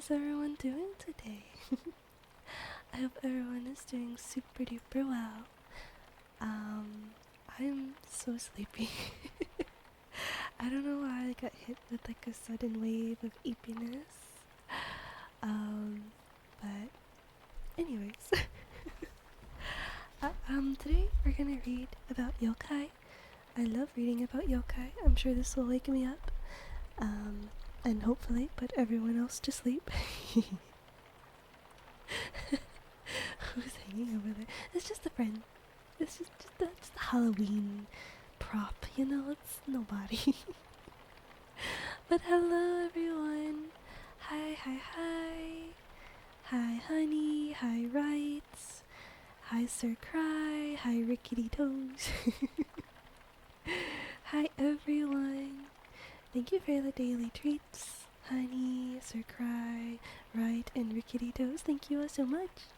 How's everyone doing today? I hope everyone is doing super duper well. I'm so sleepy. I don't know why I got hit with like a sudden wave of eepiness. But anyways, today we're gonna read about yokai. I love reading about yokai. I'm sure this will wake me up. And hopefully put everyone else to sleep. Who's hanging over there? It's just a friend. It's just that's the Halloween prop, you know, it's nobody. But hello everyone. Hi, hi, hi. Hi, honey. Hi, Rights. Hi, Sir Cry. Hi, Rickety Toes. Hi, everyone. Thank you for the daily treats, honey, Sir Cry, Right, and Rickety Toes. Thank you all so much.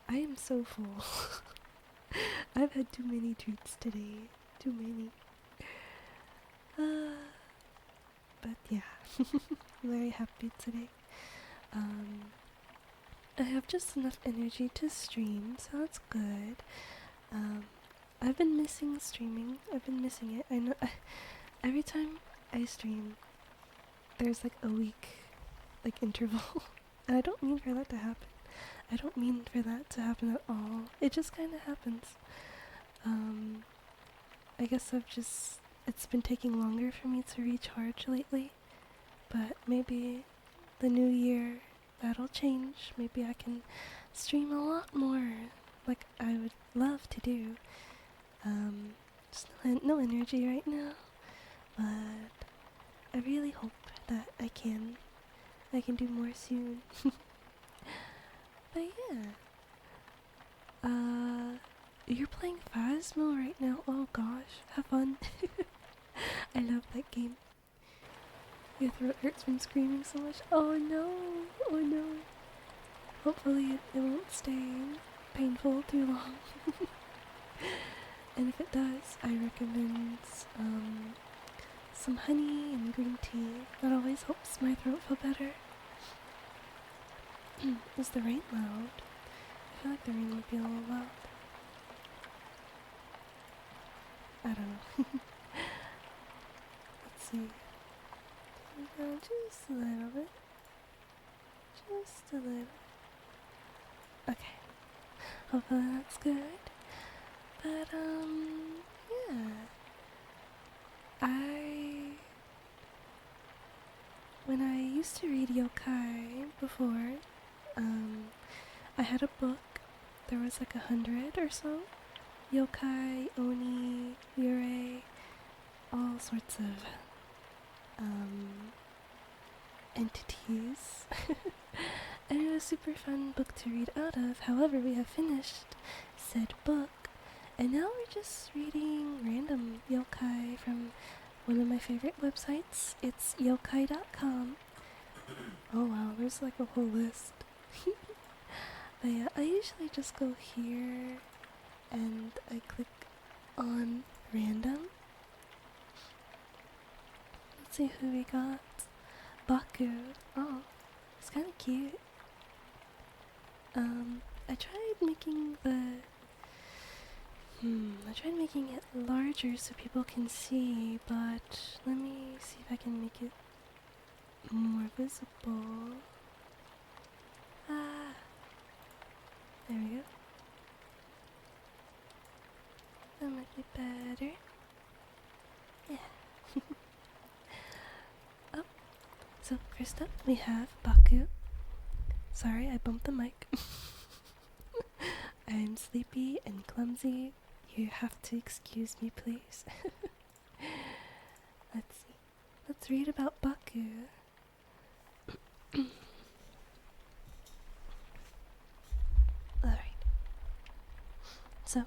I am so full. I've had too many treats today. Too many. But yeah, I'm very happy today. I have just enough energy to stream, so that's good. I've been missing streaming. I've been missing it. I know. Every time I stream, there's like a week, like interval, and I don't mean for that to happen. I don't mean for that to happen at all. It just kind of happens. I guess it's been taking longer for me to recharge lately, but maybe the new year that'll change. Maybe I can stream a lot more, like I would love to do. Just no energy right now. But I really hope that I can do more soon. But yeah. You're playing Phasmo right now. Oh gosh, have fun. I love that game. Your throat hurts from screaming so much. Oh no, oh no. Hopefully it won't stay painful too long. And if it does, I recommend some honey and green tea. That always helps my throat feel better. Is the rain loud? I feel like the rain would be a little loud. I don't know. Let's see. Just a little bit. Just a little. Okay. Hopefully that's good. But, yeah. When I used to read yokai before, I had a book. There was like 100 or so. Yokai, oni, yurei, all sorts of, entities. And it was a super fun book to read out of. However, we have finished said book, and now we're just reading random yokai from one of my favorite websites. It's yokai.com. Oh wow, there's like a whole list. But yeah, I usually just go here and I click on random. Let's see who we got. Baku. Oh, it's kind of cute. I tried making it larger so people can see, but let me see if I can make it more visible. Ah, there we go. That might be better. Yeah. Oh, so first up we have Baku. Sorry, I bumped the mic. I'm sleepy and clumsy. You have to excuse me, please. Let's see. Let's read about Baku. Alright. So,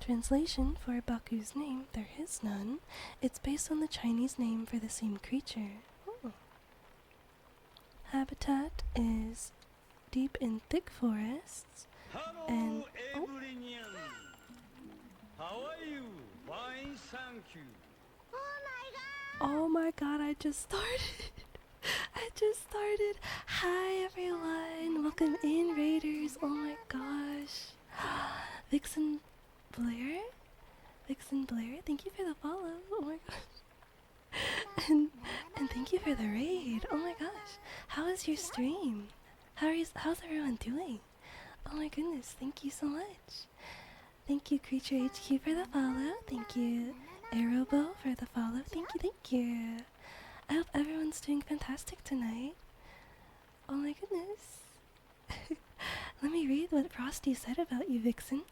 translation for Baku's name, there is none. It's based on the Chinese name for the same creature. Oh. Habitat is deep in thick forests. Hello, And everyone. How are you? Fine, thank you. oh my god, I just started. I I just started. Hi everyone. Welcome in, Raiders. Oh my gosh. Vixen Blair? Vixen Blair, thank you for the follow. Oh my gosh. And thank you for the raid. Oh my gosh. How is your stream? How's everyone doing? Oh my goodness, thank you so much. Thank you, Creature HQ, for the follow. Thank you, Aerobo, for the follow. Thank you. I hope everyone's doing fantastic tonight. Oh my goodness. Let me read what Frosty said about you, Vixen.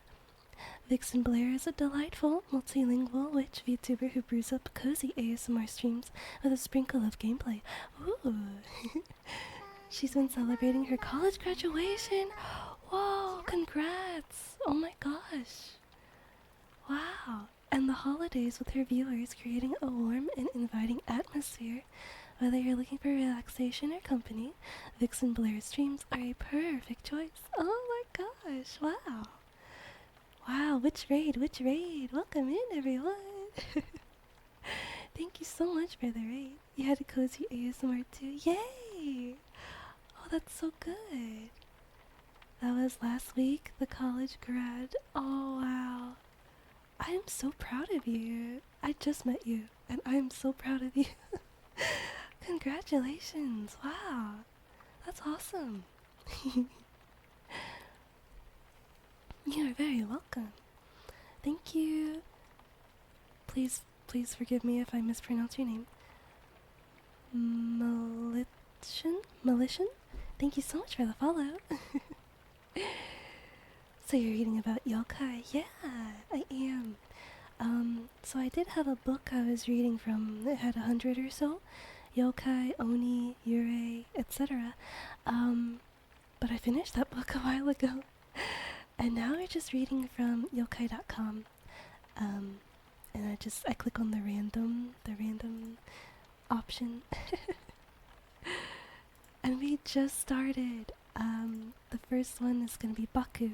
Vixen Blair is a delightful, multilingual witch VTuber who brews up cozy ASMR streams with a sprinkle of gameplay. Ooh. She's been celebrating her college graduation. Whoa, congrats! Oh my gosh. Wow. And the holidays with her viewers, creating a warm and inviting atmosphere. Whether you're looking for relaxation or company, Vixen Blair streams are a perfect choice. Oh my gosh, wow. Wow, which raid? Welcome in, everyone. Thank you so much for the raid. You had a cozy ASMR too. Yay! Oh, that's so good. That was last week, the college grad. Oh, wow. I am so proud of you. I just met you, and I am so proud of you. Congratulations. Wow. That's awesome. You are very welcome. Thank you. Please forgive me if I mispronounce your name. Malician? Thank you so much for the follow. So you're reading about yokai? Yeah, I am. So I did have a book I was reading from. It had 100 or so. Yokai, oni, yurei, etc. But I finished that book a while ago. And now we're just reading from yokai.com. And I click on the random option. And we just started. The first one is gonna be Baku.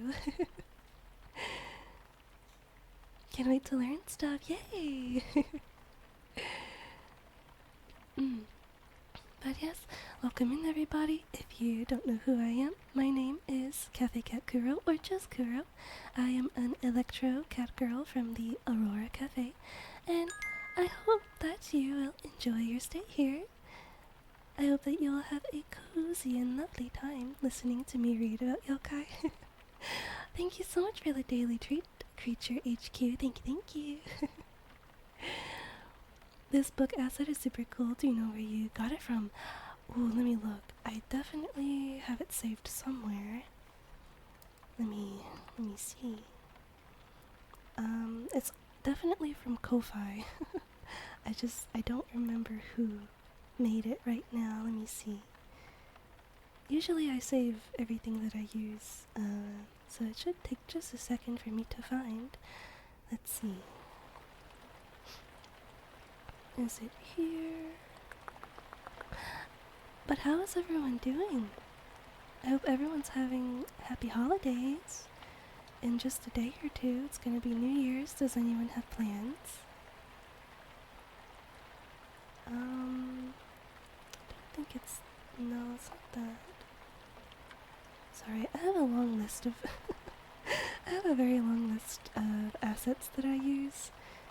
Can't wait to learn stuff. Yay! But yes, welcome in everybody. If you don't know who I am, my name is Cafe Cat Kuro, or just Kuro. I am an electro cat girl from the Aurora Cafe, and I hope that you will enjoy your stay here. I hope that you'll have a cozy and lovely time listening to me read about yokai. Thank you so much for the daily treat, Creature HQ. Thank you. This book asset is super cool. Do you know where you got it from? Ooh, let me look. I definitely have it saved somewhere. Let me see. It's definitely from Ko-Fi. I don't remember who made it right now. Let me see. Usually I save everything that I use, so it should take just a second for me to find. Let's see. Is it here? But how is everyone doing? I hope everyone's having happy holidays. In just a day or two, it's gonna be New Year's. Does anyone have plans? I don't think it's... No, it's not that. Sorry, I have a long list of... I have a very long list of assets that I use,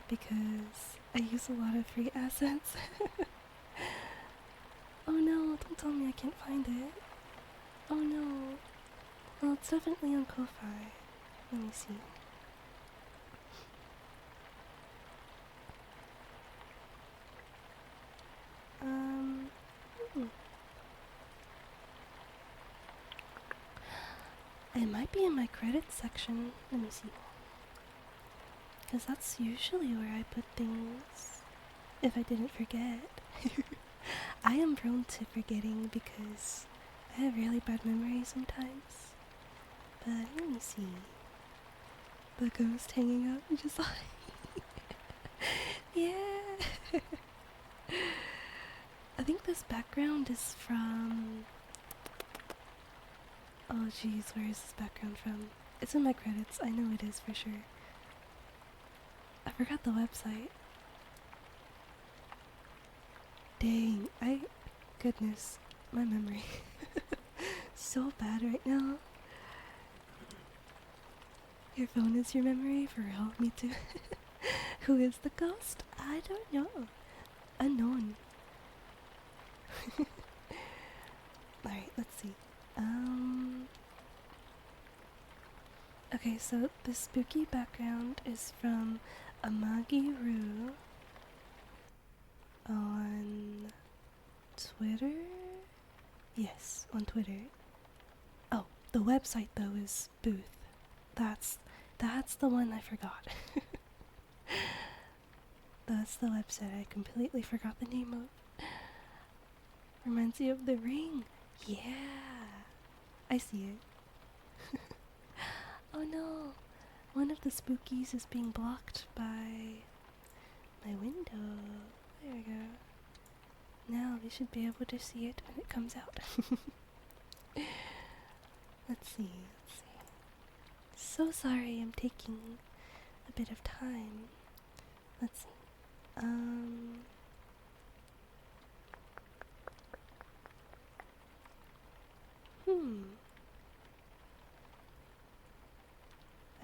because I use a lot of free assets. Oh no, don't tell me I can't find it. Oh no. Well, it's definitely on Ko-Fi. Let me see. It might be in my credits section. Let me see. Because that's usually where I put things. If I didn't forget. I am prone to forgetting because I have really bad memory sometimes. But let me see. The ghost hanging up and just like... Yeah! I think this background is from... Oh jeez, where is this background from? It's in my credits, I know it is for sure. I forgot the website. Dang, goodness. my memory. So bad right now. Your phone is your memory for real, me too. Who is the ghost? I don't know. Unknown. Alright, let's see. Okay, so the spooky background is from Amagiru on Twitter? Yes, on Twitter. Oh, the website though is Booth. That's the one I forgot. That's the website I completely forgot the name of. Reminds you of the ring. Yeah, I see it. Oh no, one of the spookies is being blocked by my window. There we go. Now we should be able to see it when it comes out. Let's see. So sorry I'm taking a bit of time. Let's see.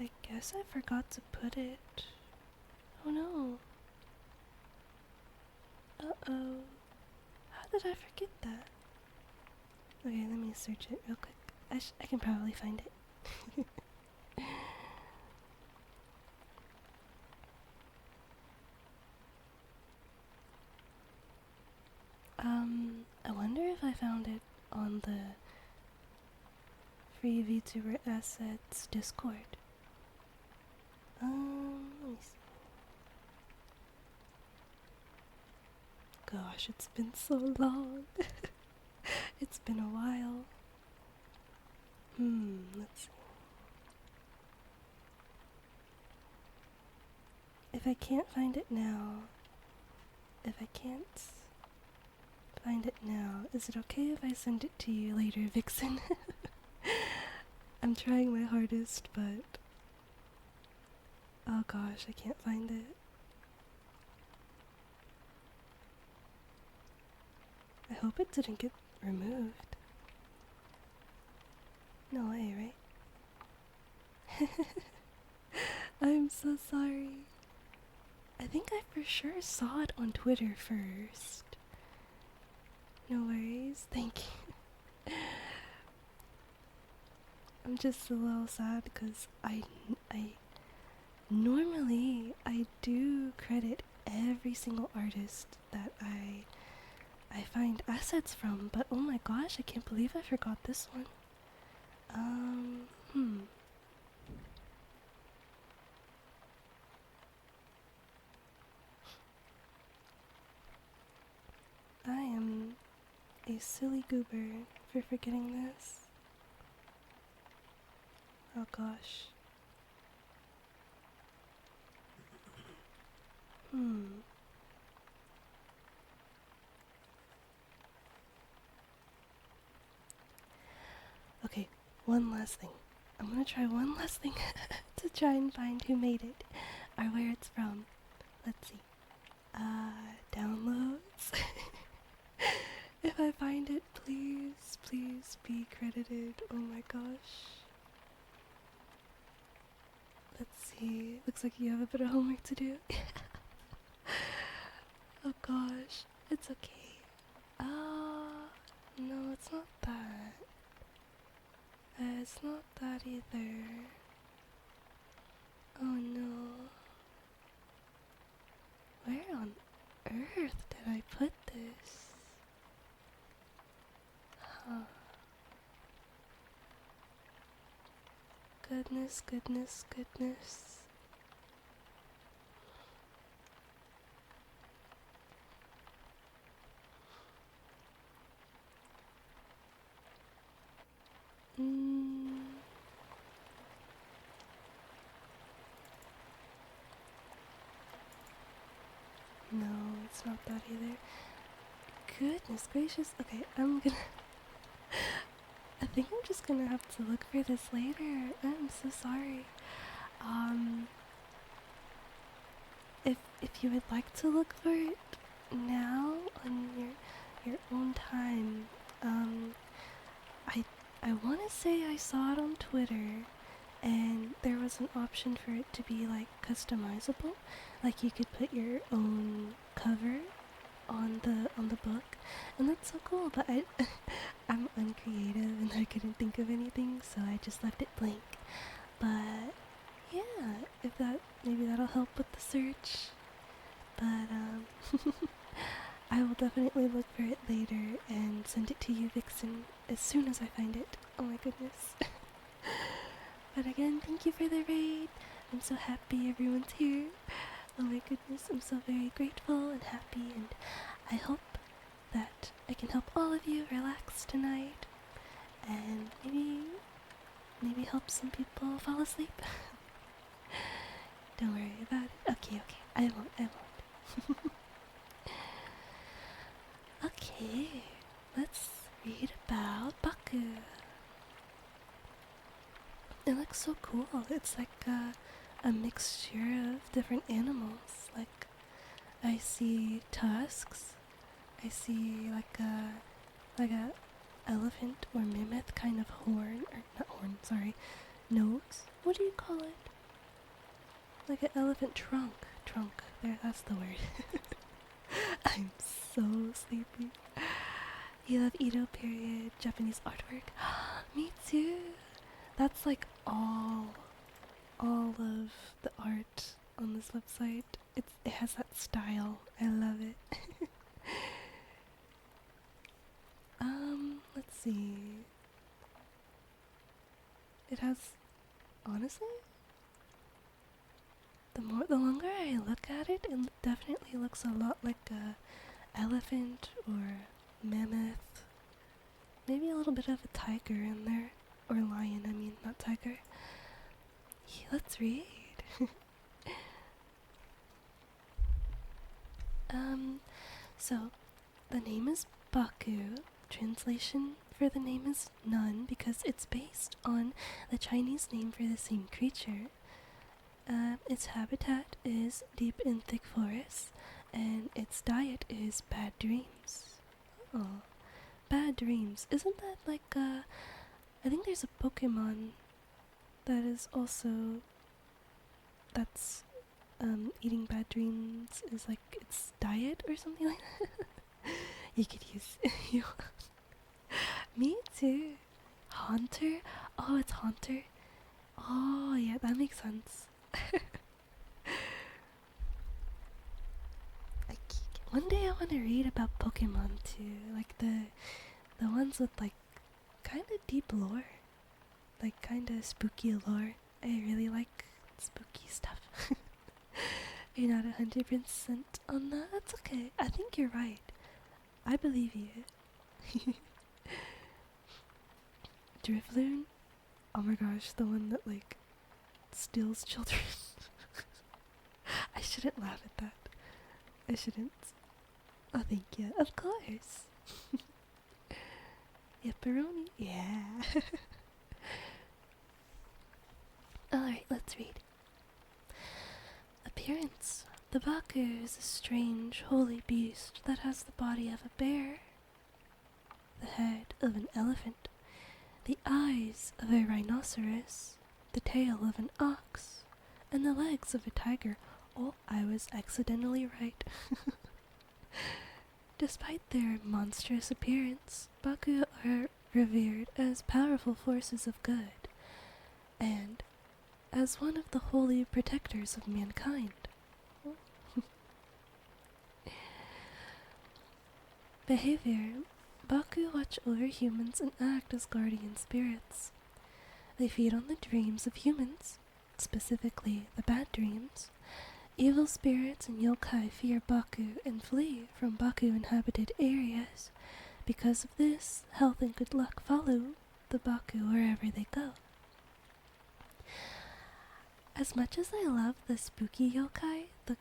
I guess I forgot to put it. Oh no. Uh-oh. How did I forget that? Okay, let me search it real quick. I can probably find it. I wonder if I found it on the Free VTuber Assets Discord. Let me see. Gosh, it's been so long. It's been a while. Let's see. If I can't find it now, is it okay if I send it to you later, Vixen? I'm trying my hardest, but oh gosh, I can't find it. I hope it didn't get removed. No way, right? I'm so sorry. I think I for sure saw it on Twitter first. No worries, thank you. I'm just a little sad because I normally I do credit every single artist that I find assets from, but oh my gosh, I can't believe I forgot this one. I am a silly goober for forgetting this. Oh gosh. Okay, one last thing. I'm gonna try one last thing to try and find who made it or where it's from. Let's see. Downloads. If I find it, please be credited. Oh my gosh. Let's see. Looks like you have a bit of homework to do. Oh gosh. It's okay. No, it's not that. It's not that either. Oh no. Where on earth did I put this? Huh. Goodness. No, it's not that either. Goodness gracious. Okay, I think I'm just gonna have to look for this later. I'm so sorry. If you would like to look for it now on your own time, Um, I I want to say I saw it on Twitter, and there was an option for it to be like customizable, like you could put your own cover on the book, and that's so cool. But I'm uncreative and I couldn't think of anything, so I just left it blank. But yeah, if that maybe that'll help with the search. But I will definitely look for it later and send it to you, Vixen, as soon as I find it. Oh my goodness. But again, thank you for the raid. I'm so happy everyone's here. Oh my goodness, I'm so very grateful and happy, and I hope that I can help all of you relax tonight and maybe help some people fall asleep. Don't worry about it. Okay, I won't. Okay, let's read about Baku. It looks so cool. It's like a mixture of different animals. Like, I see tusks. I see like a elephant or mammoth kind of horn, or not horn, sorry, nose. What do you call it? Like an elephant trunk. Trunk. There, that's the word. I'm so sleepy. You love Edo period Japanese artwork? Me too. That's like all of the art on this website. It has that style. I love it. Let's see. It has, honestly, the longer I look at it, it definitely looks a lot like a elephant or mammoth. Maybe a little bit of a tiger in there. Or lion, I mean, not tiger. Yeah, let's read. So, the name is Baku. Translation for the name is none because it's based on the Chinese name for the same creature. Its habitat is deep in thick forests, and its diet is bad dreams. Oh, bad dreams. Isn't that like I think there's a Pokemon that is also that's eating bad dreams is like its diet or something like that. You could use you. Me too. Haunter? Oh, it's Haunter. Oh, yeah, that makes sense. One day I want to read about Pokemon too, like the ones with like kind of deep lore, like kind of spooky lore. I really like spooky stuff. You're not 100% on that? That's okay. I think you're right. I believe you. Drifloon? Oh my gosh, the one that like steals children. I shouldn't laugh at that. I shouldn't. Oh, thank you. Of course. Yepperoni? Yeah. Alright, let's read. Appearance. The Baku is a strange, holy beast that has the body of a bear, the head of an elephant, the eyes of a rhinoceros, the tail of an ox, and the legs of a tiger. Oh, I was accidentally right. Despite their monstrous appearance, Baku are revered as powerful forces of good, and as one of the holy protectors of mankind. Behavior. Baku watch over humans and act as guardian spirits. They feed on the dreams of humans, specifically the bad dreams. Evil spirits and yokai fear Baku and flee from Baku-inhabited areas. Because of this, health and good luck follow the Baku wherever they go. As much as I love the spooky yokai, the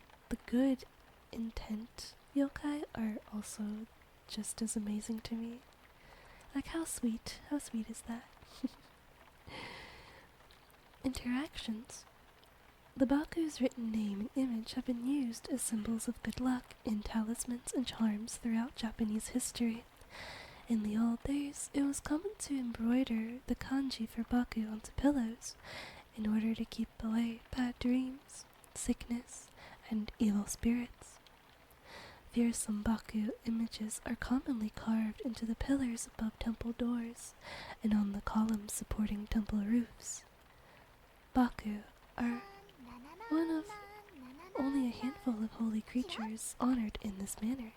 good intent yokai are also just as amazing to me. Like, how sweet is that? Interactions. The Baku's written name and image have been used as symbols of good luck in talismans and charms throughout Japanese history. In the old days, it was common to embroider the kanji for Baku onto pillows in order to keep away bad dreams, sickness, and evil spirits. Fearsome Baku images are commonly carved into the pillars above temple doors and on the columns supporting temple roofs. Baku are one of only a handful of holy creatures honored in this manner.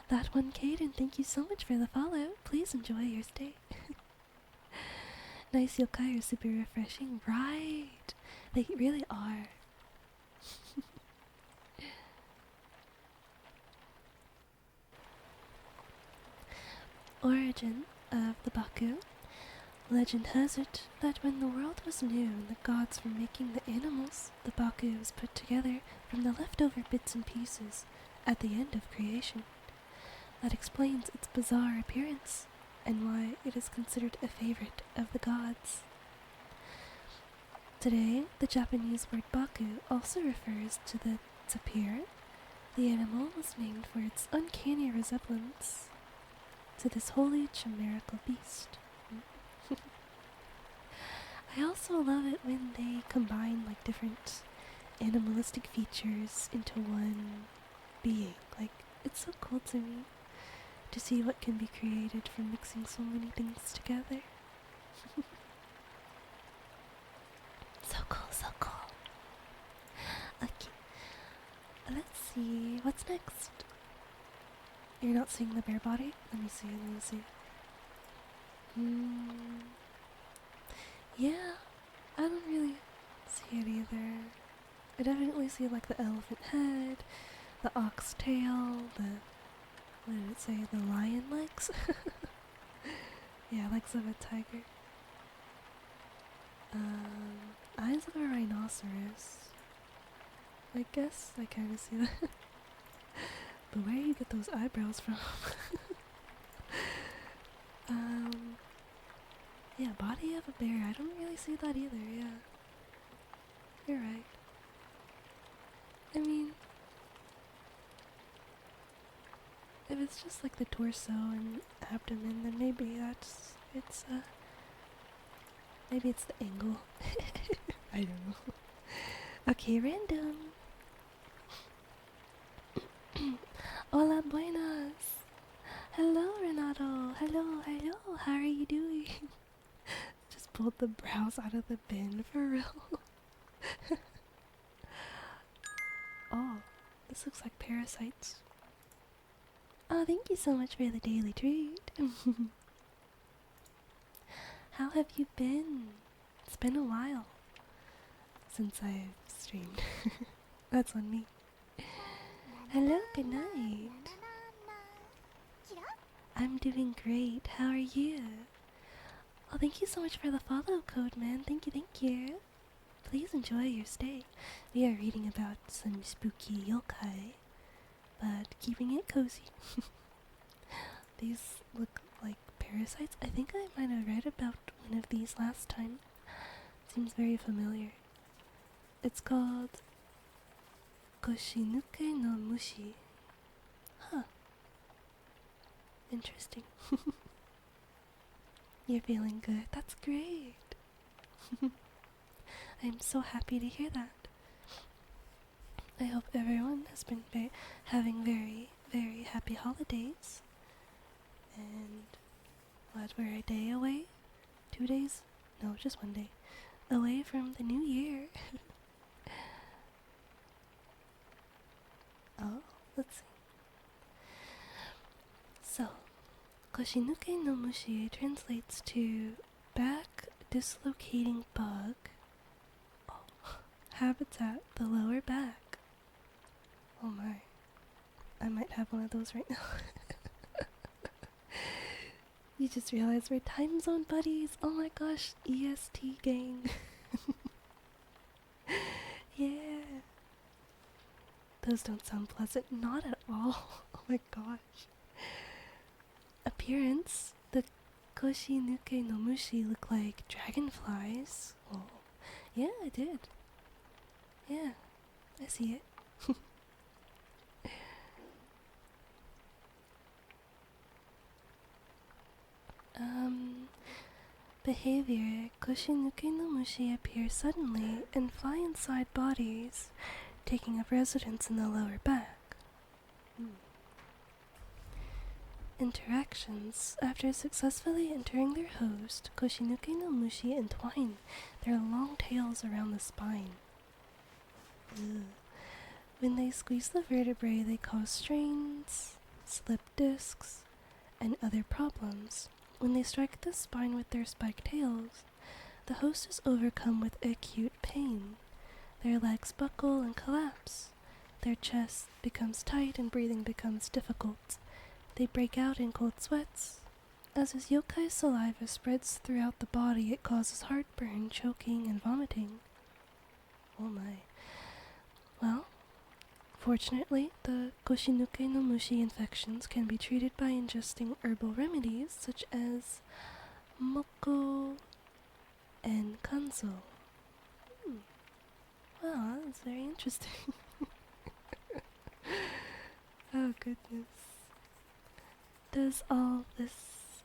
That one, Kaden, thank you so much for the follow. Please enjoy your stay. Nice yokai are super refreshing. Right. They really are. Origin of the Baku. Legend has it that when the world was new and the gods were making the animals, the Baku was put together from the leftover bits and pieces at the end of creation. That explains its bizarre appearance and why it is considered a favorite of the gods. Today, the Japanese word Baku also refers to the tapir. The animal was named for its uncanny resemblance to this holy chimerical beast. I also love it when they combine like different animalistic features into one being. Like, it's so cool to me to see what can be created from mixing so many things together. So cool, so cool. Okay, let's see, what's next? You're not seeing the bear body? Let me see. Yeah, I don't really see it either. I definitely see like the elephant head, the ox tail, what did it say, the lion legs? Yeah, legs of a tiger. Eyes of a rhinoceros. I guess I kinda see that. But where do you get those eyebrows from? Yeah, body of a bear. I don't really see that either, yeah. You're right. I mean, if it's just like the torso and abdomen, then maybe maybe it's the angle. I don't know. Okay, random. Hola, buenas. Hello, Renato. Hello. How are you doing? Just pulled the brows out of the bin for real. Oh, this looks like parasites. Oh, thank you so much for the daily treat. How have you been? It's been a while since I've streamed. That's on me. Hello, good night. I'm doing great. How are you? Oh, thank you so much for the follow code, man. Thank you. Please enjoy your stay. We are reading about some spooky yokai, but keeping it cozy. These look like parasites. I think I might have read about one of these last time. Seems very familiar. It's called Kuchisake no mushi. Huh. Interesting. You're feeling good. That's great. I'm so happy to hear that. I hope everyone has been having very, very happy holidays. And what, we're a day away? 2 days? No, just 1 day. Away from the new year. Oh, let's see. So, Koshinuke no mushi translates to back dislocating bug. Oh, habitat, the lower back. Oh my. I might have one of those right now. You just realized we're time zone buddies. Oh my gosh, EST gang. Yeah. Those don't sound pleasant. Not at all. Oh my gosh. Appearance. The Koshinuke no mushi look like dragonflies. Oh, yeah, I did. Yeah, I see it. behavior, Koshinuke no Mushi appear suddenly and fly inside bodies, taking up residence in the lower back. Interactions. After successfully entering their host, Koshinuke no Mushi entwine their long tails around the spine. Ugh. When they squeeze the vertebrae, they cause strains, slip discs, and other problems. When they strike the spine with their spiked tails, the host is overcome with acute pain. Their legs buckle and collapse. Their chest becomes tight and breathing becomes difficult. They break out in cold sweats. As his yokai saliva spreads throughout the body, it causes heartburn, choking, and vomiting. Oh my. Well, fortunately, the Koshinuke no Mushi infections can be treated by ingesting herbal remedies such as moko and kanzo. Wow, that's very interesting. Oh goodness. Does all this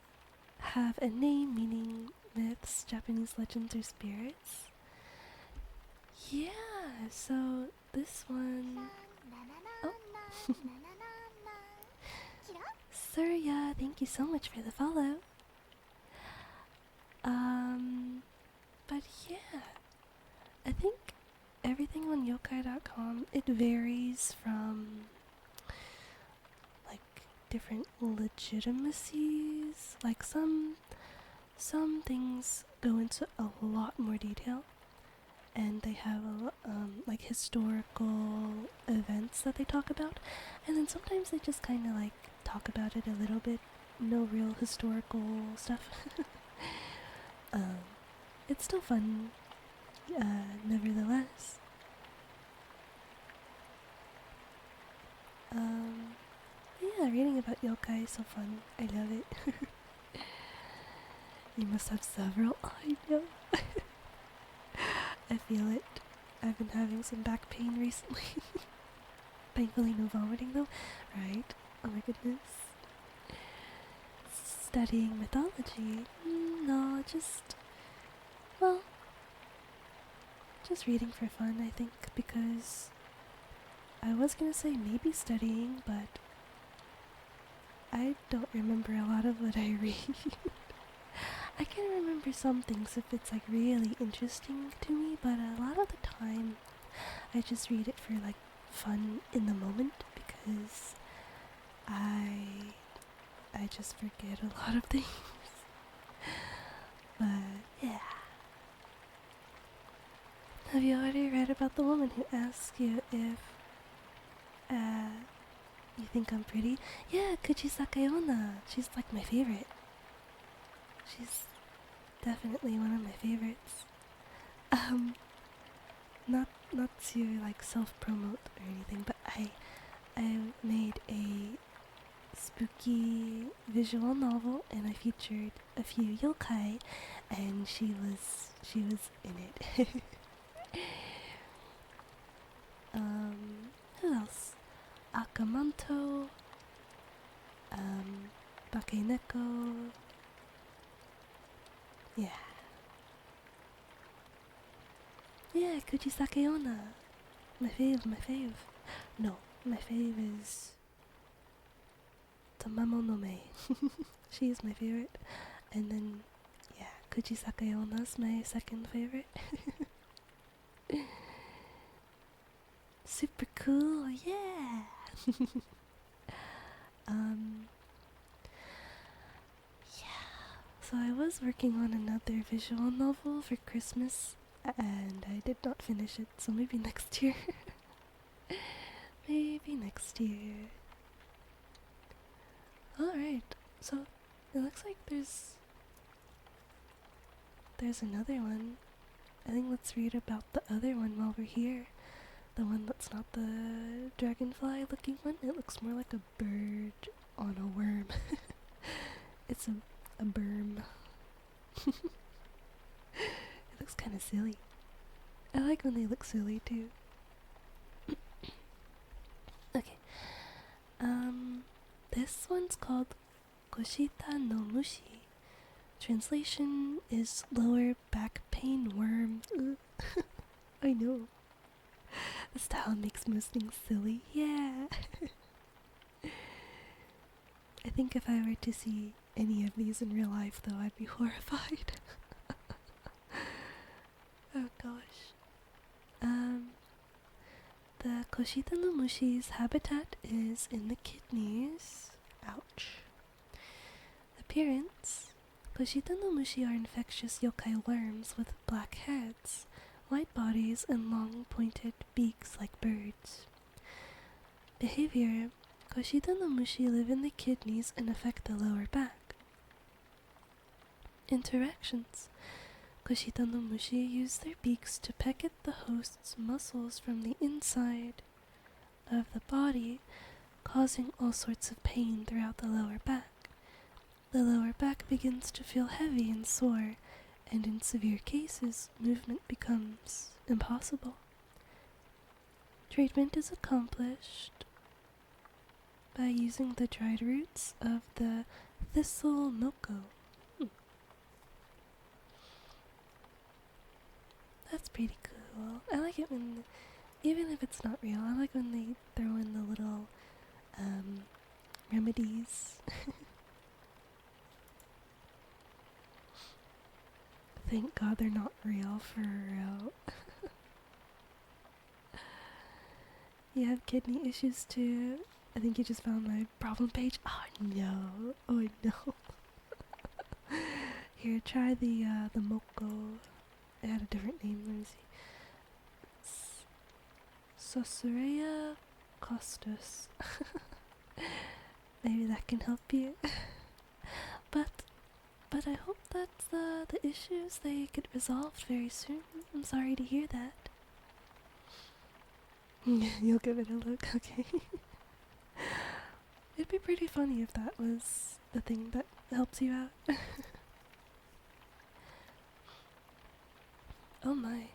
have a name, meaning myths, Japanese legends, or spirits? Yeah, so this one... Oh. Surya, thank you so much for the follow. But yeah, I think everything on yokai.com, it varies from like different legitimacies. Like some things go into a lot more detail, and they have like historical events that they talk about, and then sometimes they just kind of like talk about it a little bit, no real historical stuff. It's still fun, nevertheless. Yeah, reading about yokai is so fun. I love it. You must have several. I know. I feel it. I've been having some back pain recently. Thankfully no vomiting though. Right? Oh my goodness. Studying mythology. No, well, just reading for fun, I think, because I was gonna say maybe studying, but I don't remember a lot of what I read. I can remember some things if it's like really interesting to me, but a lot of the time I just read it for like fun in the moment because I just forget a lot of things. But yeah. Have you already read about the woman who asks you if you think I'm pretty? Yeah, Kuchisake onna. She's like my favorite. She's definitely one of my favorites. Not to like self-promote or anything, but I made a spooky visual novel and I featured a few yokai, and she was in it. Who else? Akamanto, Bakeneko. Yeah. Yeah, Kuchisake onna. My fave. No, my fave is Tamamo no Mei. She is my favorite. And then, yeah, Kuchisake onna's my second favorite. Super cool, yeah! Yeah. So I was working on another visual novel for Christmas, and I did not finish it, so maybe next year. Maybe next year. Alright, so it looks like there's another one. I think let's read about the other one while we're here. The one that's not the dragonfly looking one. It looks more like a bird on a worm. It's a berm. It looks kind of silly. I like when they look silly too. Okay. This one's called Koshita no Mushi, Translation is lower back pain worm. I know. The style makes most things silly. Yeah. I think if I were to see any of these in real life, though, I'd be horrified. Oh gosh. The Koshita no Mushi's habitat is in the kidneys. Ouch. Appearance. Koshita no Mushi are infectious yokai worms with black heads, white bodies, and long pointed beaks like birds. Behavior. Koshita no Mushi live in the kidneys and affect the lower back. Interactions. Koshita no Mushi use their beaks to peck at the host's muscles from the inside of the body, causing all sorts of pain throughout the lower back. The lower back begins to feel heavy and sore, and in severe cases, movement becomes impossible. Treatment is accomplished by using the dried roots of the thistle noko. That's pretty cool. I like it when, even if it's not real, I like when they throw in the little remedies. Thank God they're not real for real. You have kidney issues too? I think you just found my problem page. Oh no. Oh no. Here, try the moko. It had a different name, let me see. Sosurea costus. Maybe that can help you. But I hope that the issues, they get resolved very soon. I'm sorry to hear that. You'll give it a look, okay? It'd be pretty funny if that was the thing that helps you out. Oh my.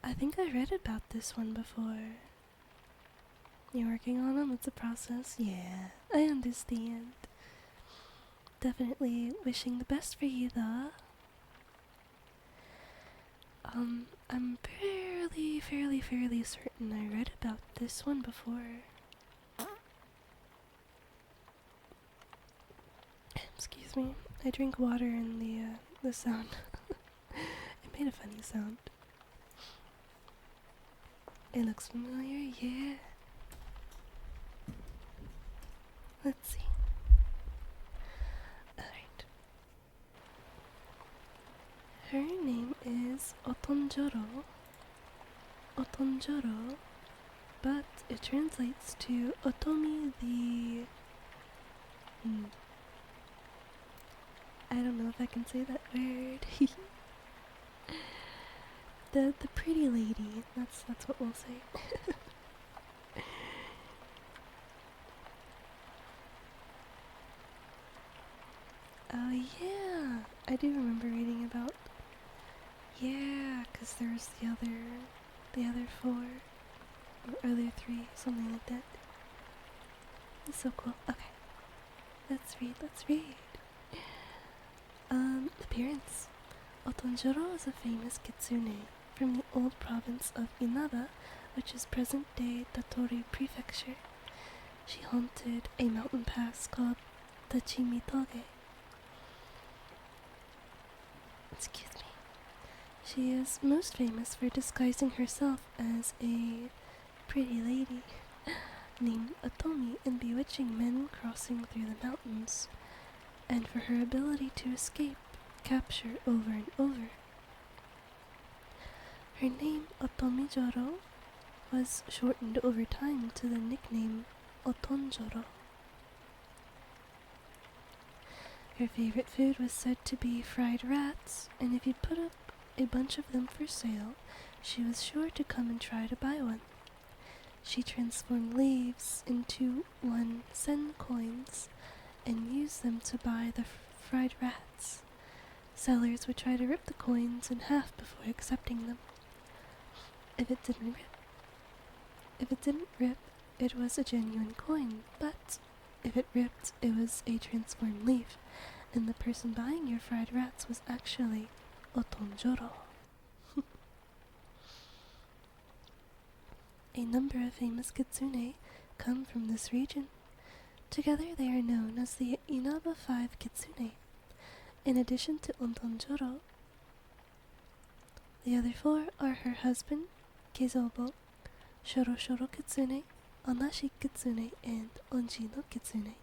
I think I read about this one before. You're working on them? It's a process? Yeah, I understand. Definitely wishing the best for you, though. I'm fairly certain I read about this one before. Excuse me. I drink water and the sound. It made a funny sound. It looks familiar, yeah. Let's see. Alright. Her name is Otonjoro. Otonjoro, but it translates to Otomi the... I don't know if I can say that word. the pretty lady. That's what we'll say. Oh yeah, I do remember reading about. Yeah, 'cause there's the other 4 or other 3, something like that. It's so cool. Okay, let's read. Appearance. Otonjoro is a famous kitsune from the old province of Inaba, which is present-day Tatori Prefecture. She haunted a mountain pass called Tachimitoge. Excuse me. She is most famous for disguising herself as a pretty lady named Otomi and bewitching men crossing through the mountains, and for her ability to escape capture over and over. Her name, Otomijoro, was shortened over time to the nickname Otonjoro. Her favorite food was said to be fried rats, and if you put up a bunch of them for sale, she was sure to come and try to buy one. She transformed leaves into 1 sen coins and used them to buy the fried rats. Sellers would try to rip the coins in half before accepting them. If it didn't rip, it was a genuine coin, but if it ripped, it was a transformed leaf, and the person buying your fried rats was actually Otonjoro. A number of famous kitsune come from this region. Together they are known as the Inaba Five Kitsune. In addition to Otonjoro, the other four are her husband, Keizobo, Shoro Shoro Kitsune, Onashi Kitsune, and Onji no Kitsune.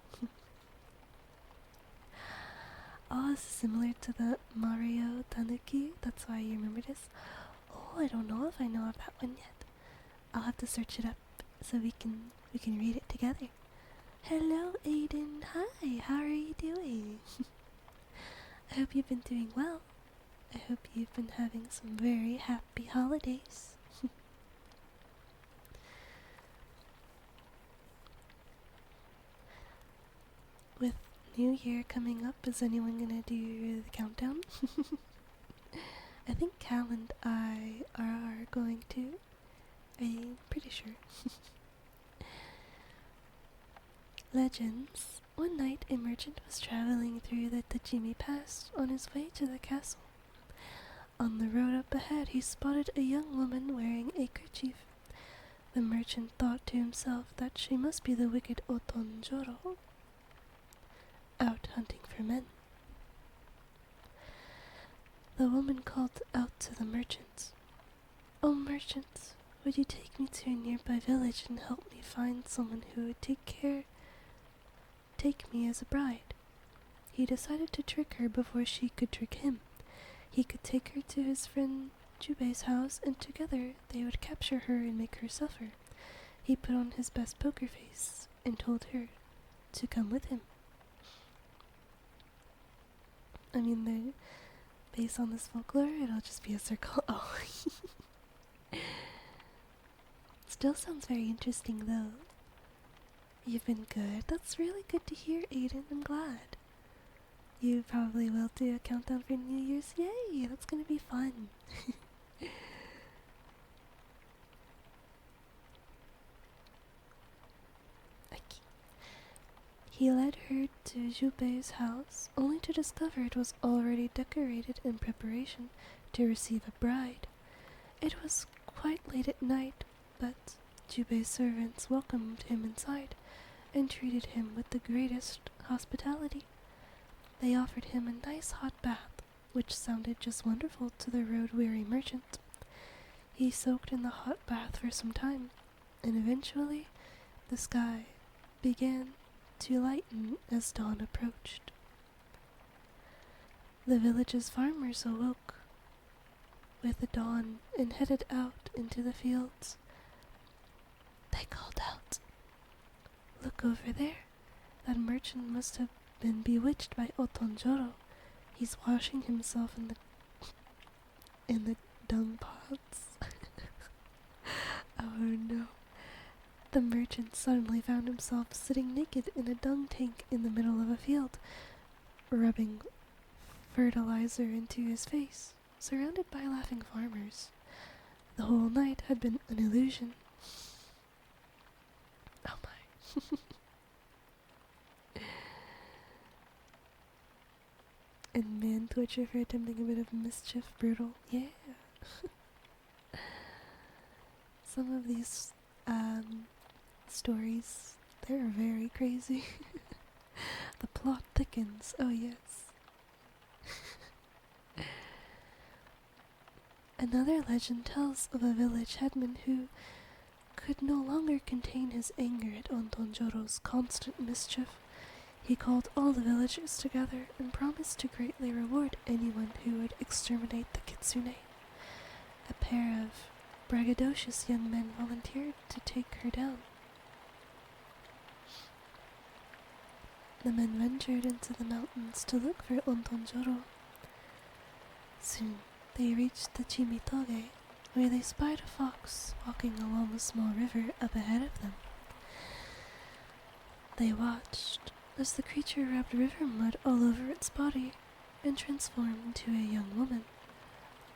Oh, this is similar to the Mario Tanuki, that's why you remember this. Oh, I don't know if I know of that one yet. I'll have to search it up so we can read it together. Hello, Aiden. Hi, how are you doing? I hope you've been doing well. I hope you've been having some very happy holidays. With New Year coming up, is anyone gonna do the countdown? I think Cal and I are going to. I'm pretty sure. Legends. One night, a merchant was traveling through the Tajimi Pass on his way to the castle. On the road up ahead, he spotted a young woman wearing a kerchief. The merchant thought to himself that she must be the wicked Otonjoro, out hunting for men. The woman called out to the merchant, "Oh merchant, would you take me to a nearby village and help me find someone who would take me as a bride?" He decided to trick her before she could trick him. He could take her to his friend Jubei's house, and together they would capture her and make her suffer. He put on his best poker face and told her to come with him. I mean, they're based on this folklore, it'll just be a circle. Oh. Still sounds very interesting, though. You've been good. That's really good to hear, Aiden. I'm glad. You probably will do a countdown for New Year's. Yay! That's gonna be fun. Okay. He led her to Jubei's house, only to discover it was already decorated in preparation to receive a bride. It was quite late at night, but Jubei's servants welcomed him inside and treated him with the greatest hospitality. They offered him a nice hot bath, which sounded just wonderful to the road-weary merchant. He soaked in the hot bath for some time, and eventually the sky began to lighten as dawn approached. The village's farmers awoke with the dawn and headed out into the fields. They called out, "Look over there. That merchant must have been bewitched by Otonjoro. He's washing himself in the dung pots." Oh no. The merchant suddenly found himself sitting naked in a dung tank in the middle of a field, rubbing fertilizer into his face, surrounded by laughing farmers. The whole night had been an illusion. Oh my. And man torture for attempting a bit of mischief, brutal. Yeah. Some of these stories, they're very crazy. The plot thickens. Oh yes. Another legend tells of a village headman who could no longer contain his anger at Otonjoro's constant mischief. He called all the villagers together and promised to greatly reward anyone who would exterminate the kitsune. A pair of braggadocious young men volunteered to take her down. The men ventured into the mountains to look for Otonjoro. Soon they reached the Chimitoge, where they spied a fox walking along a small river up ahead of them. They watched as the creature rubbed river mud all over its body and transformed into a young woman.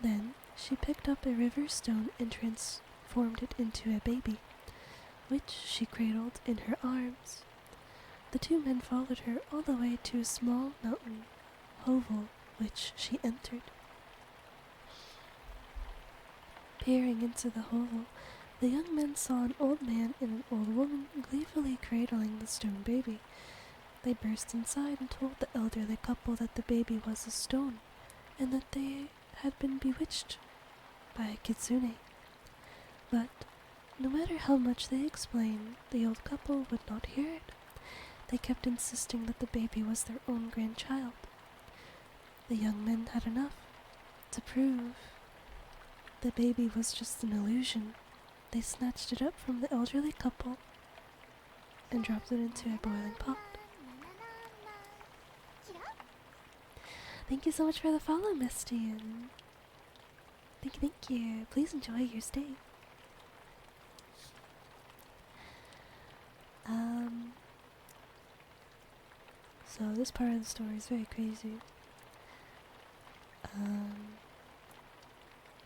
Then she picked up a river stone and transformed it into a baby, which she cradled in her arms. The two men followed her all the way to a small mountain hovel, which she entered. Peering into the hovel, the young men saw an old man and an old woman gleefully cradling the stone baby. They burst inside and told the elderly couple that the baby was a stone, and that they had been bewitched by a kitsune. But no matter how much they explained, the old couple would not hear it. They kept insisting that the baby was their own grandchild. The young men had enough. To prove the baby was just an illusion, they snatched it up from the elderly couple and dropped it into a boiling pot. Thank you so much for the follow, Misty, and thank you. Please enjoy your stay. So this part of the story is very crazy.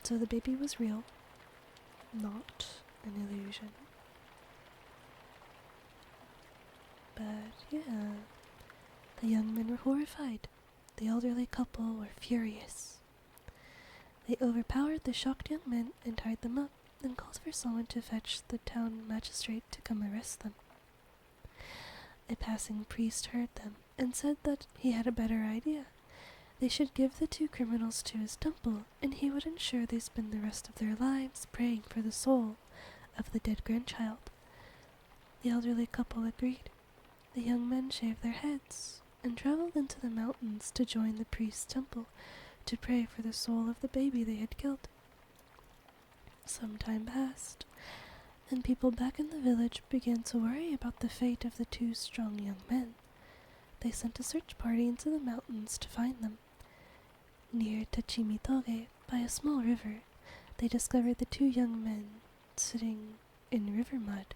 So the baby was real, not an illusion. But yeah, the young men were horrified. The elderly couple were furious. They overpowered the shocked young men and tied them up, and called for someone to fetch the town magistrate to come arrest them. A passing priest heard them and said that he had a better idea. They should give the two criminals to his temple, and he would ensure they spend the rest of their lives praying for the soul of the dead grandchild. The elderly couple agreed. The young men shaved their heads and traveled into the mountains to join the priest's temple to pray for the soul of the baby they had killed. Some time passed, and people back in the village began to worry about the fate of the two strong young men. They sent a search party into the mountains to find them. Near Tachimitoge, by a small river, they discovered the two young men sitting in river mud.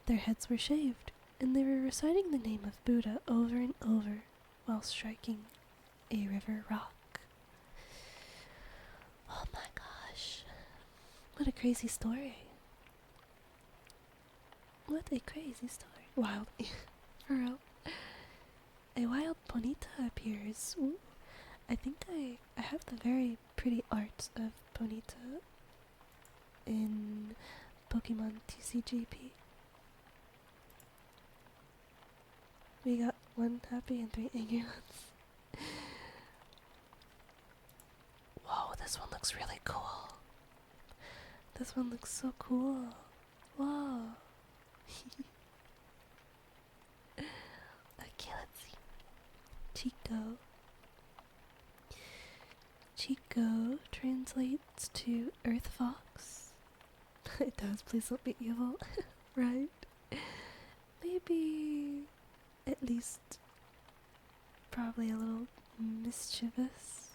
Their heads were shaved, and they were reciting the name of Buddha over and over while striking a river rock. Oh my gosh. What a crazy story. What a crazy story. Wild. For real. A wild Bonita appears. Ooh. I think I have the very pretty art of Bonita in Pokemon TCGP. We got one happy and 3 angry ones. Whoa, this one looks really cool. This one looks so cool. Whoa. Okay, let's see. Chico. Chico translates to Earth Fox. It does, please don't be evil. Right? Maybe at least probably a little mischievous.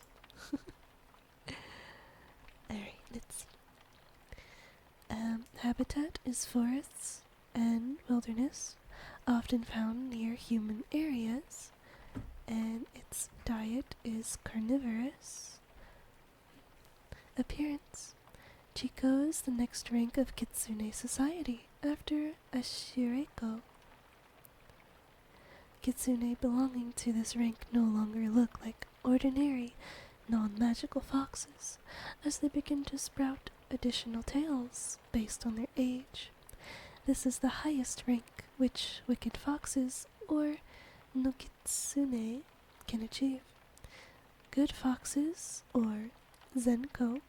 Alright, let's see. Habitat is forests and wilderness, often found near human areas, and its diet is carnivorous. Appearance. Chico is the next rank of Kitsune society, after Ashireko. Kitsune belonging to this rank no longer look like ordinary, non-magical foxes, as they begin to sprout additional tails based on their age. This is the highest rank which wicked foxes, or no kitsune, can achieve. Good foxes, or zenko,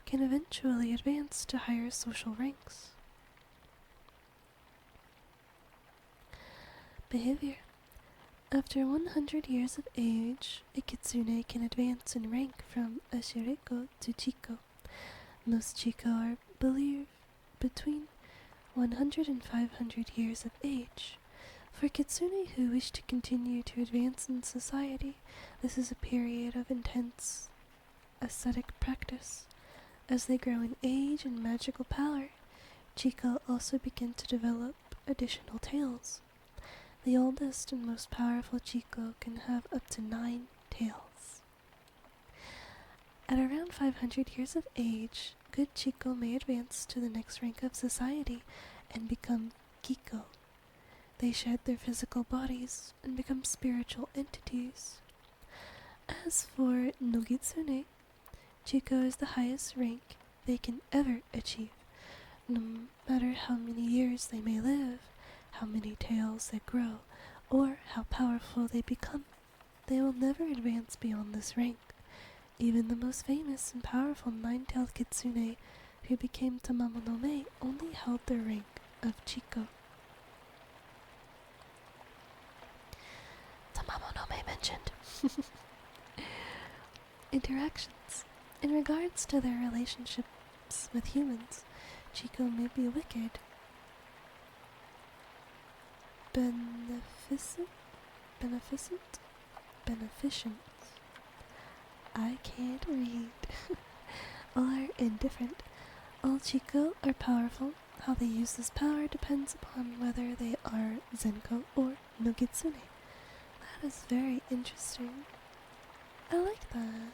can eventually advance to higher social ranks. Behavior. After 100 years of age, a kitsune can advance in rank from Ashireko to Chico. Most Chico are believed between 100 and 500 years of age. For kitsune who wish to continue to advance in society, this is a period of intense ascetic practice. As they grow in age and magical power, Chico also begin to develop additional tails. The oldest and most powerful Chico can have up to 9 tails. At around 500 years of age, good Chico may advance to the next rank of society and become Kiko. they shed their physical bodies and become spiritual entities. As for Nogitsune, Chico is the highest rank they can ever achieve. No matter how many years they may live, how many tails they grow, or how powerful they become, they will never advance beyond this rank. Even the most famous and powerful nine-tailed kitsune who became Tamamo no Mae only held their rank of Chico. Tamamo no Mae mentioned. Interactions. In regards to their relationships with humans, Chico may be wicked, beneficent, I can't read, or indifferent. All Chico are powerful. How they use this power depends upon whether they are Zenko or Nogitsune. That is very interesting. I like that.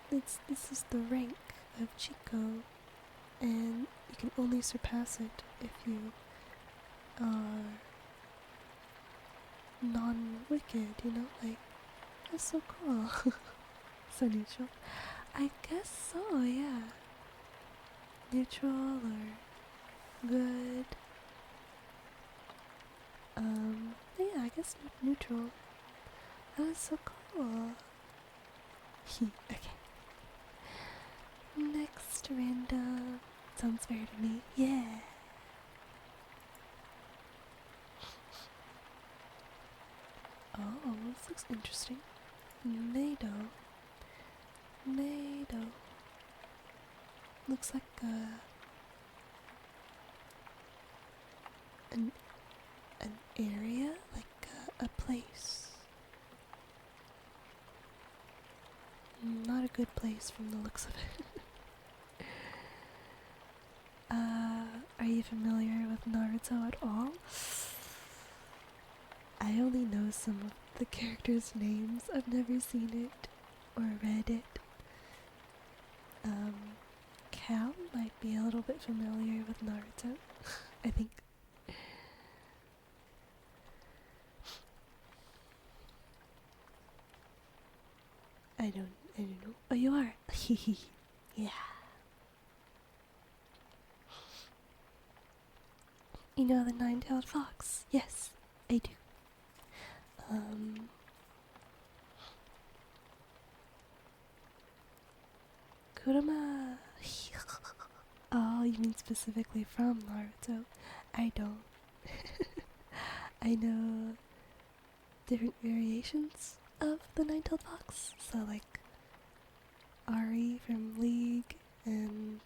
This is the rank of Chico, and you can only surpass it if you are non-wicked, you know? Like, that's so cool. So neutral. I guess so, yeah. Neutral or good. Yeah, I guess neutral. That is so cool. Okay. Next random. Sounds fair to me. Yeah. Oh, this looks interesting. Mado. Looks like an area, like a place. Not a good place from the looks of it. Are you familiar with Naruto at all? I only know some of the characters' names. I've never seen it or read it. Cal might be a little bit familiar with Naruto, I think. I don't know. Oh, you are? Yeah. You know the nine-tailed fox? Yes, I do. Kurama. Oh, you mean specifically from Naruto? I don't. I know different variations of the nine-tailed fox. So like Ari from League, and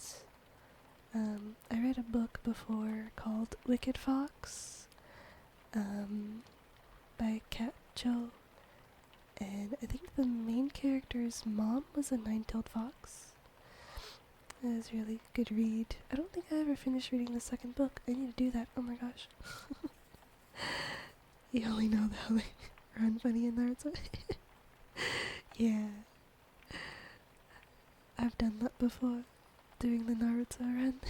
I read a book before called Wicked Fox by Kat Cho, and I think the main character's mom was a nine-tailed fox. It was a really good read. I don't think I ever finished reading the second book. I need to do that. Oh my gosh. You only know how they run funny in Naruto. Yeah. I've done that before, doing the Naruto run.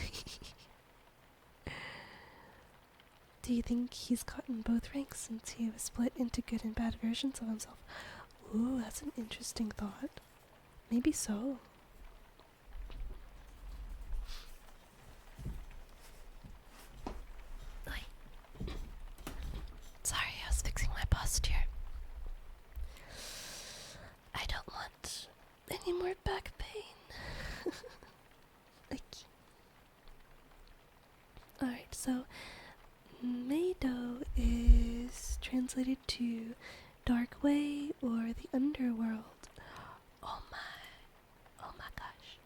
Do you think he's gotten both ranks since he was split into good and bad versions of himself? Ooh, that's an interesting thought. Maybe so. Sorry, I was fixing my posture. I don't want any more back pain. Alright, so Meido is translated to Dark Way or the Underworld. Oh my gosh.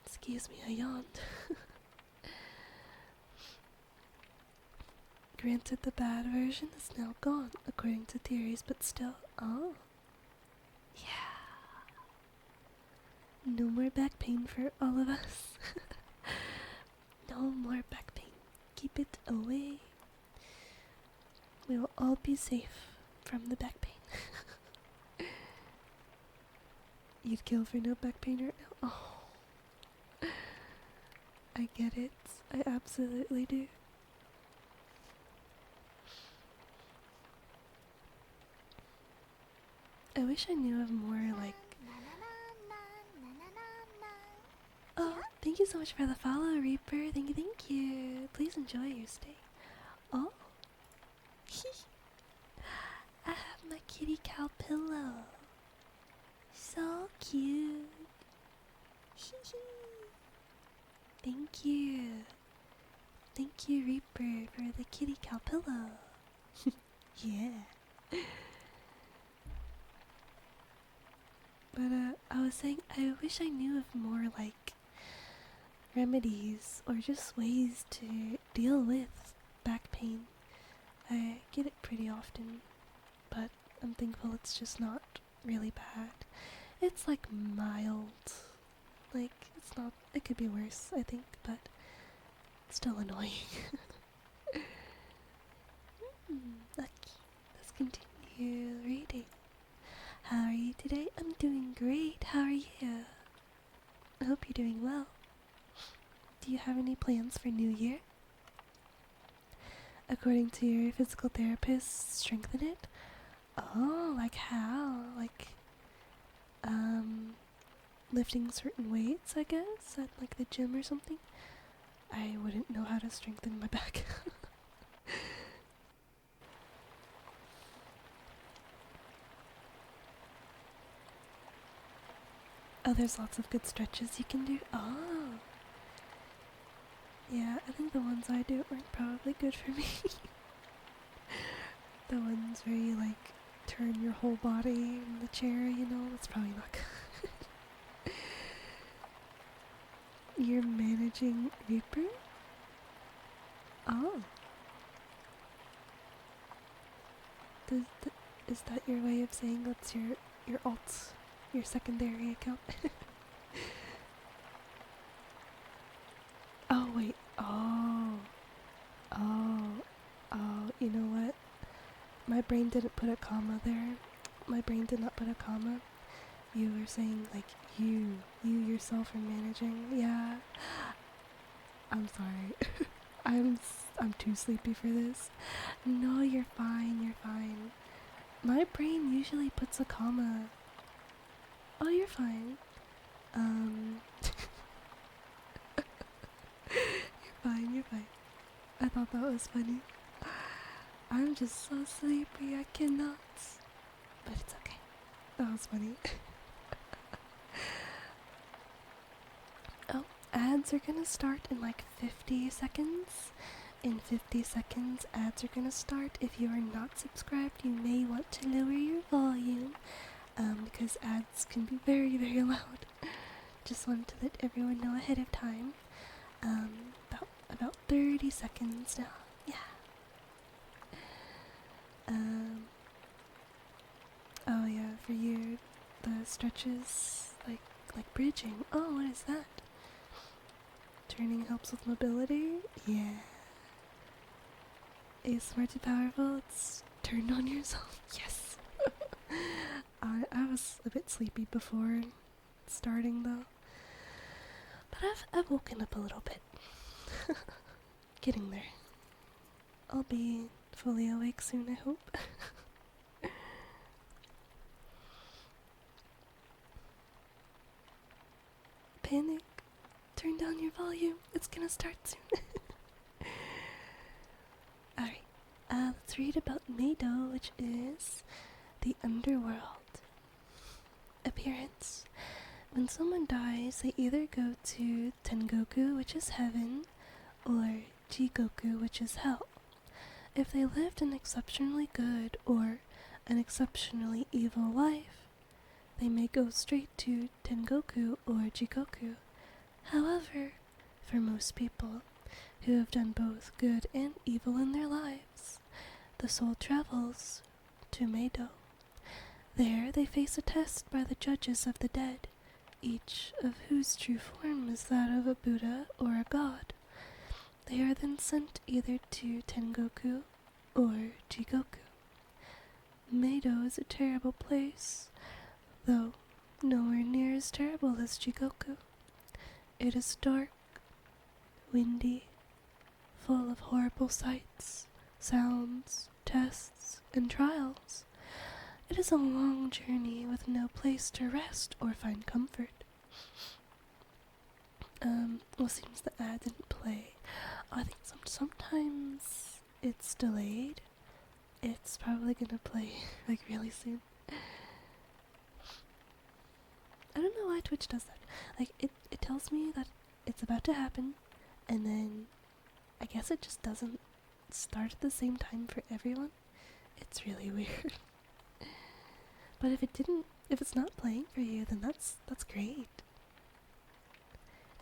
Excuse me, I yawned. Granted, the bad version is now gone, according to theories, but still, oh. Yeah. No more back pain for all of us. No more back pain. Keep it away. We will all be safe from the back pain. You'd kill for no back pain right now? Oh. I get it. I absolutely do. I wish I knew of more, like... Oh, thank you so much for the follow, Reaper. Thank you, thank you. Please enjoy your stay. Oh. I have my kitty cow pillow. So cute. Thank you. Thank you, Reaper, for the kitty cow pillow. Yeah. But I was saying, I wish I knew of more, like, remedies or just ways to deal with back pain. I get it pretty often, but I'm thankful it's just not really bad. It's like mild. Like, it's not, it could be worse, I think, but still annoying. Okay, let's continue reading. How are you today? I'm doing great. How are you? I hope you're doing well. Do you have any plans for New Year? According to your physical therapist, strengthen it? Oh, like how? Like, lifting certain weights, I guess, at like the gym or something? I wouldn't know how to strengthen my back. Oh, there's lots of good stretches you can do. Oh. Yeah, I think the ones I do aren't probably good for me. The ones where you like turn your whole body in the chair, you know, that's probably not good. You're managing Reaper? Oh. Is that your way of saying that's your alt, your secondary account? Oh, wait. Oh. Oh. Oh, you know what? My brain didn't put a comma there. My brain did not put a comma. You were saying, like, you yourself are managing. Yeah. I'm sorry. I'm too sleepy for this. No, you're fine, you're fine. My brain usually puts a comma. Oh, you're fine. You're fine, you're fine. I thought that was funny. I'm just so sleepy, I cannot. But it's okay. That was funny. Oh, ads are gonna start in like 50 seconds. In 50 seconds, ads are gonna start. If you are not subscribed, you may want to lower your volume, because ads can be very, very loud. Just wanted to let everyone know ahead of time. About 30 seconds now. Yeah. Oh yeah, for you, the stretches, like bridging. Oh, what is that? Turning helps with mobility? Yeah. Is smart too powerful? It's turned on yourself. Yes. I was a bit sleepy before starting though. But I've woken up a little bit. Getting there. I'll be fully awake soon, I hope. Panic. Turn down your volume. It's gonna start soon. Alright. Let's read about Meido, which is the underworld. Appearance. When someone dies, they either go to Tengoku, which is heaven, or Jigoku, which is hell. If they lived an exceptionally good or an exceptionally evil life, they may go straight to Tengoku or Jigoku. However, for most people who have done both good and evil in their lives, the soul travels to Meido. There they face a test by the judges of the dead, each of whose true form is that of a Buddha or a god. They are then sent either to Tengoku or Jigoku. Meido is a terrible place, though nowhere near as terrible as Jigoku. It is dark, windy, full of horrible sights, sounds, tests, and trials. It is a long journey with no place to rest or find comfort. Well, seems the ad didn't play. I think sometimes it's delayed. It's probably gonna play, like, really soon. I don't know why Twitch does that. Like, it tells me that it's about to happen, and then I guess it just doesn't start at the same time for everyone. It's really weird. But if it's not playing for you, then that's great.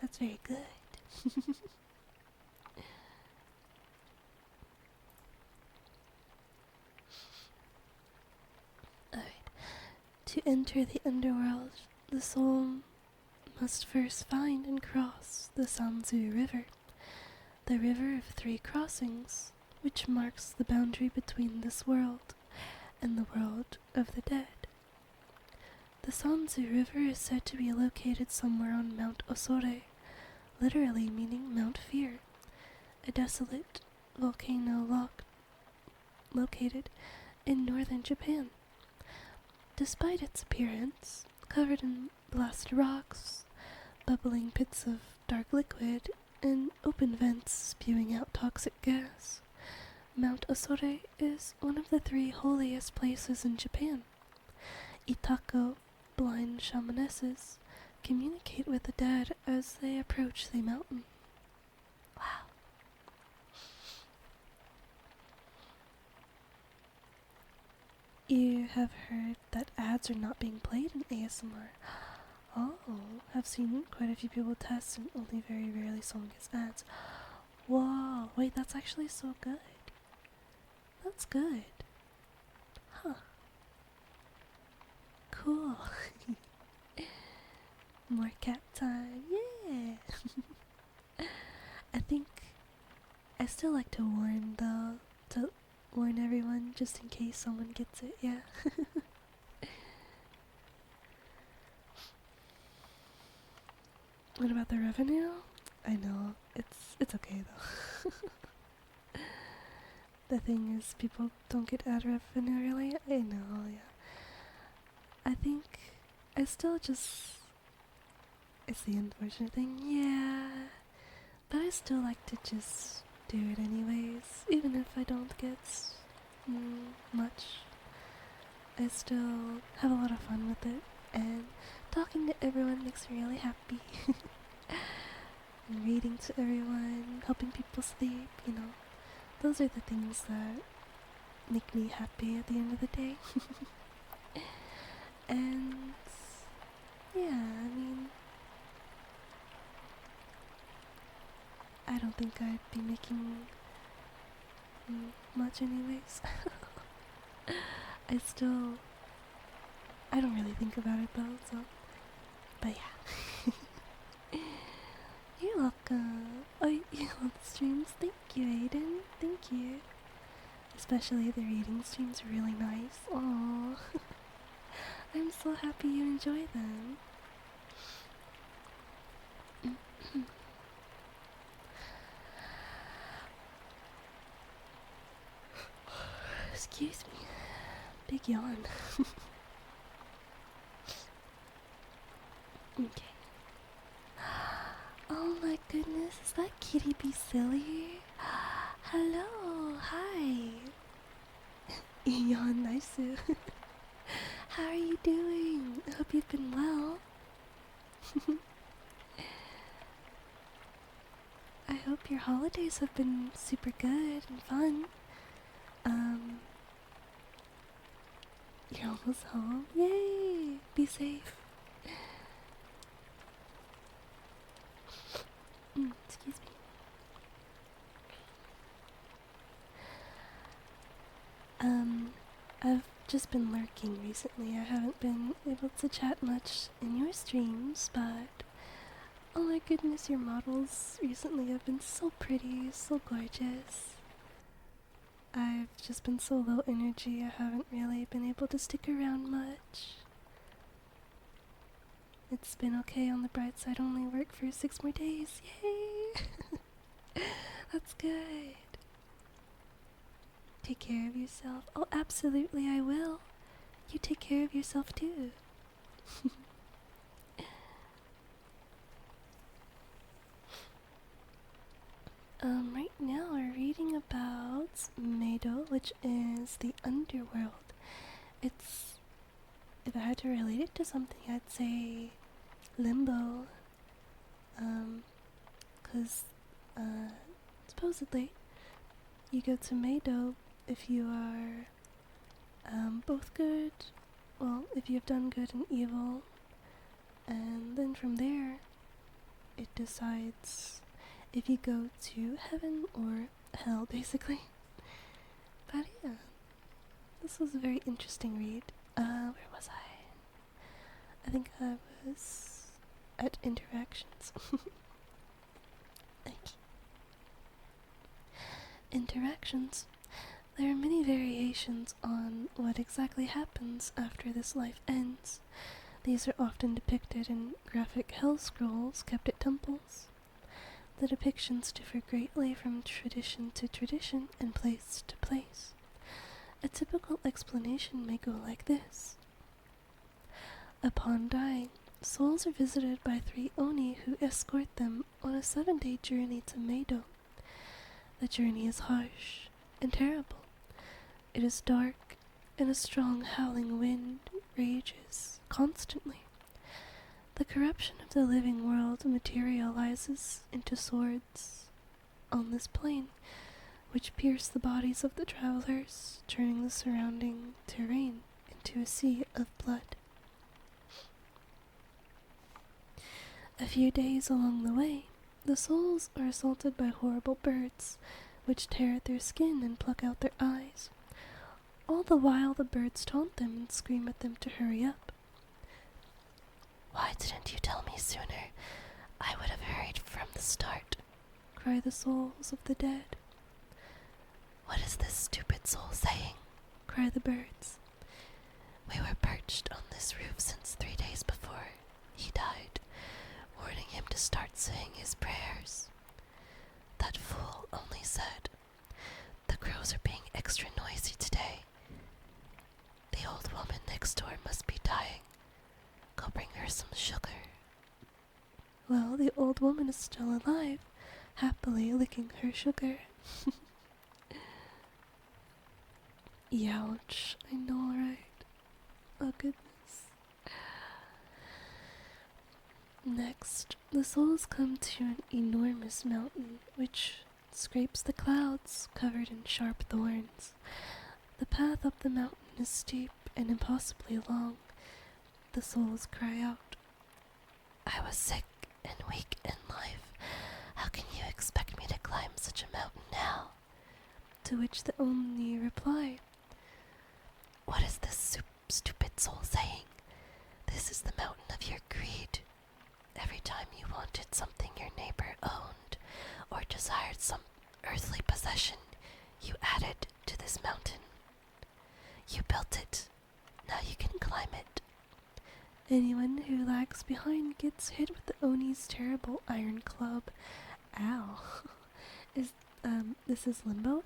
That's very good. Alright. To enter the underworld, the soul must first find and cross the Sanzu River, the river of three crossings, which marks the boundary between this world and the world of the dead. The Sanzu River is said to be located somewhere on Mount Osore, literally meaning Mount Fear, a desolate volcano located in northern Japan. Despite its appearance, covered in blasted rocks, bubbling pits of dark liquid, and open vents spewing out toxic gas, Mount Osore is one of the three holiest places in Japan. Itako, blind shamanesses, communicate with the dead as they approach the mountain. Wow. You have heard that ads are not being played in ASMR. Oh, I've seen quite a few people test and only very rarely someone gets ads. Whoa, wait, that's actually so good. That's good. Huh. Cool. More cat time, yeah! I think I still like to warn though, to warn everyone just in case someone gets it, yeah. What about the revenue? I know, it's okay though. The thing is, people don't get ad revenue really. I know, yeah. I think I still just, it's the unfortunate thing, yeah. But I still like to just do it anyways, even if I don't get much. I still have a lot of fun with it, and talking to everyone makes me really happy. And reading to everyone, helping people sleep, those are the things that make me happy at the end of the day. And yeah, I mean, I don't think I'd be making much anyways. I don't really think about it though, so, but yeah. You're welcome. Oh, you love the streams? Thank you, Aiden. Thank you. Especially the reading streams are really nice. Aww. I'm so happy you enjoy them. Excuse me. Big yawn. Okay. Oh my goodness, is that Kitty Be Silly? Hello, hi. Yawn, nice. How are you doing? I hope you've been well. I hope your holidays have been super good and fun. You're almost home. Yay! Be safe. Excuse me. I've just been lurking recently. I haven't been able to chat much in your streams, but oh my goodness, your models recently have been so pretty, so gorgeous. I've just been so low energy, I haven't really been able to stick around much. It's been okay on the bright side, only work for 6 more days, yay! That's good. Take care of yourself. Oh, absolutely, I will. You take care of yourself too. Right now we're reading about Meido, which is the underworld. It's, if I had to relate it to something, I'd say limbo. Cause, supposedly, you go to Meido if you are, both good, well, if you have done good and evil, and then from there, it decides if you go to heaven or hell, basically. But yeah, this was a very interesting read. Where was I? I think I was at interactions. Interactions. There are many variations on what exactly happens after this life ends. These are often depicted in graphic hell scrolls kept at temples. The depictions differ greatly from tradition to tradition and place to place. A typical explanation may go like this. Upon dying, souls are visited by 3 oni who escort them on a 7-day journey to Meido. The journey is harsh and terrible. It is dark, and a strong howling wind rages constantly. The corruption of the living world materializes into swords on this plane, which pierce the bodies of the travelers, turning the surrounding terrain into a sea of blood. A few days along the way, the souls are assaulted by horrible birds, which tear at their skin and pluck out their eyes. All the while the birds taunt them and scream at them to hurry up. "Why didn't you tell me sooner? I would have hurried from the start," cry the souls of the dead. "What is this stupid soul saying?" cry the birds. "We were perched on this roof since 3 days before he died, warning him to start saying his prayers. That fool only said, 'The crows are being extra noisy today. The old woman next door must be dying. Go bring her some sugar.' Well, the old woman is still alive, happily licking her sugar. Youch, I know, right? Oh goodness. Next, the souls come to an enormous mountain, which scrapes the clouds, covered in sharp thorns. The path up the mountain is steep and impossibly long. The souls cry out, "I was sick and weak in life. How can you expect me to climb such a mountain now?" To which the Oni reply, "What is this stupid soul saying? This is the mountain of your greed. Every time you wanted something your neighbor owned, or desired some earthly possession, you added to this mountain. You built it. Now you can climb it. Anyone who lags behind gets hit with the Oni's terrible iron club." Ow. This is limbo?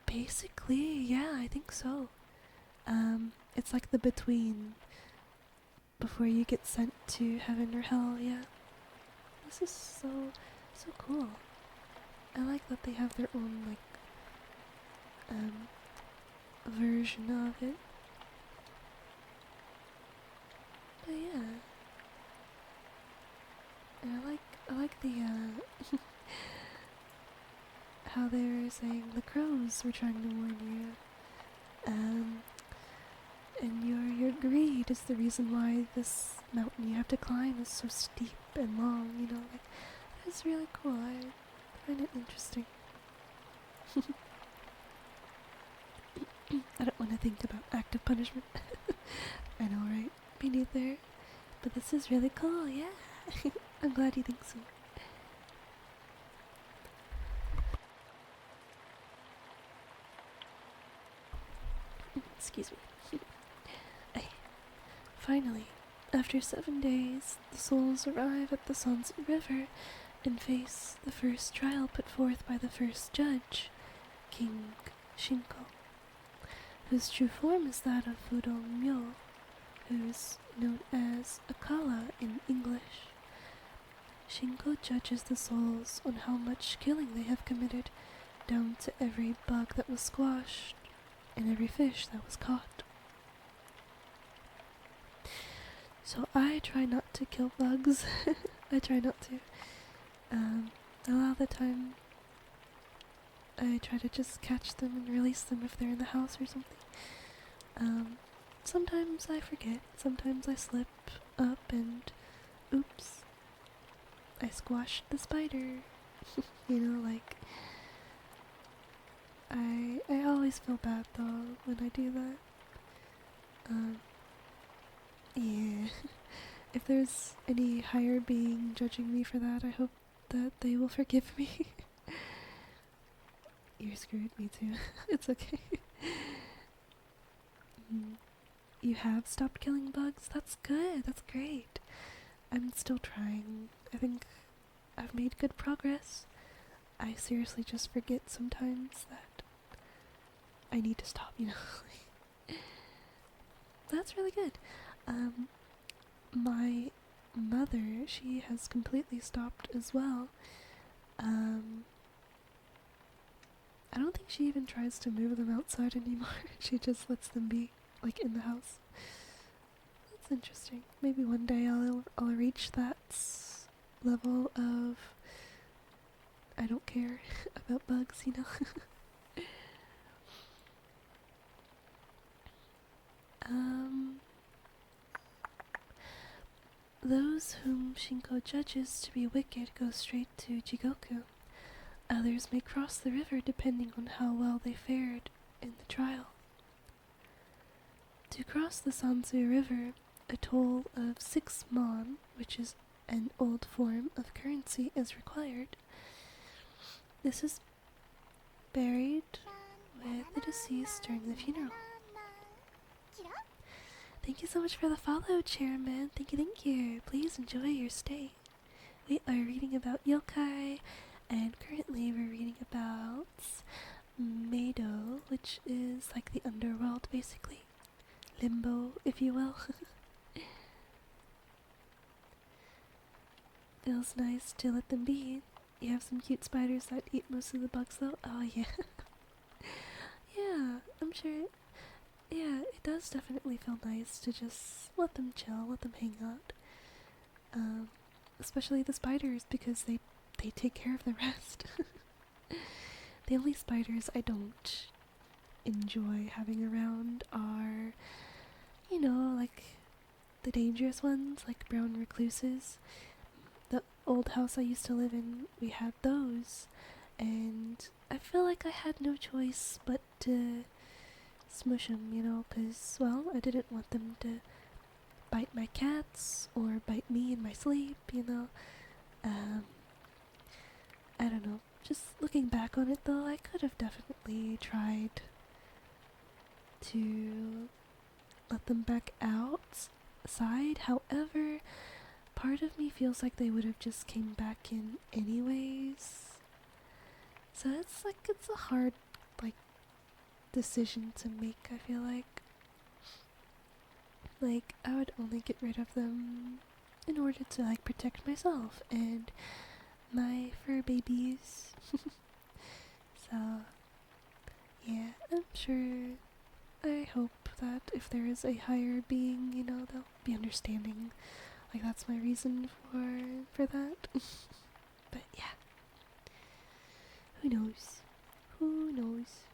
Basically, yeah, I think so. It's like the between before you get sent to heaven or hell, yeah. This is so cool. I like that they have their own, like, version of it. But yeah. And I like the, how they were saying the crows were trying to warn you. And your greed is the reason why this mountain you have to climb is so steep and long, you know, like, it's really cool. I find it interesting. I don't want to think about active punishment. I know, right? Me neither. But this is really cool, yeah. I'm glad you think so. Excuse me. Finally, after 7 days, the souls arrive at the Sunset River and face the first trial put forth by the first judge, King Shinko, whose true form is that of Fudo Myo, who is known as Akala in English. Shinko judges the souls on how much killing they have committed, down to every bug that was squashed and every fish that was caught. So I try not to kill bugs. I try not to. A lot of the time, I try to just catch them and release them if they're in the house or something. Sometimes I forget. Sometimes I slip up and oops, I squashed the spider. You know, like, I always feel bad though when I do that. Yeah. If there's any higher being judging me for that, I hope that they will forgive me. You're screwed, me too. It's okay. You have stopped killing bugs? That's good, that's great. I'm still trying. I think I've made good progress. I seriously just forget sometimes that I need to stop, you know? That's really good. My mother, she has completely stopped as well. I don't think she even tries to move them outside anymore. She just lets them be, like, in the house. That's interesting. Maybe one day I'll reach that level of I don't care about bugs, you know. Those whom Shinko judges to be wicked go straight to Jigoku. Others may cross the river depending on how well they fared in the trial. To cross the Sanzu River, a toll of 6 mon, which is an old form of currency, is required. This is buried with the deceased during the funeral. Thank you so much for the follow, Chairman. Thank you. Please enjoy your stay. We are reading about yokai, and currently we're reading about Meido, which is like the underworld, basically. Limbo, if you will. Feels nice to let them be. You have some cute spiders that eat most of the bugs, though. Oh, yeah. Yeah, I'm sure. Yeah, it does definitely feel nice to just let them chill, let them hang out. Especially the spiders, because they take care of the rest. The only spiders I don't enjoy having around are, you know, like the dangerous ones, like brown recluses. The old house I used to live in, we had those, and I feel like I had no choice but to smush them, you know, because, well, I didn't want them to bite my cats or bite me in my sleep, you know. I don't know. Just looking back on it, though, I could have definitely tried to let them back outside. However, part of me feels like they would have just came back in anyways. So it's a hard, like, decision to make, I feel like. Like, I would only get rid of them in order to, like, protect myself and my fur babies. So, yeah, I'm sure, I hope that if there is a higher being, you know, they'll be understanding. Like, that's my reason for that. But yeah, who knows? Who knows?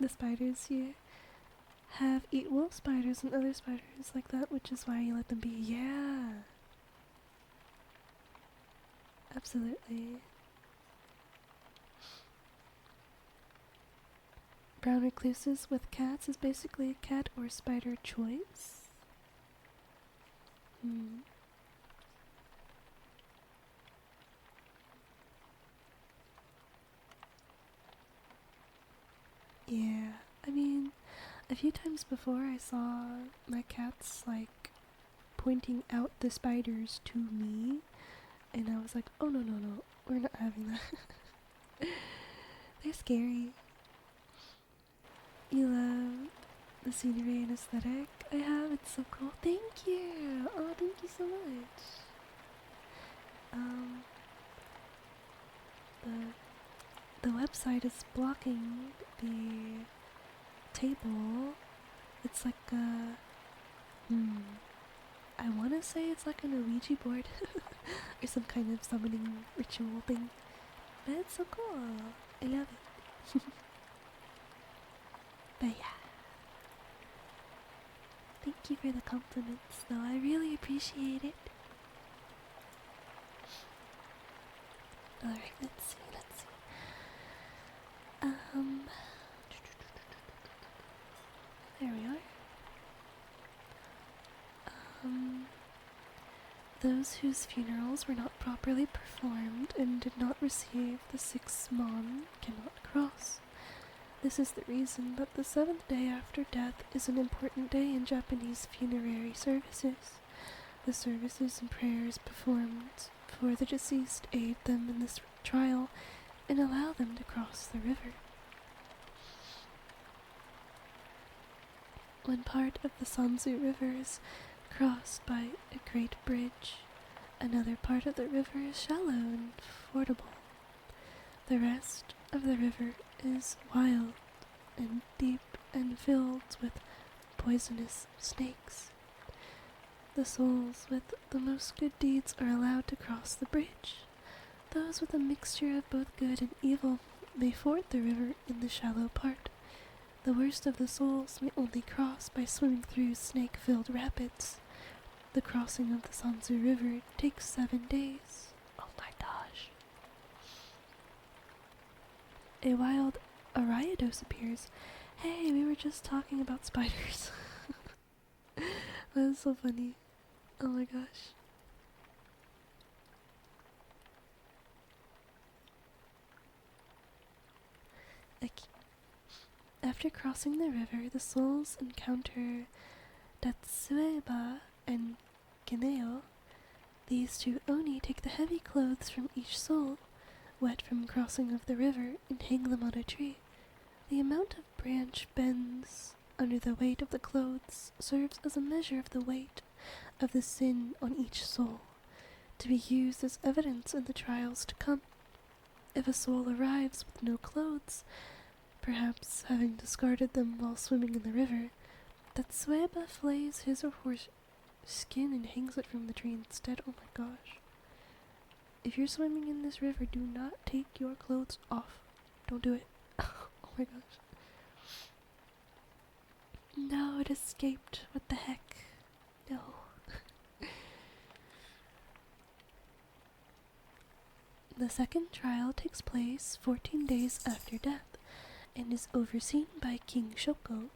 The spiders, yeah, have eat wolf spiders and other spiders like that, which is why you let them be. Yeah, absolutely. Brown recluses with cats is basically a cat or spider choice. Yeah, I mean, a few times before I saw my cats, like, pointing out the spiders to me, And I was like, oh no, no, no, we're not having that. They're scary. You love the scenery and aesthetic I have. It's so cool. Thank you. Oh, thank you so much. Um, the website is blocking the table. It's like a I want to say it's like an Ouija board or some kind of summoning ritual thing. But it's so cool. I love it. But yeah. Thank you for the compliments, though. I really appreciate it. Alright, let's see. There we are. Those whose funerals were not properly performed and did not receive the 6th mon cannot cross. This is the reason that the 7th day after death is an important day in Japanese funerary services. The services and prayers performed for the deceased aid them in this trial and allow them to cross the river. When part of the Sanzu River is crossed by a great bridge, another part of the river is shallow and fordable. The rest of the river is wild and deep and filled with poisonous snakes. The souls with the most good deeds are allowed to cross the bridge. Those with a mixture of both good and evil may ford the river in the shallow part. The worst of the souls may only cross by swimming through snake-filled rapids. The crossing of the Sanzu River takes 7 days. Oh my gosh. A wild Ariados appears. Hey, we were just talking about spiders. That is so funny. Oh my gosh. Okay. After crossing the river, the souls encounter Datsueba and Geneo. These 2 oni take the heavy clothes from each soul, wet from crossing of the river, and hang them on a tree. The amount of branch bends under the weight of the clothes serves as a measure of the weight of the sin on each soul, to be used as evidence in the trials to come. If a soul arrives with no clothes, perhaps having discarded them while swimming in the river, Datsueba flays his or her skin and hangs it from the tree instead. Oh my gosh. If you're swimming in this river, do not take your clothes off. Don't do it. Oh my gosh. No, it escaped. What the heck? No. The second trial takes place 14 days after death and is overseen by King Shoko,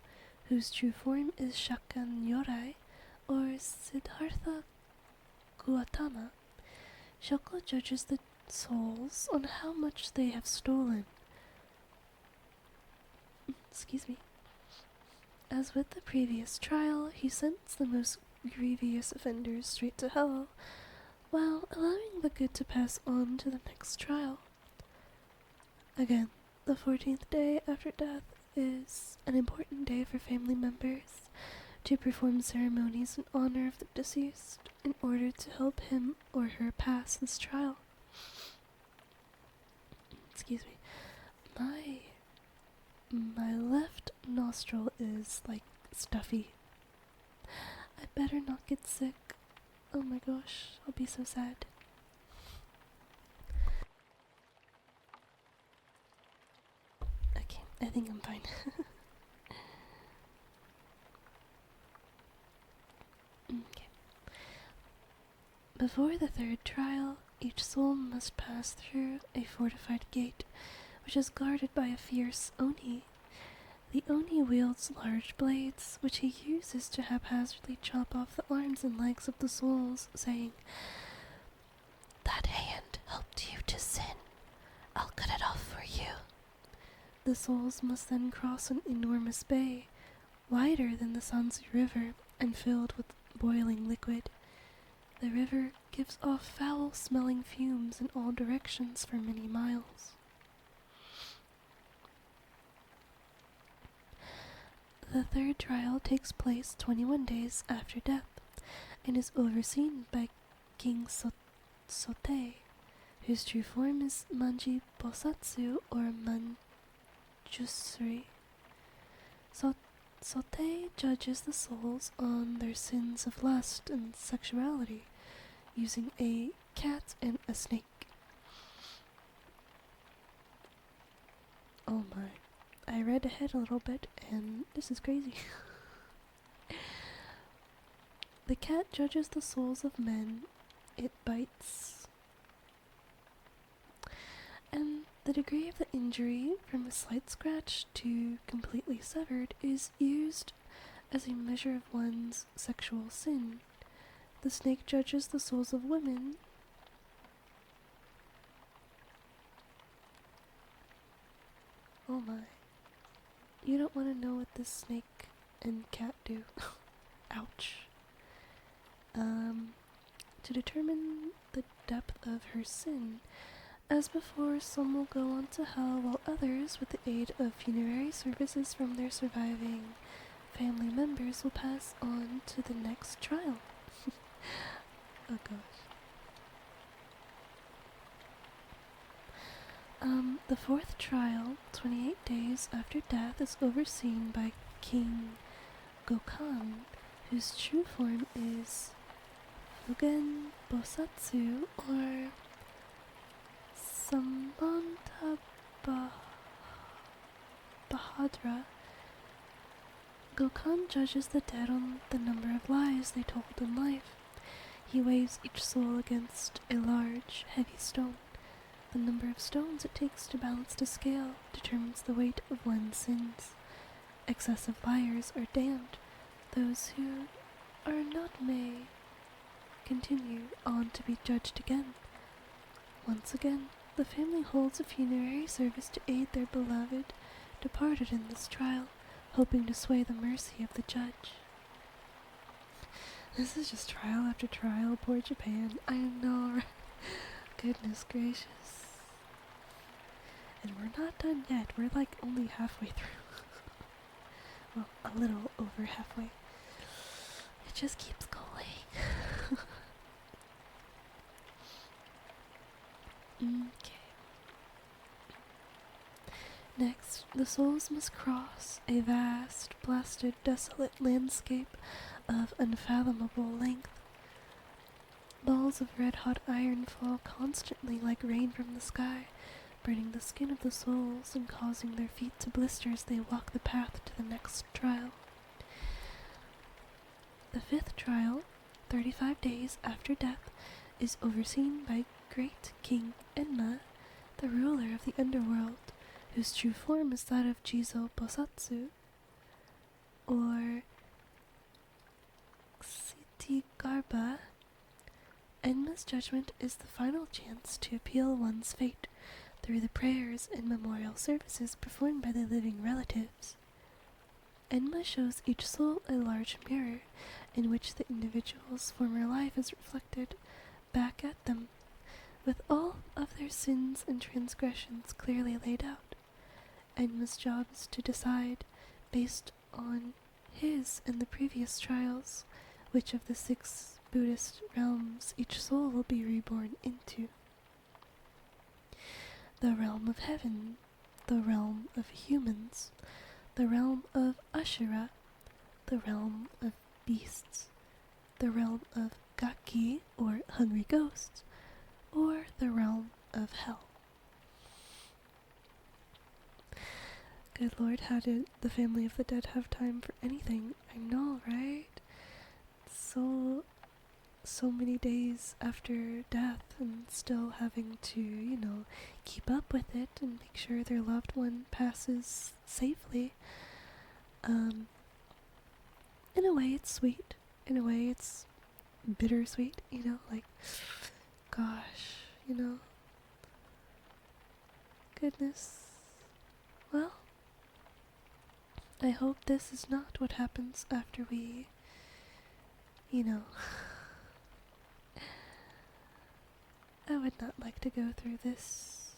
whose true form is Shaka Nyorai or Siddhartha Gautama. Shoko judges the souls on how much they have stolen. Excuse me. As with the previous trial, he sends the most grievous offenders straight to hell, while allowing the good to pass on to the next trial. Again, the 14th day after death is an important day for family members to perform ceremonies in honor of the deceased in order to help him or her pass this trial. Excuse me. My left nostril is like stuffy. I better not get sick. Oh my gosh, I'll be so sad. Okay, I think I'm fine. Okay. Before the 3rd trial, each soul must pass through a fortified gate, which is guarded by a fierce oni. The oni wields large blades, which he uses to haphazardly chop off the arms and legs of the souls, saying, "That hand helped you to sin. I'll cut it off for you." The souls must then cross an enormous bay, wider than the Sanzu River and filled with boiling liquid. The river gives off foul-smelling fumes in all directions for many miles. The third trial takes place 21 days after death and is overseen by King Sote, whose true form is Manji Bosatsu or Manjusri. Sote judges the souls on their sins of lust and sexuality, using a cat and a snake. Oh my. I read ahead a little bit, and this is crazy. The cat judges the souls of men it bites, and the degree of the injury, from a slight scratch to completely severed, is used as a measure of one's sexual sin. The snake judges the souls of women. Oh my. You don't want to know what this snake and cat do. Ouch. To determine the depth of her sin, as before, some will go on to hell, while others, with the aid of funerary services from their surviving family members, will pass on to the next trial. Oh gosh. The fourth trial, 28 days after death, is overseen by King Gokan, whose true form is Fugen Bosatsu or Samanta Bahadra. Gokan judges the dead on the number of lies they told in life. He weighs each soul against a large, heavy stone. The number of stones it takes to balance the scale determines the weight of one's sins. Excessive liars are damned. Those who are not may continue on to be judged again. Once again, the family holds a funerary service to aid their beloved departed in this trial, hoping to sway the mercy of the judge. This is just trial after trial. Poor Japan. I know. Goodness gracious. And we're not done yet. We're like only halfway through. Well, a little over halfway. It just keeps going. Okay. Next, the souls must cross a vast, blasted, desolate landscape of unfathomable length. Balls of red-hot iron fall constantly like rain from the sky, burning the skin of the souls and causing their feet to blister as they walk the path to the next trial. The fifth trial, 35 days after death, is overseen by Great King Enma, the ruler of the underworld, whose true form is that of Jizo Bosatsu, or Xitigarbha. Enma's judgment is the final chance to appeal one's fate through the prayers and memorial services performed by the living relatives. Enma shows each soul a large mirror in which the individual's former life is reflected back at them, with all of their sins and transgressions clearly laid out. Enma's job is to decide, based on his and the previous trials, which of the 6 Buddhist realms each soul will be reborn into. The realm of heaven, the realm of humans, the realm of Ashura, the realm of beasts, the realm of Gaki, or hungry ghosts, or the realm of hell. Good Lord, how did the family of the dead have time for anything? I know, right? So many days after death and still having to, keep up with it and make sure their loved one passes safely. In a way it's sweet. In a way it's bittersweet, gosh, Goodness. Well, I hope this is not what happens after we, would not like to go through this.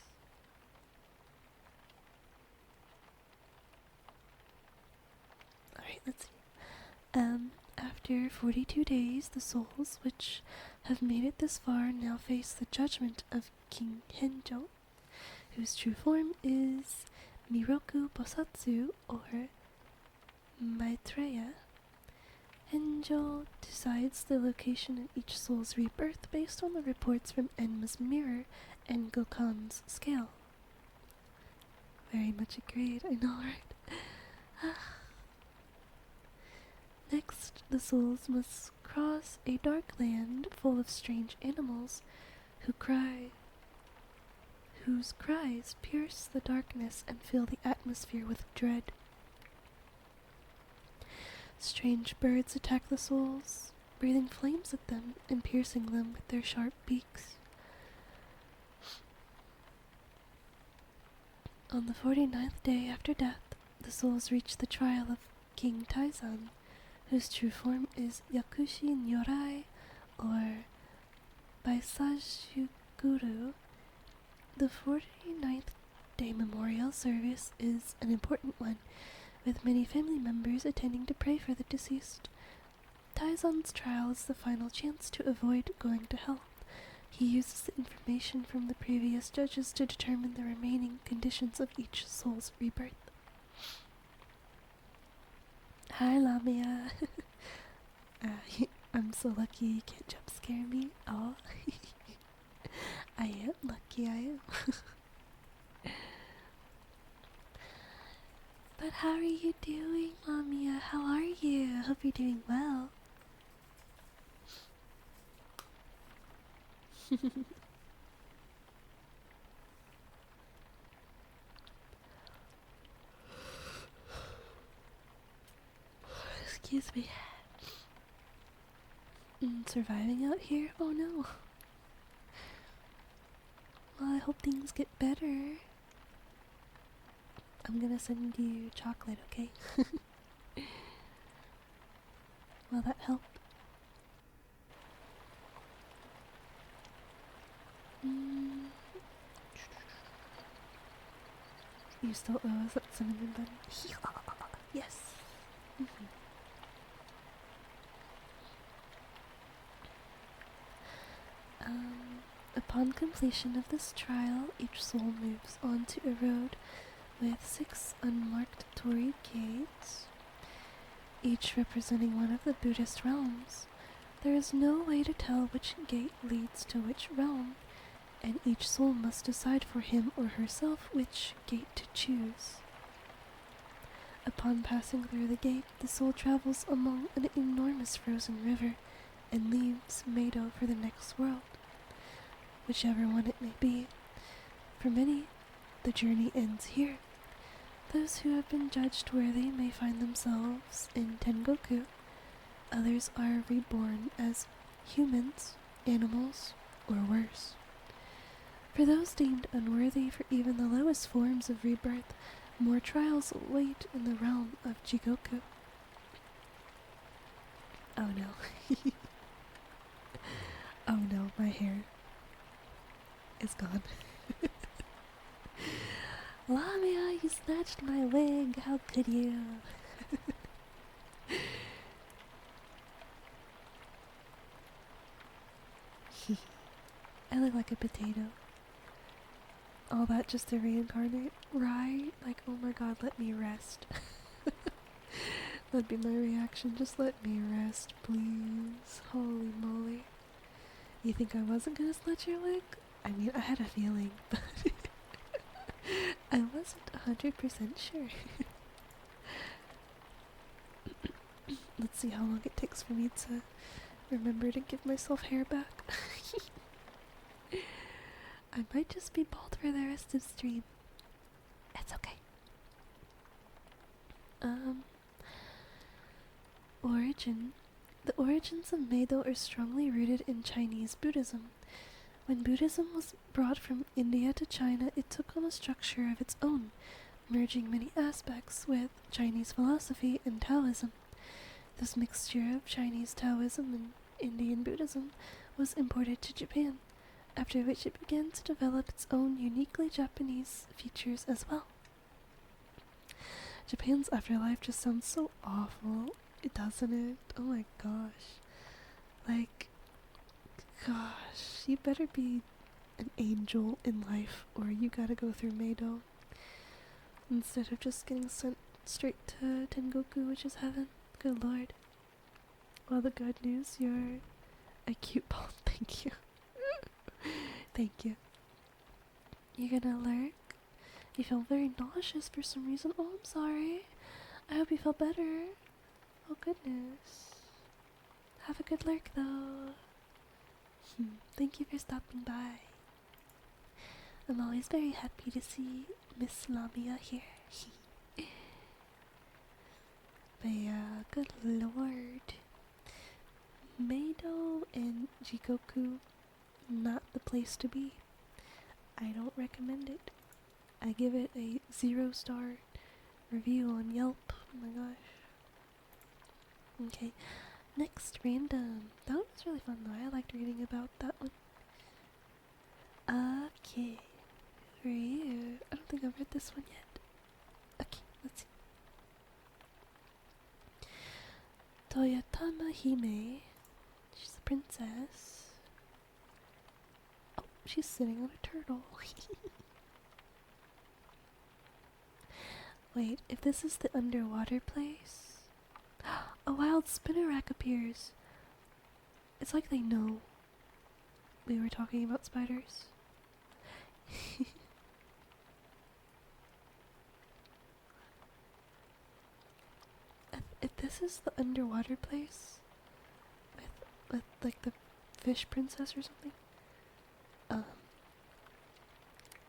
Alright, let's see. After 42 days, the souls which have made it this far now face the judgment of King Henjo, whose true form is Miroku Bosatsu or Maitreya. Henjo decides the location of each soul's rebirth based on the reports from Enma's mirror and Gokan's scale. Very much agreed, I know, right? Next, the souls must cross a dark land full of strange animals whose cries pierce the darkness and fill the atmosphere with dread. Strange birds attack the souls, breathing flames at them and piercing them with their sharp beaks. On the 49th day after death, the souls reach the trial of King Taizan, whose true form is Yakushi Nyorai or Baisajuguru. The 49th day memorial service is an important one, with many family members attending to pray for the deceased. Taizan's trial is the final chance to avoid going to hell. He uses the information from the previous judges to determine the remaining conditions of each soul's rebirth. Hi, Lamia. I'm so lucky you can't jump scare me. Oh, I am lucky, I am. But how are you doing, Lamia? How are you? Hope you're doing well. Excuse me. Surviving out here? Oh no. Well, I hope things get better. I'm gonna send you chocolate, okay? Will that help? You still owe us that cinnamon bun? Yes. Upon completion of this trial, each soul moves onto a road with 6 unmarked torii gates, each representing one of the Buddhist realms. There is no way to tell which gate leads to which realm, and each soul must decide for him or herself which gate to choose. Upon passing through the gate, the soul travels among an enormous frozen river and leaves Meido for the next world, whichever one it may be. For many, the journey ends here. Those who have been judged worthy may find themselves in Tengoku. Others are reborn as humans, animals, or worse. For those deemed unworthy for even the lowest forms of rebirth, more trials await in the realm of Jigoku. Oh no. Oh no, my hair is gone. Lamia, you snatched my wig. How could you? I look like a potato. All that just to reincarnate, right? Like, oh my god, let me rest. That'd be my reaction. Just let me rest, please. Holy moly. You think I wasn't gonna snatch your wig? I mean, I had a feeling, but I wasn't 100% sure. Let's see how long it takes for me to remember to give myself hair back. I might just be bald for the rest of the stream. It's okay. Origin. The origins of Meido are strongly rooted in Chinese Buddhism. When Buddhism was brought from India to China, it took on a structure of its own, merging many aspects with Chinese philosophy and Taoism. This mixture of Chinese Taoism and Indian Buddhism was imported to Japan, after which it began to develop its own uniquely Japanese features as well. Japan's afterlife just sounds so awful, doesn't it? Oh my gosh. Like, gosh, you better be an angel in life or you gotta go through Meido instead of just getting sent straight to Tengoku, which is heaven. Good lord. Well, the good news, you're a cute ball. Thank you. Thank you. You're gonna lurk? You feel very nauseous for some reason. Oh, I'm sorry. I hope you feel better. Oh, goodness. Have a good lurk, though. Thank you for stopping by. I'm always very happy to see Miss Lamia here. But yeah, good lord. Meido and Jikoku, not the place to be. I don't recommend it. I give it a 0-star review on Yelp. Oh my gosh. Okay, next random. That one was really fun though. I liked reading about that one. Okay, for you. I don't think I've read this one yet. Okay, let's see. Toyotama Hime. She's a princess. Oh, she's sitting on a turtle. Wait, if this is the underwater place, a wild spinnerack appears. It's like they know we were talking about spiders. If this is the underwater place with like the fish princess or something,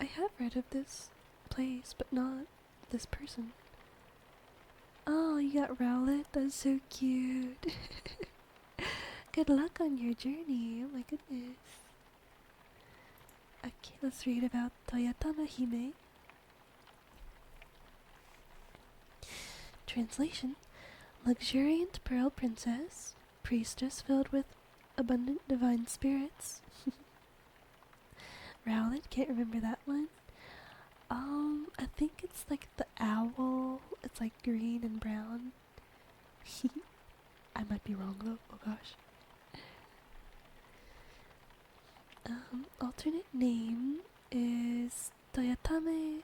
I have read of this place, but not this person. Oh, you got Rowlet? That's so cute. Good luck on your journey. Oh my goodness. Okay, let's read about Toyotama Hime. Translation: luxuriant pearl princess, priestess filled with abundant divine spirits. Rowlet, can't remember that one. I think it's like the owl. It's like green and brown. I might be wrong though. Oh gosh. Alternate name is Toyotama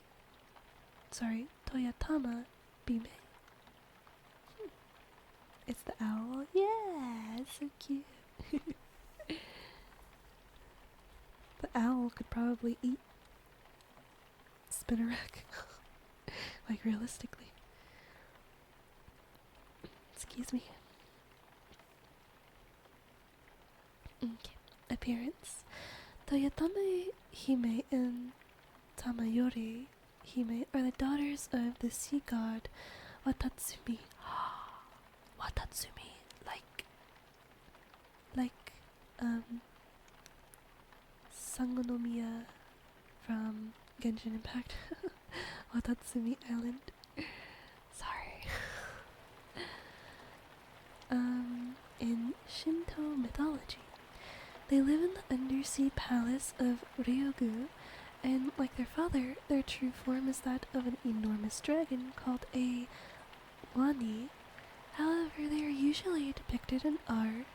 Bime. It's the owl. Yeah, it's so cute. The owl could probably eat Spinnerack. Like realistically. Excuse me. Okay. Appearance. Toyotama Hime and Tamayori Hime are the daughters of the sea god Watatsumi. Watatsumi, like Sangonomiya from Genshin Impact. Watatsumi Island. Sorry. In Shinto mythology, they live in the undersea palace of Ryogu, and like their father, their true form is that of an enormous dragon called a wani. However, they are usually depicted in art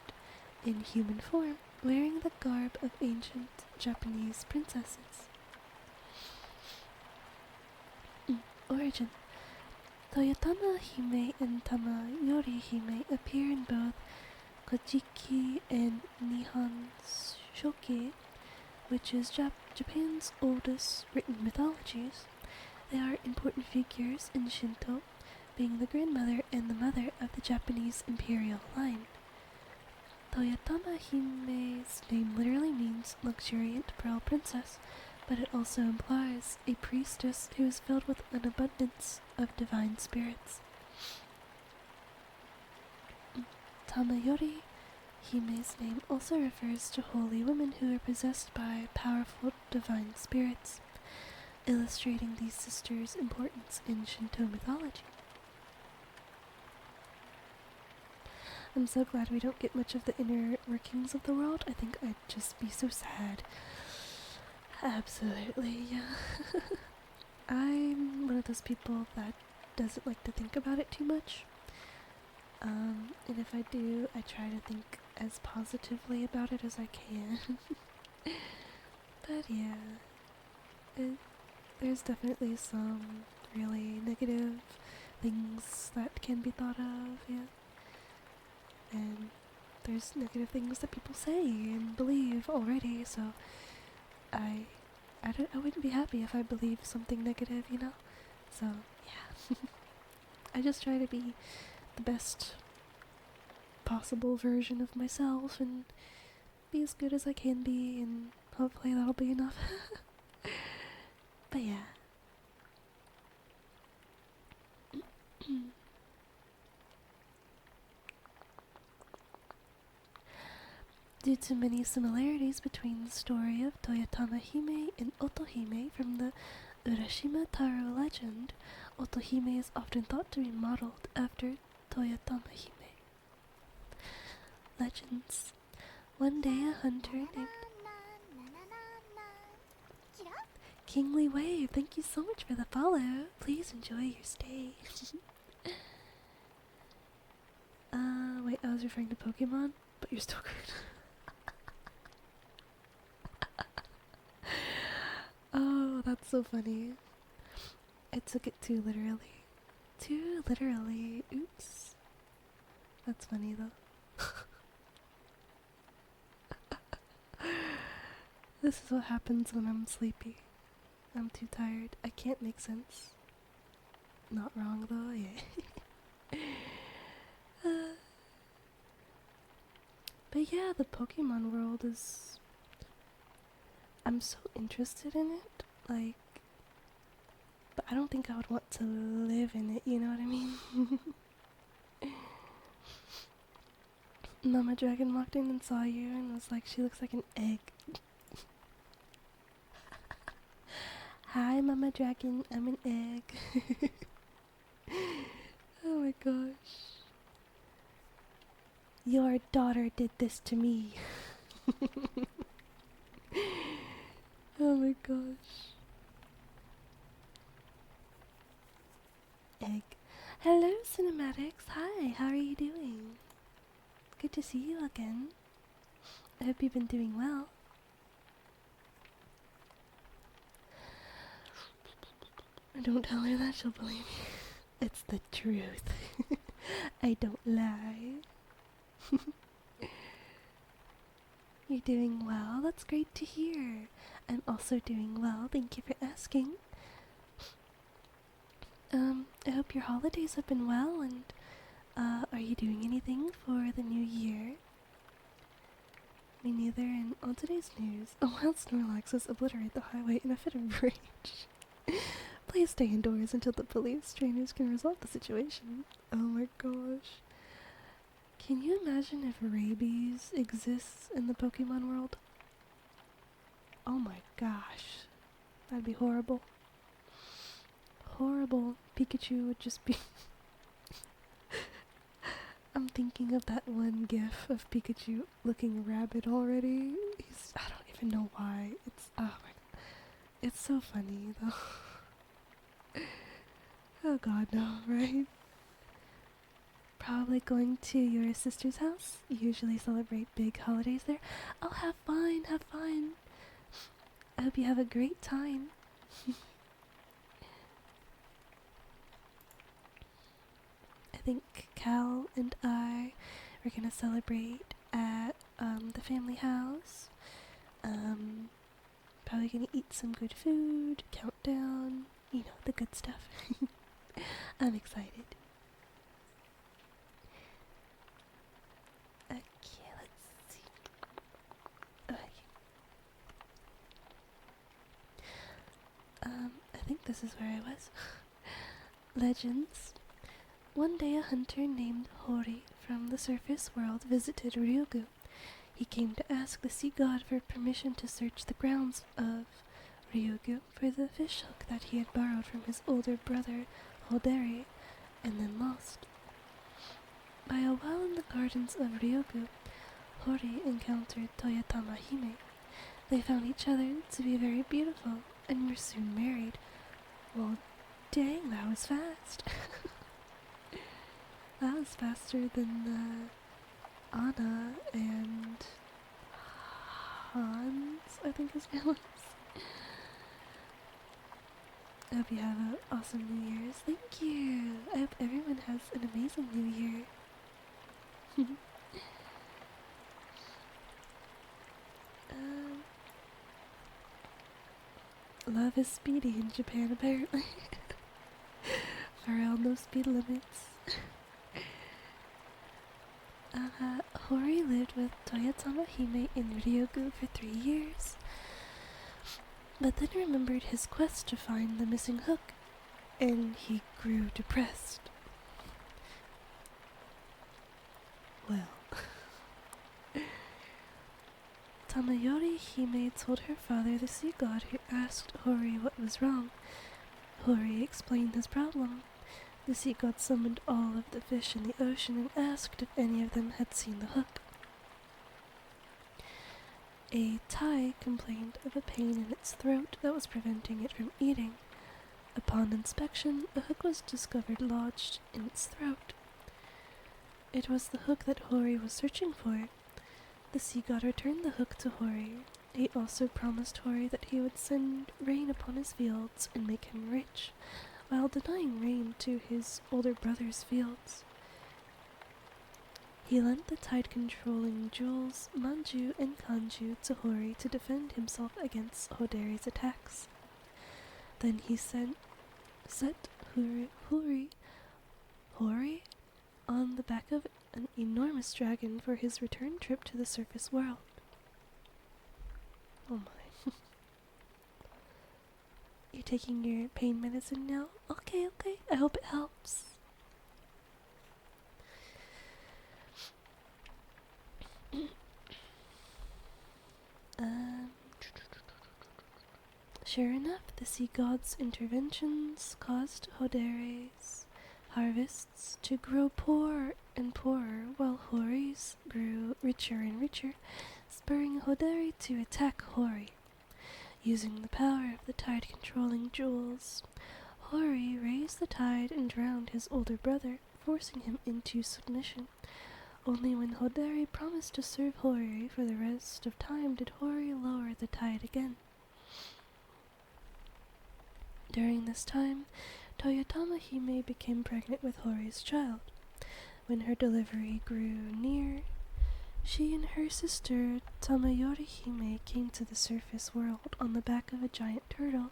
in human form, wearing the garb of ancient Japanese princesses. Origin. Toyotama Hime and Tamayori Hime appear in both Kojiki and Nihon Shoki, which is Japan's oldest written mythologies. They are important figures in Shinto, being the grandmother and the mother of the Japanese imperial line. Toyotama Hime's name literally means luxuriant pearl princess, but it also implies a priestess who is filled with an abundance of divine spirits. Tamayori Hime's name also refers to holy women who are possessed by powerful divine spirits, illustrating these sisters' importance in Shinto mythology. I'm so glad we don't get much of the inner workings of the world. I think I'd just be so sad. Absolutely, yeah. I'm one of those people that doesn't like to think about it too much. And if I do, I try to think as positively about it as I can. But yeah, it, there's definitely some really negative things that can be thought of, yeah. And there's negative things that people say and believe already, so I I wouldn't be happy if I believed something negative, you know? So, yeah. I just try to be the best possible version of myself and be as good as I can be, and hopefully that'll be enough. But yeah. Due to many similarities between the story of Toyotama Hime and Otohime from the Urashima Taro legend, Otohime is often thought to be modeled after Toyotama Hime. Legends. One day a hunter named Kingly Wave, thank you so much for the follow. Please enjoy your stay. Wait, I was referring to Pokemon, but you're still good. Oh, that's so funny. I took it too literally. Too literally. Oops. That's funny though. This is what happens when I'm sleepy. I'm too tired. I can't make sense. Not wrong though, yeah. But yeah, the Pokemon world is... I'm so interested in it. Like, but I don't think I would want to live in it, you know what I mean? Mama Dragon walked in and saw you and was like, she looks like an egg. Hi, Mama Dragon, I'm an egg. Oh my gosh. Your daughter did this to me. Oh my gosh. Egg. Hello, Cinematics. Hi, how are you doing? Good to see you again. I hope you've been doing well. Don't tell her that, she'll believe me. It's the truth. I don't lie. You're doing well? That's great to hear. I'm also doing well, thank you for asking. I hope your holidays have been well, and are you doing anything for the new year? Me neither, and on today's news, a wild Snorlaxes obliterate the highway in a fit of rage. Please stay indoors until the police trainers can resolve the situation. Oh my gosh. Can you imagine if rabies exists in the Pokemon world? Oh my gosh. That'd be horrible. Horrible. Pikachu would just be... I'm thinking of that one gif of Pikachu looking rabid already. I don't even know why. Oh my god. It's so funny though. Oh god, no, right? Probably going to your sister's house. You usually celebrate big holidays there. Oh, have fun, have fun. I hope you have a great time. I think Cal and I are gonna celebrate at the family house. Probably gonna eat some good food, countdown, you know, the good stuff. I'm excited. Okay, let's see. Okay. I think this is where I was. Legends. One day a hunter named Hori from the surface world visited Ryugu. He came to ask the sea god for permission to search the grounds of Ryugu for the fish hook that he had borrowed from his older brother Hoderi and then lost. By a well in the gardens of Ryugu, Hori encountered Toyotama Hime. They found each other to be very beautiful and were soon married. Well, dang, that was fast. That was faster than Anna and Hans, I think his name was. I hope you have an awesome New Year's. Thank you. I hope everyone has an amazing New Year. Love is speedy in Japan, apparently. For real, no speed limits. Hori lived with Toyotama Hime in Ryoku for 3 years, but then remembered his quest to find the missing hook, and he grew depressed. Well, Tamayori Hime told her father the sea god, who asked Hori what was wrong. Hori explained his problem. The sea god summoned all of the fish in the ocean and asked if any of them had seen the hook. A tai complained of a pain in its throat that was preventing it from eating. Upon inspection, a hook was discovered lodged in its throat. It was the hook that Hori was searching for. The sea god returned the hook to Hori. He also promised Hori that he would send rain upon his fields and make him rich, while denying rain to his older brother's fields. He lent the tide-controlling jewels Manju and Kanju to Hori to defend himself against Hoderi's attacks. Then he set Hori on the back of an enormous dragon for his return trip to the surface world. Oh my. You're taking your pain medicine now? Okay. I hope it helps. Sure enough, the sea god's interventions caused Hoderi's harvests to grow poorer and poorer, while Hori's grew richer and richer, spurring Hoderi to attack Hori. Using the power of the tide-controlling jewels, Hori raised the tide and drowned his older brother, forcing him into submission. Only when Hoderi promised to serve Hori for the rest of time did Hori lower the tide again. During this time, Toyotama Hime became pregnant with Hori's child. When her delivery grew near, she and her sister Tamayori Hime came to the surface world on the back of a giant turtle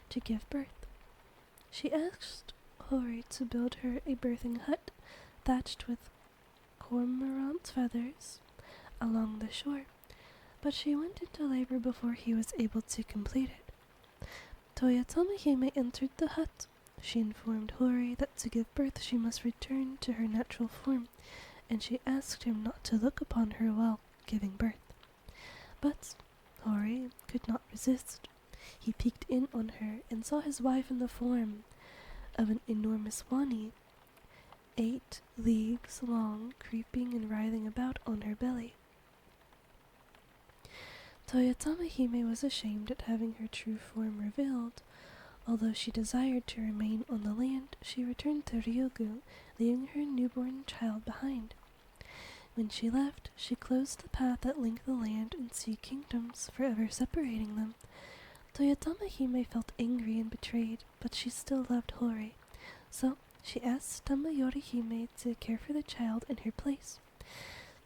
to give birth. She asked Hori to build her a birthing hut thatched with cormorant feathers along the shore, but she went into labor before he was able to complete it. Toyotama Hime entered the hut. She informed Hori that to give birth she must return to her natural form, and she asked him not to look upon her while giving birth. But Hori could not resist. He peeked in on her and saw his wife in the form of an enormous wani, 8 leagues long, creeping and writhing about on her belly. Toyotama Hime was ashamed at having her true form revealed. Although she desired to remain on the land, she returned to Ryoku, leaving her newborn child behind. When she left, she closed the path that linked the land and sea kingdoms, forever separating them. Toyotama Hime felt angry and betrayed, but she still loved Hori, so she asked Tamayori Hime to care for the child in her place.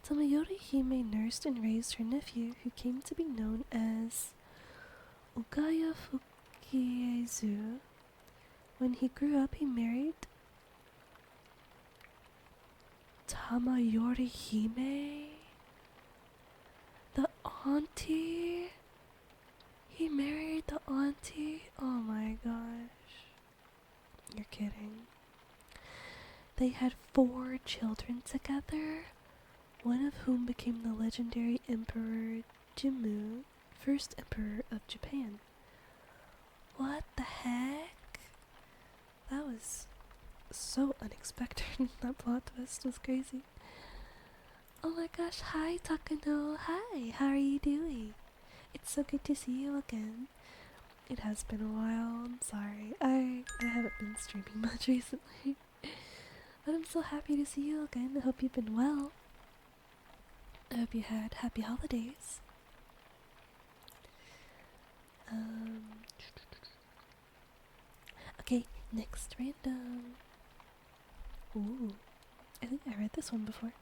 Tamayori Hime nursed and raised her nephew, who came to be known as Okaya Fukiezu. When he grew up, he married Tamayori Hime, the auntie. He married the auntie? Oh my gosh. You're kidding. They had 4 children together, one of whom became the legendary Emperor Jimmu, first emperor of Japan. What the heck? That was so unexpected. That plot twist was crazy. Oh my gosh, hi Takano, hi, how are you doing? It's so good to see you again. It has been a while. I'm sorry. I haven't been streaming much recently. But I'm so happy to see you again. I hope you've been well. I hope you had happy holidays. Okay, next random. Ooh, I think I read this one before.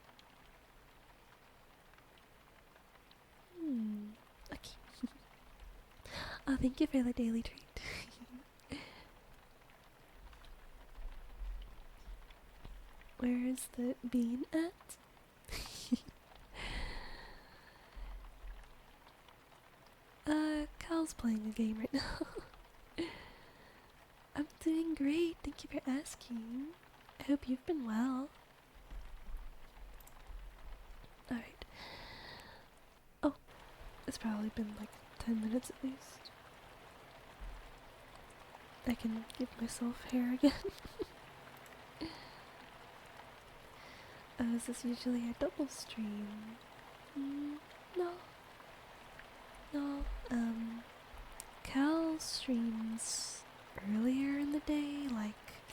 Okay. Oh, thank you for the daily treat. Where is the bean at? Cal's playing a game right now. I'm doing great, thank you for asking. I hope you've been well. Alright. Oh, it's probably been like 10 minutes at least. I can give myself hair again. Is this usually a double stream? No. No, Cal streams earlier in the day, like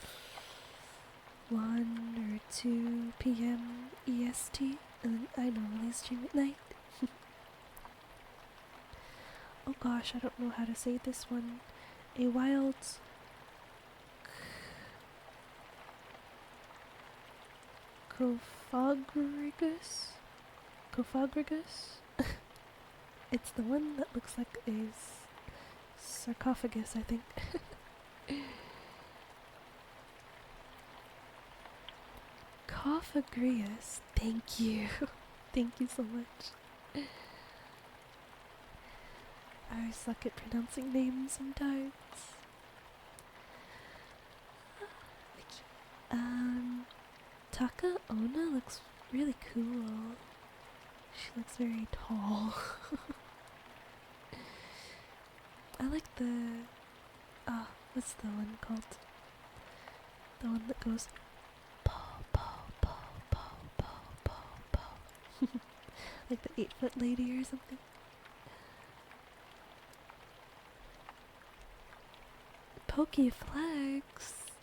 1 or 2 p.m. EST, and then I normally stream at night. Oh gosh, I don't know how to say this one. A wild Cophagragus? It's the one that looks like a sarcophagus, I think. Cophagrius, thank you. Thank you so much. I suck at pronouncing names sometimes. Taka Onna looks really cool. She looks very tall. I like the... what's the one called? The one that goes... Pow, pow, pow, pow, pow, pow, pow. Like the 8-foot lady or something. Pokeflex!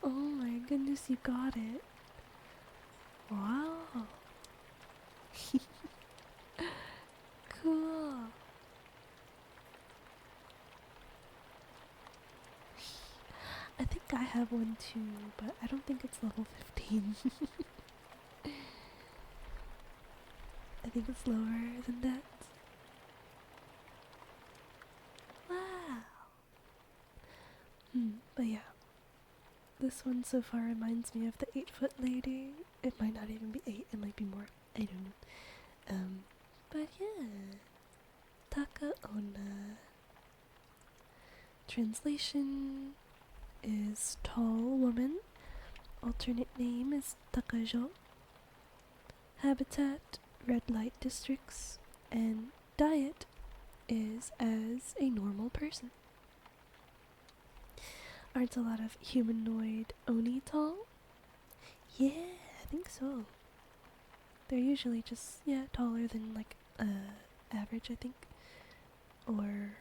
Oh my goodness, you got it. Wow. Cool. I think I have one too, but I don't think it's level 15. I think it's lower than that. Wow. But yeah. This one so far reminds me of the 8-foot lady. It might not even be 8, it might be more. I don't know. But yeah. Taka Onna. Translation is tall woman. Alternate name is Takajo. Habitat, red light districts. And diet is as a normal person. Aren't a lot of humanoid oni tall? Yeah, I think so. They're usually just, taller than like average, I think. Or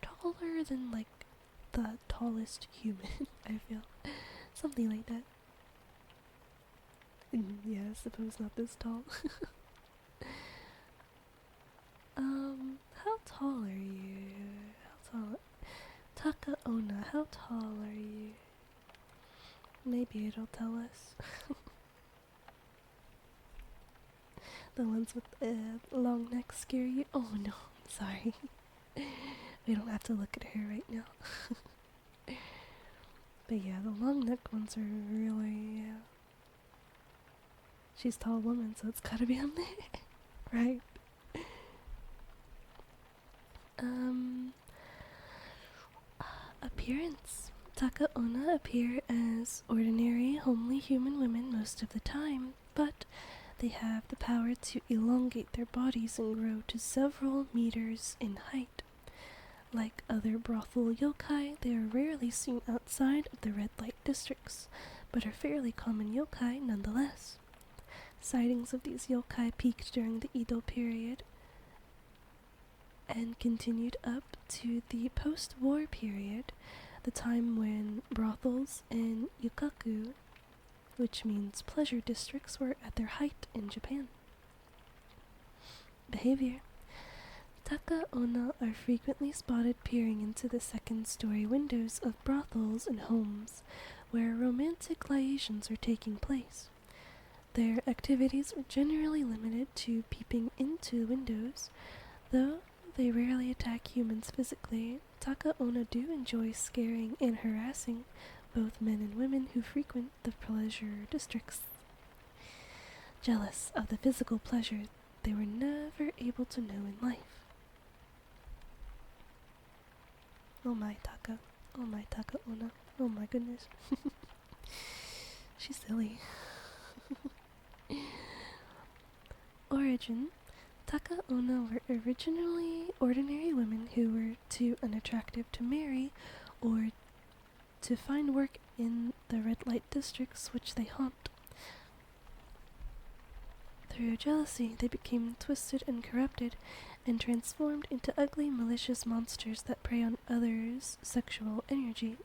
taller than like the tallest human, I feel. Something like that. Yeah, I suppose not this tall. How tall are you? How tall? Taka Onna, how tall are you? Maybe it'll tell us. The ones with long necks scare you? Oh no, sorry. We don't have to look at her right now. But yeah, the long neck ones are really... She's a tall woman, so it's gotta be on there. Right? Appearance. Taka Onna appear as ordinary, homely human women most of the time, but they have the power to elongate their bodies and grow to several meters in height. Like other brothel yokai, they are rarely seen outside of the red light districts, but are fairly common yokai nonetheless. Sightings of these yokai peaked during the Edo period, and continued up to the post-war period, the time when brothels in yukaku, which means pleasure districts, were at their height in Japan. Behavior. Taka onna are frequently spotted peering into the second-story windows of brothels and homes where romantic liaisons are taking place. Their activities are generally limited to peeping into windows, though they rarely attack humans physically. Taka onna do enjoy scaring and harassing both men and women who frequent the pleasure districts. Jealous of the physical pleasure they were never able to know in life. Oh my Taka. Oh my Taka onna. Oh my goodness. She's silly. Origin. Taka onna were originally ordinary women who were too unattractive to marry or to find work in the red light districts which they haunt. Through jealousy, they became twisted and corrupted, and transformed into ugly, malicious monsters that prey on others' sexual energy.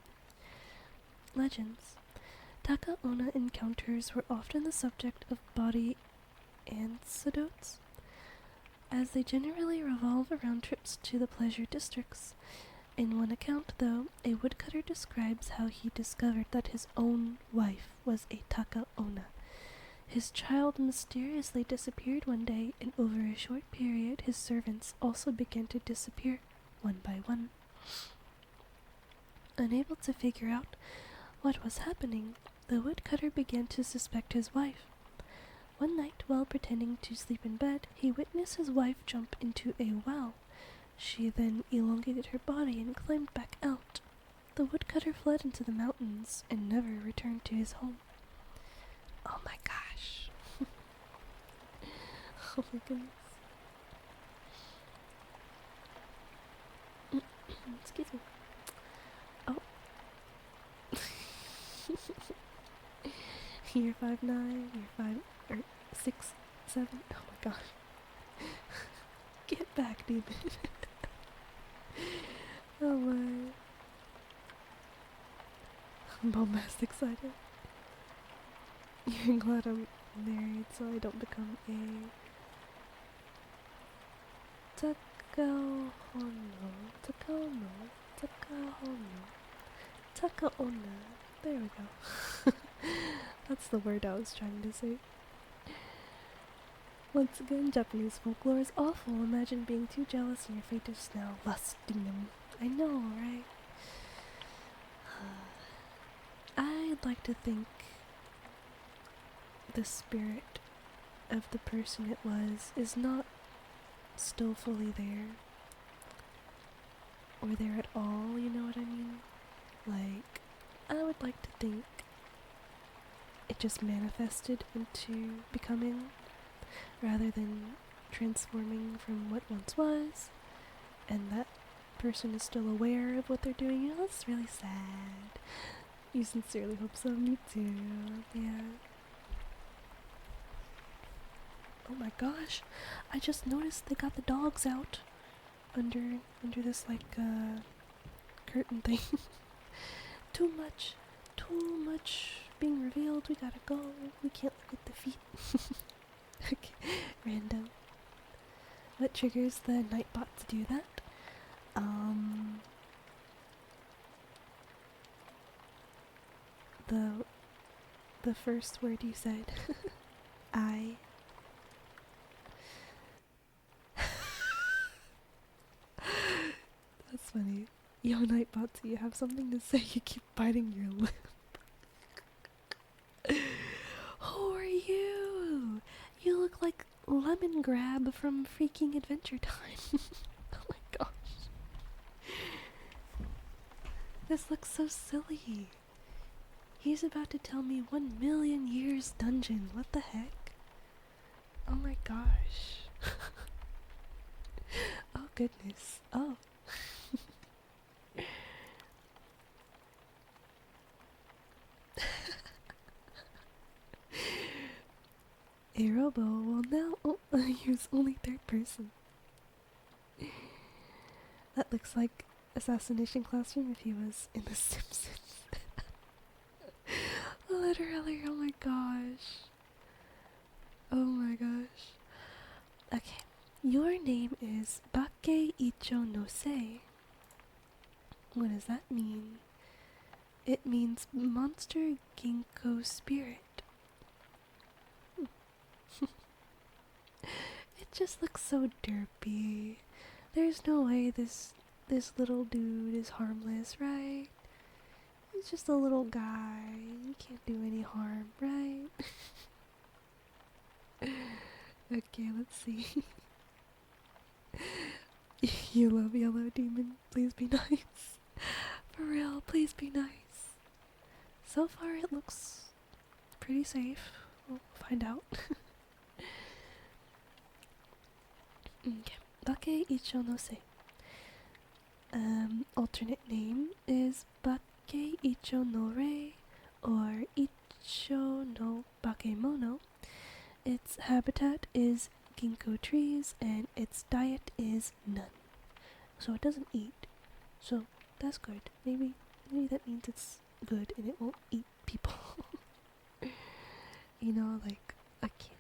Legends. Taka onna encounters were often the subject of body anecdotes, as they generally revolve around trips to the pleasure districts. In one account, though, a woodcutter describes how he discovered that his own wife was a Taka onna. His child mysteriously disappeared one day, and over a short period his servants also began to disappear, one by one. Unable to figure out what was happening, the woodcutter began to suspect his wife. One night, while pretending to sleep in bed, he witnessed his wife jump into a well. She then elongated her body and climbed back out. The woodcutter fled into the mountains and never returned to his home. Oh my gosh. Oh my goodness. Excuse me. Oh. You're 5'9", you're 6'7". Oh my gosh. Get back, demon. Oh my. I'm bombastic excited. You're glad I'm married so I don't become a Takahono. Takaonna. There we go. That's the word I was trying to say. Once again, Japanese folklore is awful. Imagine being too jealous and your fate is now lusting them. I know, right? I'd like to think the spirit of the person it was is not still fully there. Or there at all, you know what I mean? Like, I would like to think it just manifested into becoming, rather than transforming from what once was, and that person is still aware of what they're doing. You know, that's really sad. You sincerely hope so. Me too. Yeah. Oh my gosh. I just noticed they got the dogs out under this like curtain thing. Too much being revealed. We gotta go. We can't look at the feet. Okay. Random. What triggers the Nightbot to do that? The first word you said. I. That's funny. Yo, Nightbot, do you have something to say? You keep biting your lip. Who are you? You look like Lemon Grab from freaking Adventure Time. Oh my gosh. This looks so silly. He's about to tell me 1,000,000 years dungeon. What the heck? Oh my gosh. Oh goodness. Oh. A robo will now use only third person. looks like Assassination Classroom if he was in The Simpsons. Literally, oh my gosh. Oh my gosh. Okay, your name is Bake Icho no Se. What does that mean? It means monster ginkgo spirit. It just looks so derpy. There's no way this little dude is harmless, right? He's just a little guy. He can't do any harm, right? Okay, let's see. You love Yellow Demon. Please be nice. For real, please be nice. So far it looks pretty safe. We'll find out. Okay. Bake Icho no Se. Alternate name is Bake Icho no Rei or Icho no Bakemono. Its habitat is ginkgo trees and its diet is none. So it doesn't eat. So that's good. Maybe that means it's good and it won't eat people. You know, like a kid.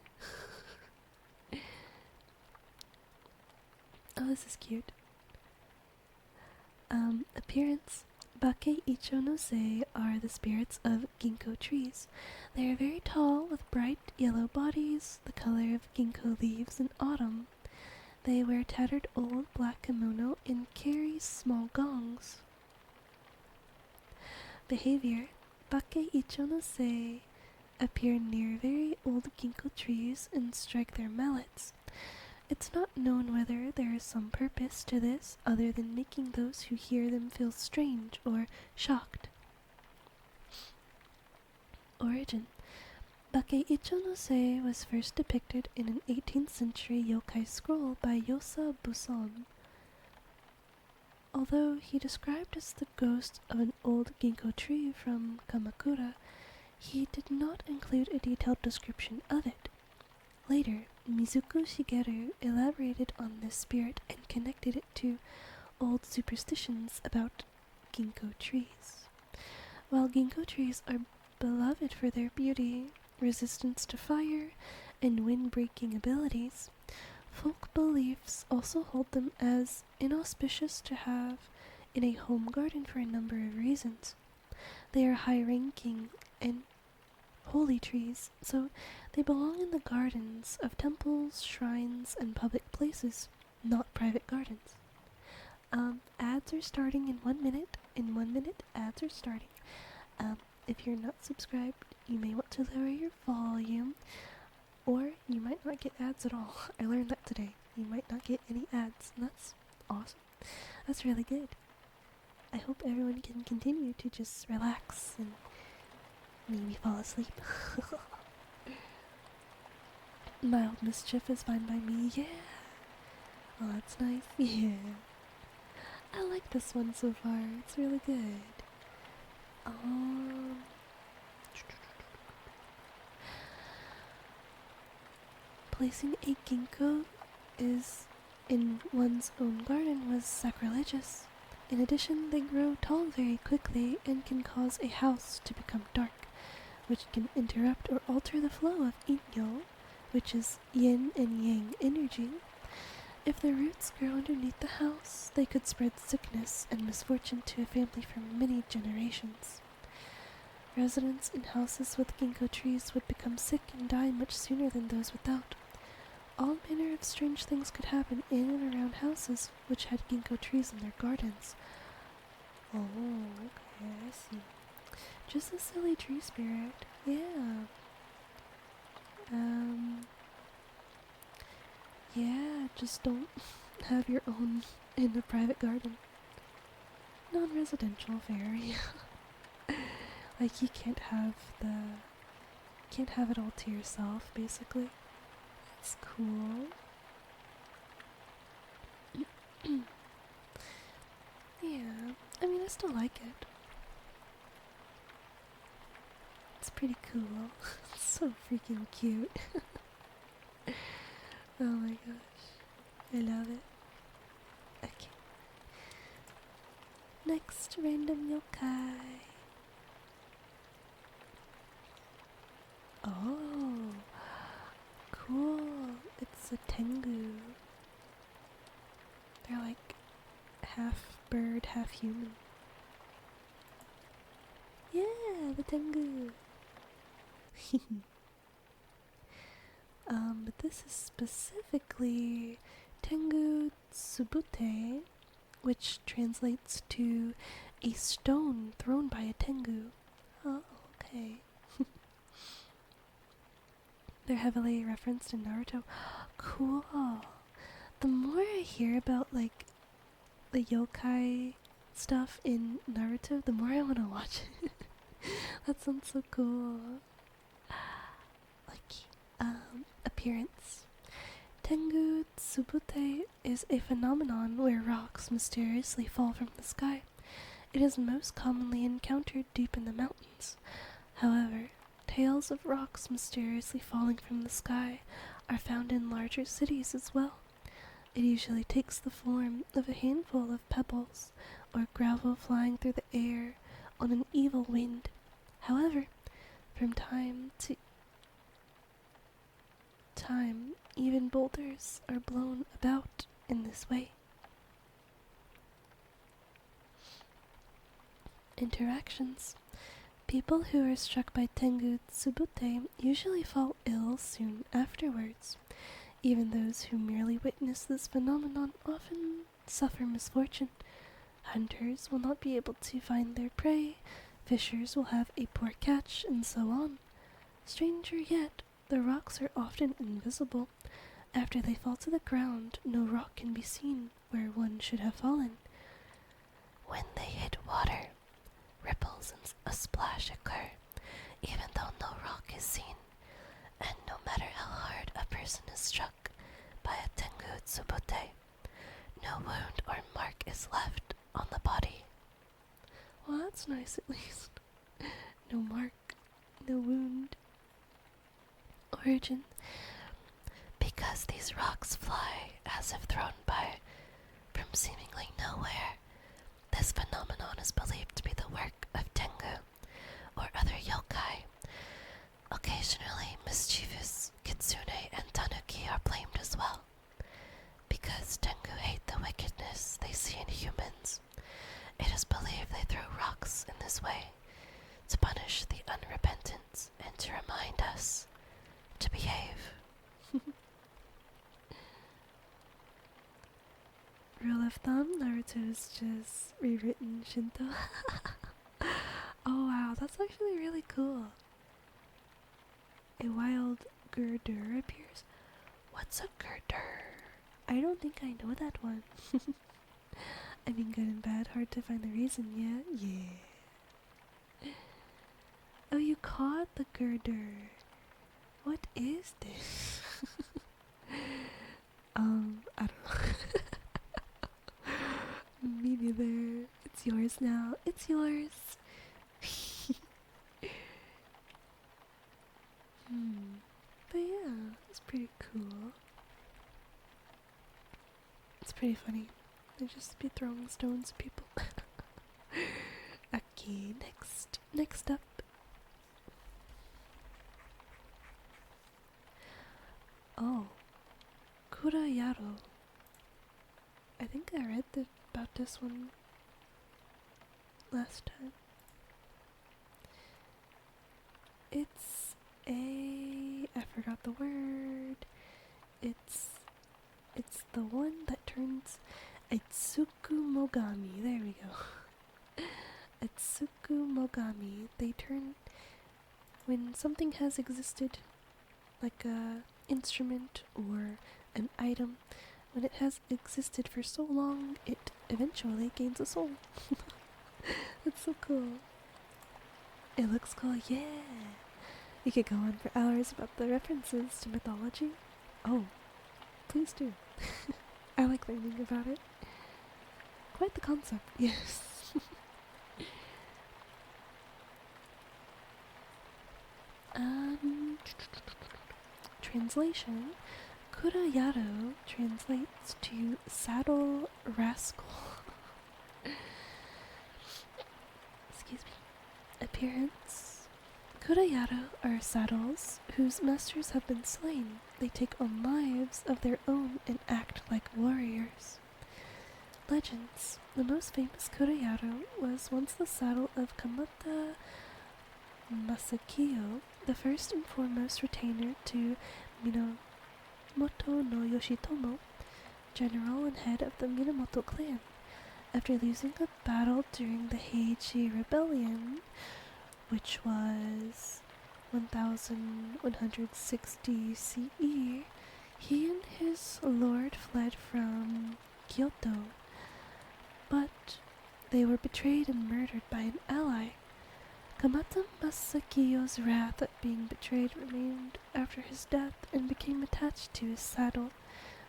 Oh, this is cute. Appearance. Bake Icho no Se are the spirits of ginkgo trees. They are very tall with bright yellow bodies, the color of ginkgo leaves in autumn. They wear tattered old black kimono and carry small gongs. Behavior. Bake Icho no Se appear near very old ginkgo trees and strike their mallets. It's not known whether there is some purpose to this other than making those who hear them feel strange or shocked. Origin. Bake Icho no Se was first depicted in an 18th century yokai scroll by Yosa Buson. Although he described as the ghost of an old ginkgo tree from Kamakura, he did not include a detailed description of it. Later, Mizuku Shigeru elaborated on this spirit and connected it to old superstitions about ginkgo trees. While ginkgo trees are beloved for their beauty, resistance to fire, and wind-breaking abilities, folk beliefs also hold them as inauspicious to have in a home garden for a number of reasons. They are high-ranking and holy trees, so they belong in the gardens of temples, shrines, and public places, not private gardens. Ads are starting in 1 minute. In 1 minute, ads are starting. If you're not subscribed, you may want to lower your volume, or you might not get ads at all. I learned that today. You might not get any ads, and that's awesome. That's really good. I hope everyone can continue to just relax and maybe fall asleep. Mild mischief is fine by me, yeah. Oh, that's nice, yeah. I like this one so far, it's really good. Placing a ginkgo is in one's own garden was sacrilegious. In addition, they grow tall very quickly and can cause a house to become dark, which can interrupt or alter the flow of inyo, which is yin and yang energy. If the roots grow underneath the house, they could spread sickness and misfortune to a family for many generations. Residents in houses with ginkgo trees would become sick and die much sooner than those without. All manner of strange things could happen in and around houses which had ginkgo trees in their gardens. Oh, okay, I see. Just a silly tree spirit. Yeah. Yeah, just don't have your own in a private garden. Non-residential fairy. Like you can't have it all to yourself, basically. It's cool. Yeah, I mean, I still like it. It's pretty cool. It's so freaking cute. Oh my gosh. I love it. Okay. Next random yokai. Oh, cool. It's a tengu. They're like half bird, half human. Yeah, the tengu. But this is specifically Tengu Tsubute, which translates to a stone thrown by a tengu. Oh, okay. They're heavily referenced in Naruto. Cool. The more I hear about like the yokai stuff in Naruto, the more I want to watch it. That sounds so cool. Like, appearance. Tengu Tsubute is a phenomenon where rocks mysteriously fall from the sky. It is most commonly encountered deep in the mountains. However, tales of rocks mysteriously falling from the sky are found in larger cities as well. It usually takes the form of a handful of pebbles or gravel flying through the air on an evil wind. However, from time to time, even boulders are blown about in this way. Interactions. People who are struck by Tengu Tsubute usually fall ill soon afterwards. Even those who merely witness this phenomenon often suffer misfortune. Hunters will not be able to find their prey, fishers will have a poor catch, and so on. Stranger yet, the rocks are often invisible. After they fall to the ground, no rock can be seen where one should have fallen. When they hit water, ripples and a splash occur, even though no rock is seen, and no matter how hard a person is struck by a Tengu Tsubute, no wound or mark is left on the body. Well, that's nice at least. No mark, no wound. Origin. Because these rocks fly as if thrown by from seemingly nowhere, this phenomenon is believed to be the work of Tengu or other yokai. Occasionally, mischievous kitsune and tanuki are blamed as well. Because Tengu hate the wickedness they see in humans, it is believed they throw rocks in this way to punish the unrepentant and to remind us to behave. Rule of thumb, Naruto is just rewritten Shinto. Oh wow, that's actually really cool. A wild girder appears. What's a girder? I don't think I know that one. I mean, good and bad, hard to find the reason, yeah? Yeah. Oh, you caught the girder. What is this? I don't know. Me neither. It's yours now. It's yours. But yeah, it's pretty cool. It's pretty funny. They just be throwing stones at people. Okay, next up. Oh, Kurayaro. I think I read about this one last time. It's I forgot the word. It's the one that turns Itsuku Mogami. There we go. Itsuku Mogami. They turn when something has existed, like a instrument or an item. When it has existed for so long, it eventually gains a soul. That's so cool. It looks cool, yeah. We could go on for hours about the references to mythology. Oh, please do. I like learning about it. Quite the concept, yes. Translation. Kurayaro translates to saddle rascal. appearance. Kurayaro are saddles whose masters have been slain. They take on lives of their own and act like warriors. Legends. The most famous Kurayaro was once the saddle of Kamata Masakiyo, the first and foremost retainer to Minamoto no Yoshitomo, general and head of the Minamoto clan. After losing a battle during the Heichi Rebellion, which was 1160 CE, he and his lord fled from Kyoto, but they were betrayed and murdered by an ally. Kamata Masakiyo's wrath at being betrayed remained after his death and became attached to his saddle,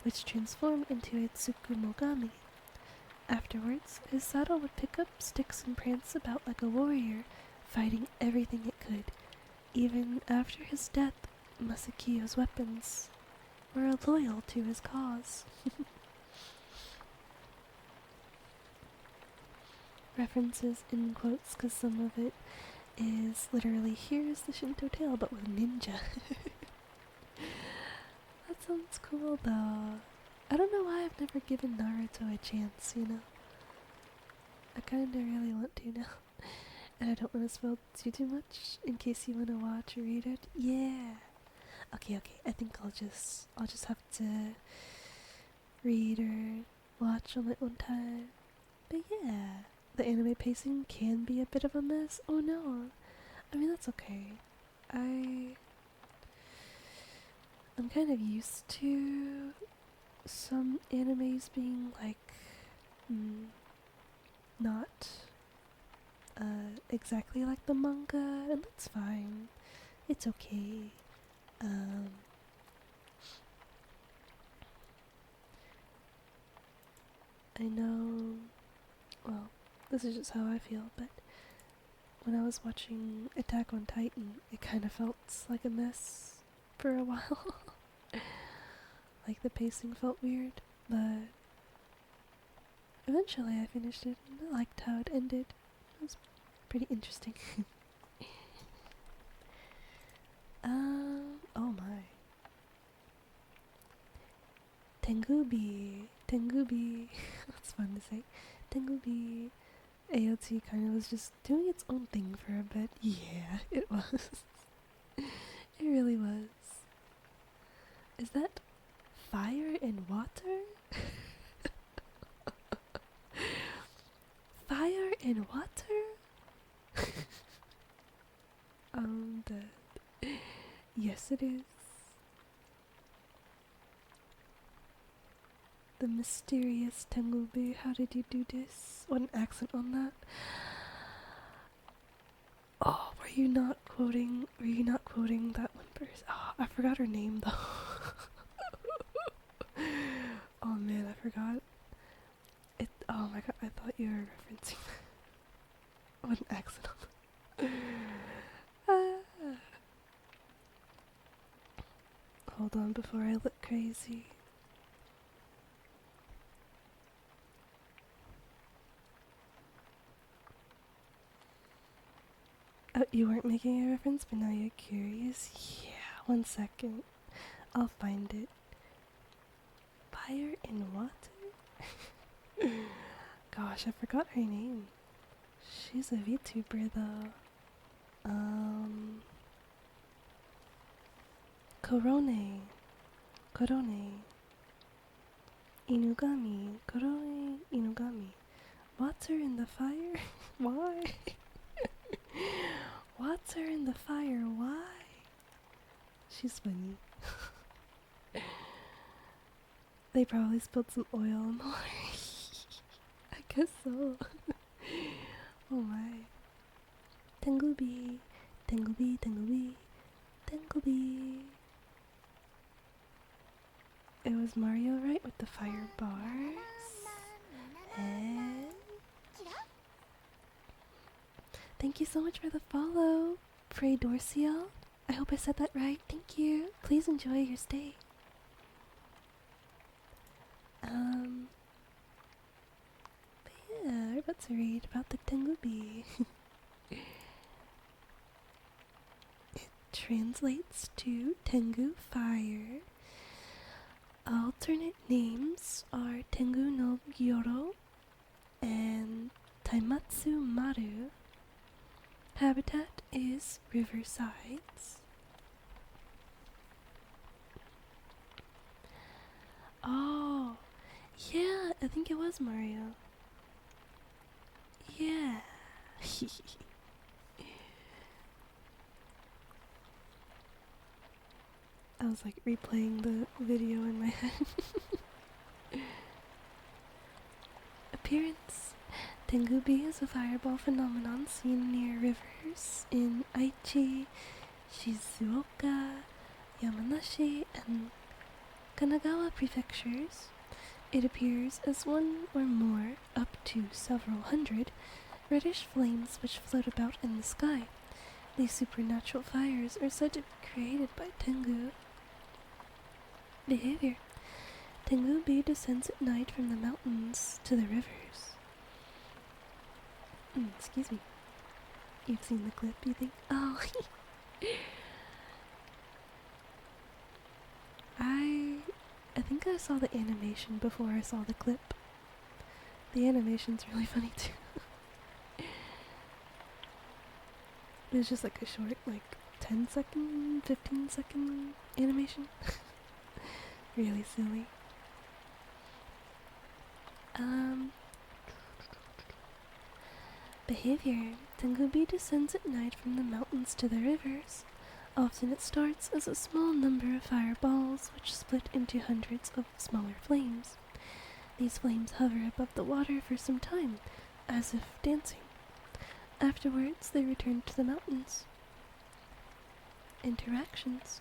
which transformed into a Tsukumogami. Afterwards, his saddle would pick up sticks and prance about like a warrior, fighting everything it could. Even after his death, Masakiyo's weapons were loyal to his cause. References in quotes, because some of it is literally, here's the Shinto tale, but with ninja. That sounds cool, though. I don't know why I've never given Naruto a chance, you know? I kinda really want to now. And I don't want to spoil too much in case you want to watch or read it. Yeah. Okay, I think I'll just have to read or watch on my own time. But yeah, the anime pacing can be a bit of a mess. Oh no. I mean, that's okay. I'm kind of used to some animes being like not exactly like the manga, and that's fine. It's okay. I know, well, this is just how I feel, but when I was watching Attack on Titan, it kind of felt like a mess for a while. Like the pacing felt weird, but eventually I finished it and I liked how it ended. It was pretty interesting. Oh my. Tengubi. That's fun to say. Tengubi. AOT kind of was just doing its own thing for a bit. Yeah, it was. It really was. Is that fire and water? Fire and water? I'm dead. Yes, it is. The mysterious Tengubi. How did you do this? What an accent on that. Oh, were you not quoting that one person? Oh, I forgot her name though. Oh man, I forgot. Oh my god, I thought you were referencing what an accent on that. Hold on before I look crazy. Oh, you weren't making a reference, but now you're curious? Yeah, 1 second. I'll find it. Fire and water? Gosh, I forgot her name. She's a VTuber though. Korone. Korone Inugami. Water in the fire? Why? Water in the fire, why? She's funny. They probably spilled some oil on the water. I guess so. Oh my. Tengubi. It was Mario, right? With the fire bars. And thank you so much for the follow, Frey Dorciel. I hope I said that right. Thank you. Please enjoy your stay. But yeah, we're about to read about the Tengubi. translates to Tengu Fire. Alternate names are Tengu no Gyoro and Taimatsu Maru. Habitat is riversides. Oh, yeah, I think it was Mario. Yeah. I was like replaying the video in my head. Appearance. Tengubi is a fireball phenomenon seen near rivers in Aichi, Shizuoka, Yamanashi, and Kanagawa prefectures. It appears as one or more, up to several hundred, reddish flames which float about in the sky. These supernatural fires are said to be created by Tengu. Behavior. Tengubi descends at night from the mountains to the rivers. Excuse me. You've seen the clip, you think? Oh. I think I saw the animation before I saw the clip. The animation's really funny too. It was just like a short, 10-second, 15-second animation. Really silly. Behavior. Tengubi descends at night from the mountains to the rivers. Often it starts as a small number of fireballs which split into hundreds of smaller flames. These flames hover above the water for some time, as if dancing. Afterwards, they return to the mountains. Interactions.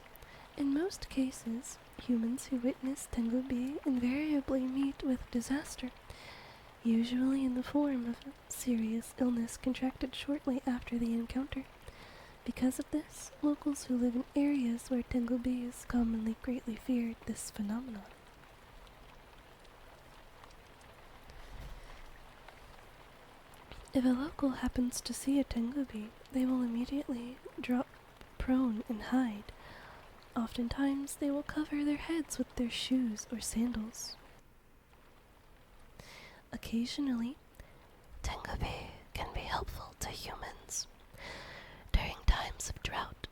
In most cases, humans who witness Tengubi invariably meet with disaster, usually in the form of a serious illness contracted shortly after the encounter. Because of this, locals who live in areas where Tengubi is commonly greatly feared this phenomenon. If a local happens to see a Tengubi, they will immediately drop prone and hide. Oftentimes, they will cover their heads with their shoes or sandals. Occasionally, Tengubi can be helpful to humans. During times of drought,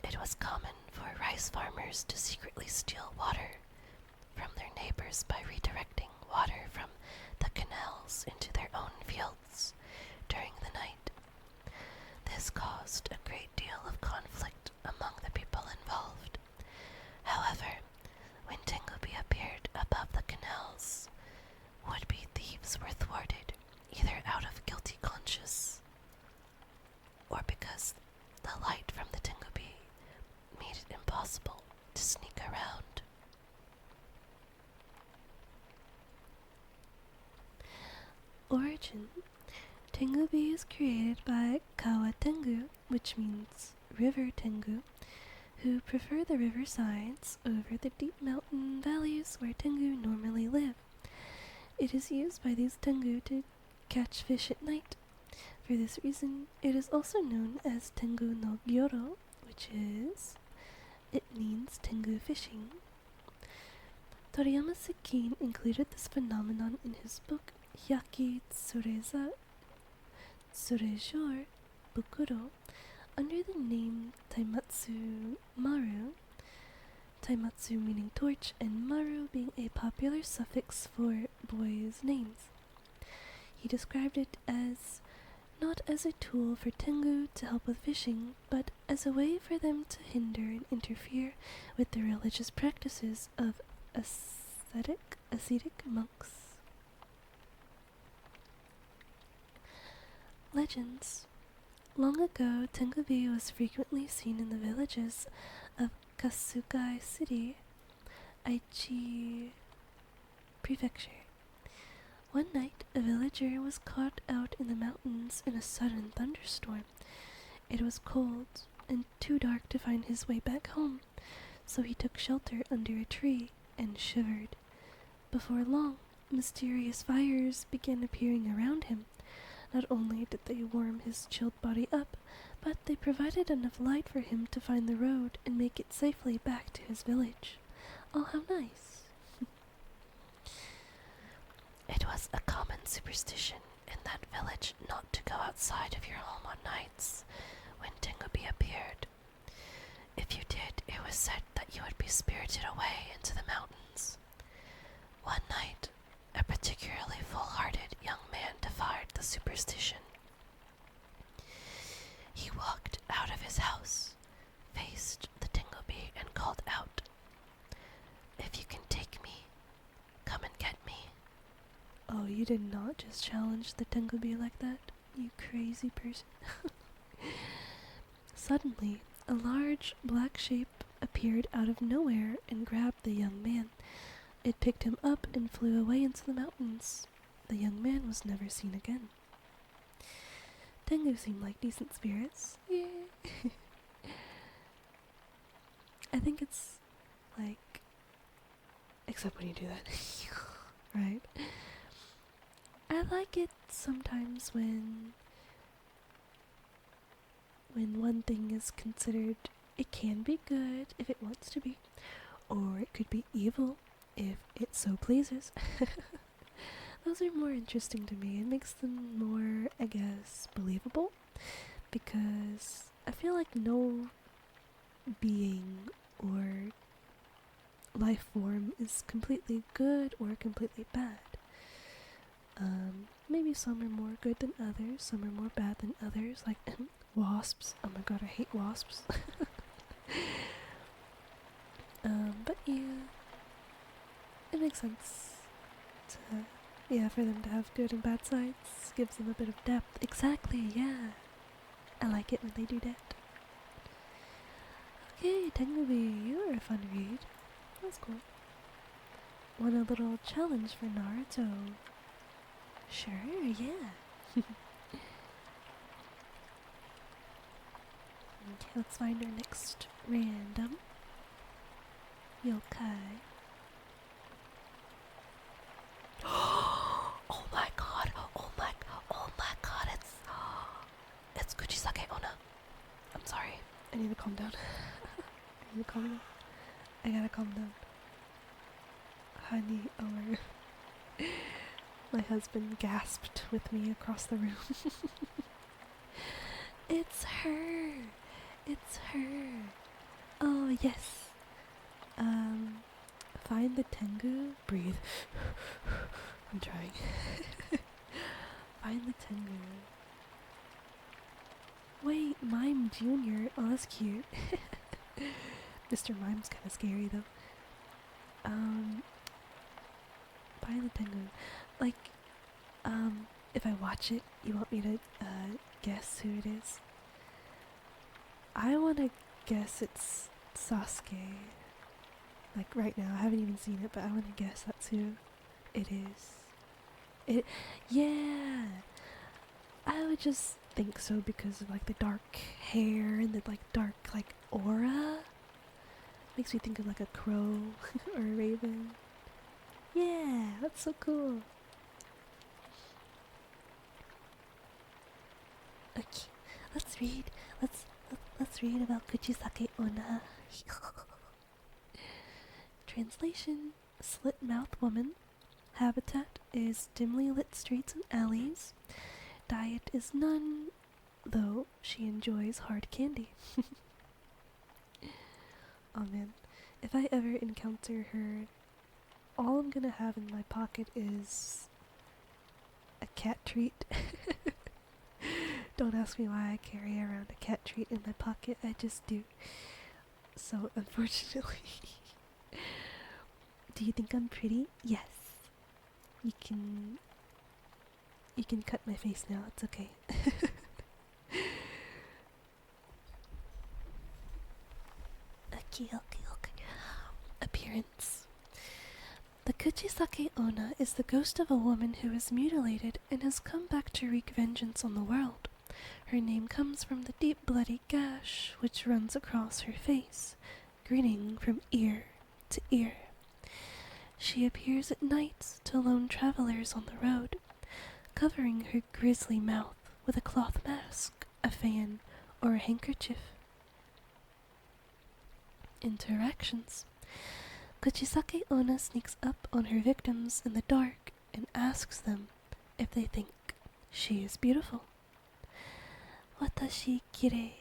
it was common for rice farmers to secretly steal water from their neighbors by redirecting water from the canals into their own fields during the night. This caused a great deal of conflict among the people involved. However, when Tengubi appeared above the canals, would-be thieves were thwarted, either out of guilty conscience or because the light from the Tengubi made it impossible to sneak around. Origin. Tengubi is created by Kawa Tengu, which means river Tengu, who prefer the riversides over the deep mountain valleys where Tengu normally live. It is used by these Tengu to catch fish at night. For this reason, it is also known as Tengu no Gyoro, it means Tengu fishing. Toriyama Sekine included this phenomenon in his book Hyaki Tsurejor Bukuro under the name Taimatsu Maru, Taimatsu meaning torch and Maru being a popular suffix for boys' names. He described it as not as a tool for Tengu to help with fishing, but as a way for them to hinder and interfere with the religious practices of ascetic monks. Legends. Long ago, Tengubi was frequently seen in the villages of Kuchisake City, Aichi Prefecture. One night, a villager was caught out in the mountains in a sudden thunderstorm. It was cold and too dark to find his way back home, so he took shelter under a tree and shivered. Before long, mysterious fires began appearing around him. Not only did they warm his chilled body up, but they provided enough light for him to find the road and make it safely back to his village. Oh, how nice. It was a common superstition in that village not to go outside of your home on nights when Tengobi appeared. If you did, it was said that you would be spirited away into the mountains. One night, a particularly full-hearted young man defied the superstition. He walked out of his house, faced the Tengobi, and called out, "If you can take me, come and get me." Oh, you did not just challenge the Tengobi like that, you crazy person. Suddenly, a large black shape appeared out of nowhere and grabbed the young man. It picked him up and flew away into the mountains. The young man was never seen again. Tengu seemed like decent spirits. Yeah. I think it's like, except when you do that. Right? I like it sometimes when one thing is considered, it can be good if it wants to be, or it could be evil if it so pleases. Those are more interesting to me. It makes them more, I guess, believable, because I feel like no being or life form is completely good or completely bad. Maybe some are more good than others, some are more bad than others, like wasps. Oh my god, I hate wasps. But yeah, it makes sense to, for them to have good and bad sides. Gives them a bit of depth. Exactly, yeah. I like it when they do that. Okay, Tengubi, you're a fun read. That's cool. Want a little challenge for Naruto? Sure, yeah. Okay, let's find our next random yokai. Oh my god, oh my god, it's Kuchisake Onna. I'm sorry, I need to calm down. I gotta calm down. Honey, my husband gasped with me across the room. It's her! It's her! Oh, yes. Find the Tengu. Breathe. I'm trying. Find the Tengu. Wait, Mime Jr. Oh, that's cute. Mr. Mime's kind of scary, though. Find the Tengu. Like, if I watch it, you want me to, guess who it is? I want to guess it's Sasuke. Like, right now, I haven't even seen it, but I want to guess that's who it is. Yeah! I would just think so because of, like, the dark hair and the, like, dark, like, aura. Makes me think of, like, a crow or a raven. Yeah, that's so cool. Okay, let's read. Let's read about Kuchisake Onna. Translation: slit-mouthed woman. Habitat is dimly lit streets and alleys. Diet is none, though she enjoys hard candy. Oh man, if I ever encounter her, all I'm gonna have in my pocket is a cat treat. Don't ask me why I carry around a cat treat in my pocket, I just do. So, unfortunately. Do you think I'm pretty? Yes. You can cut my face now, it's okay. Okay. Appearance. The Kuchisake Onna is the ghost of a woman who was mutilated and has come back to wreak vengeance on the world. Her name comes from the deep bloody gash which runs across her face, grinning from ear to ear. She appears at night to lone travelers on the road, covering her grisly mouth with a cloth mask, a fan, or a handkerchief. Interactions. Kuchisake Onna sneaks up on her victims in the dark and asks them if they think she is beautiful. Watashi kirei.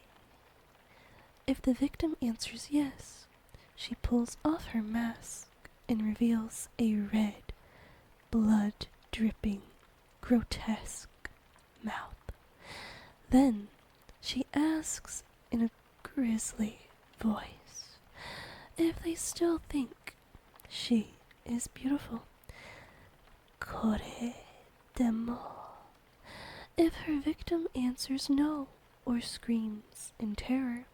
If the victim answers yes, she pulls off her mask and reveals a red, blood-dripping, grotesque mouth. Then she asks in a grisly voice if they still think she is beautiful. Kore demo. If her victim answers no or screams in terror,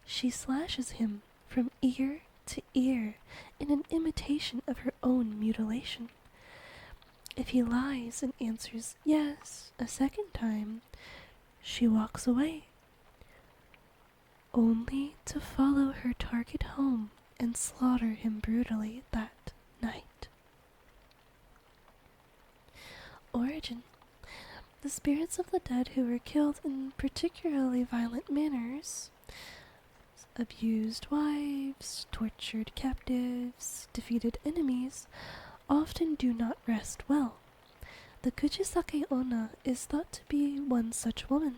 she slashes him from ear to ear in an imitation of her own mutilation. If he lies and answers yes a second time, she walks away, only to follow her target home and slaughter him brutally that night. Origin. The spirits of the dead who were killed in particularly violent manners, abused wives, tortured captives, defeated enemies, often do not rest well. The Kuchisake onna is thought to be one such woman.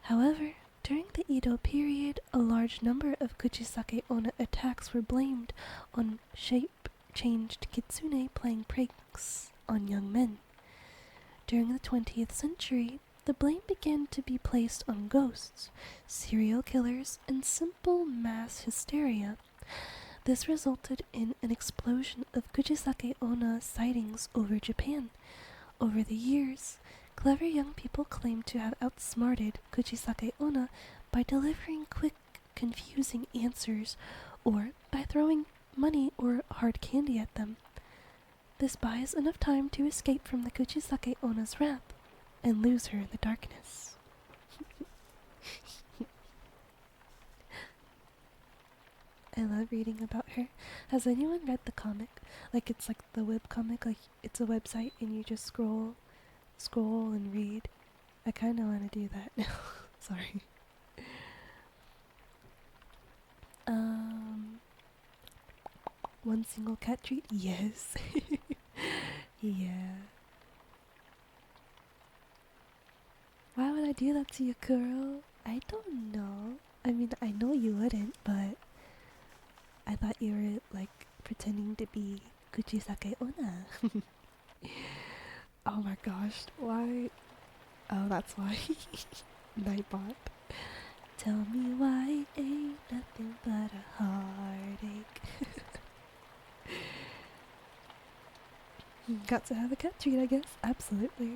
However, during the Edo period, a large number of Kuchisake onna attacks were blamed on shape-changed kitsune playing pranks on young men. During the 20th century, the blame began to be placed on ghosts, serial killers, and simple mass hysteria. This resulted in an explosion of Kuchisake onna sightings over Japan. Over the years, clever young people claimed to have outsmarted Kuchisake onna by delivering quick, confusing answers or by throwing money or hard candy at them. This buys enough time to escape from the Kuchisake onna's wrath and lose her in the darkness. I love reading about her. Has anyone read the comic? Like, it's like the webcomic, like it's a website and you just scroll and read. I kind of want to do that now. Sorry. One single cat treat? Yes. Yeah. Why would I do that to you, girl? I don't know. I mean, I know you wouldn't, but I thought you were, like, pretending to be Kuchisake onna. Oh my gosh, why? Oh, that's why. Nightbot. Tell me why ain't nothing but a heartache. Got to have a cat treat, I guess. Absolutely.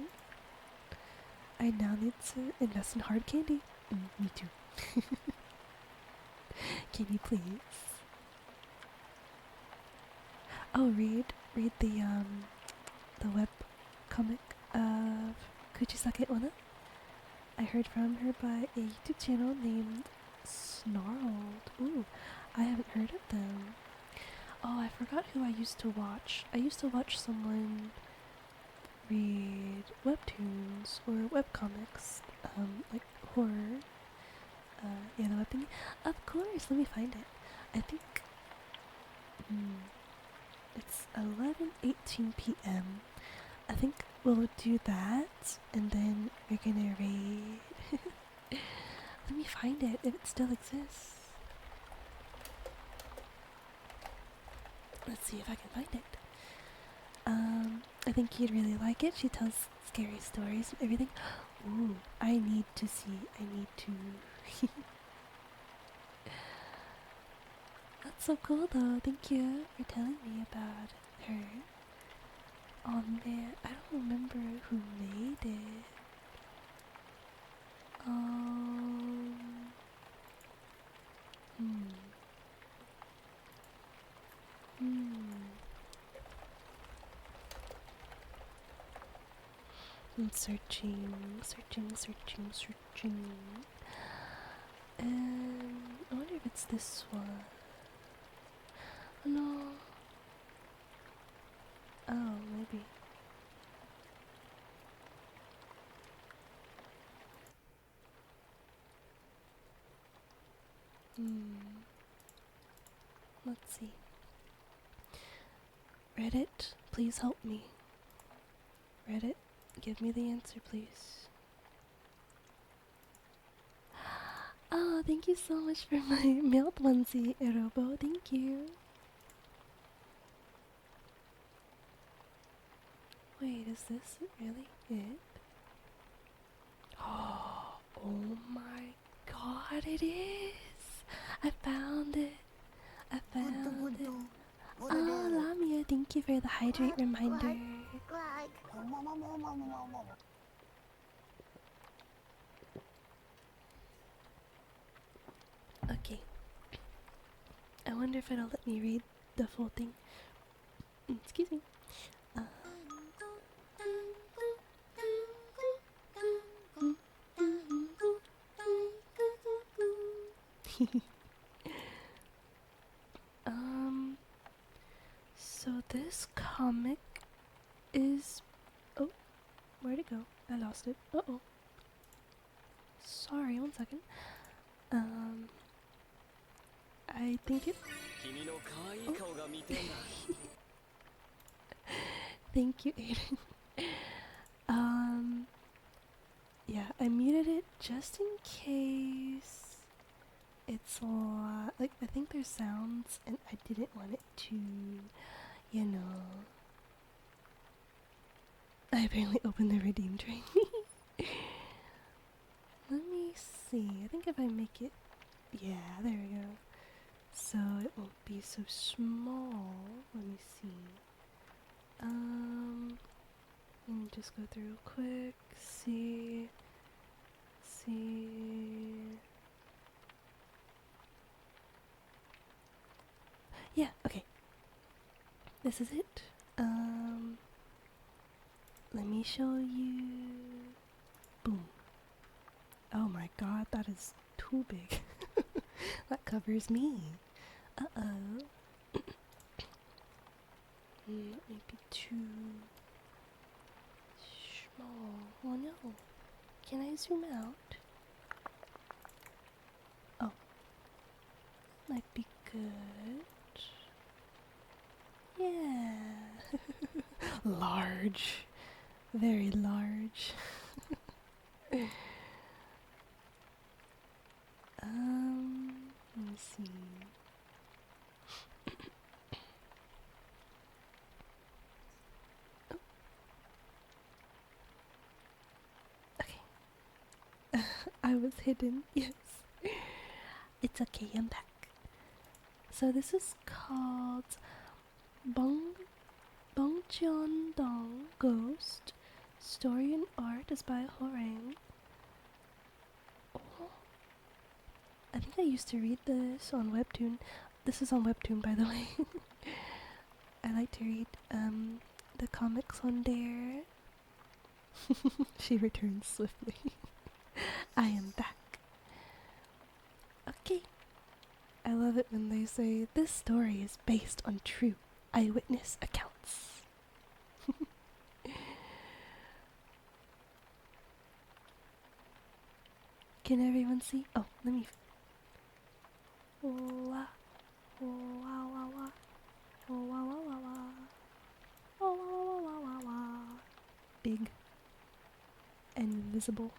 I now need to invest in hard candy. Me too. Can you please? Oh, read the web comic of Kuchisake onna. I heard from her by a YouTube channel named Snarled. Ooh, I haven't heard of them. Oh, I forgot who I used to watch. I used to watch someone read webtoons or webcomics, like horror. Yeah, the web thingy. Of course, let me find it. I think it's 11:18 p.m. I think we'll do that, and then we're gonna read. Let me find it if it still exists. Let's see if I can find it. I think you'd really like it. She tells scary stories and everything. Ooh, I need to see. I need to. That's so cool though. Thank you for telling me about her. Oh man, I don't remember who made it. I'm searching. And I wonder if it's this one. Oh no. Oh, maybe. Let's see. Reddit, please help me. Reddit, give me the answer, please. Oh, thank you so much for my mailed onesie, Erobo. Thank you. Wait, is this really it? Oh my god, it is! I found it! I found it! Oh, Lamia, thank you for the hydrate reminder. Okay. I wonder if it'll let me read the full thing. Excuse me. So this comic is... Oh, where'd it go? I lost it. Uh-oh. Sorry, 1 second. I think it... Oh. Thank you, Aiden. Yeah, I muted it just in case it's a lot... Like, I think there's sounds, and I didn't want it to, you know... I apparently opened the redeem train. Let me see. I think if I make it... Yeah, there we go. So it won't be so small. Let me see. Let me just go through real quick. See. Yeah, okay. This is it. Let me show you. Boom. Oh my god, that is too big. That covers me. Uh-oh. That might be too small. Oh no. Can I zoom out? Oh. Might be good. Yeah. Large. Very large. Let me see. Oh. Okay. I was hidden, yes. It's okay, I'm back. So this is called Bongcheon-dong Ghost. Story and art is by Horang. Oh. I think I used to read this on Webtoon. This is on Webtoon, by the way. I like to read the comics on there. She returns swiftly. I am back. Okay. I love it when they say this story is based on true eyewitness accounts. Can everyone see? Oh, let me... Wah, wah, wah, wah. Wah, wah, wah, wah, wah. Wah, wah, wah, wah, wah. Big and visible.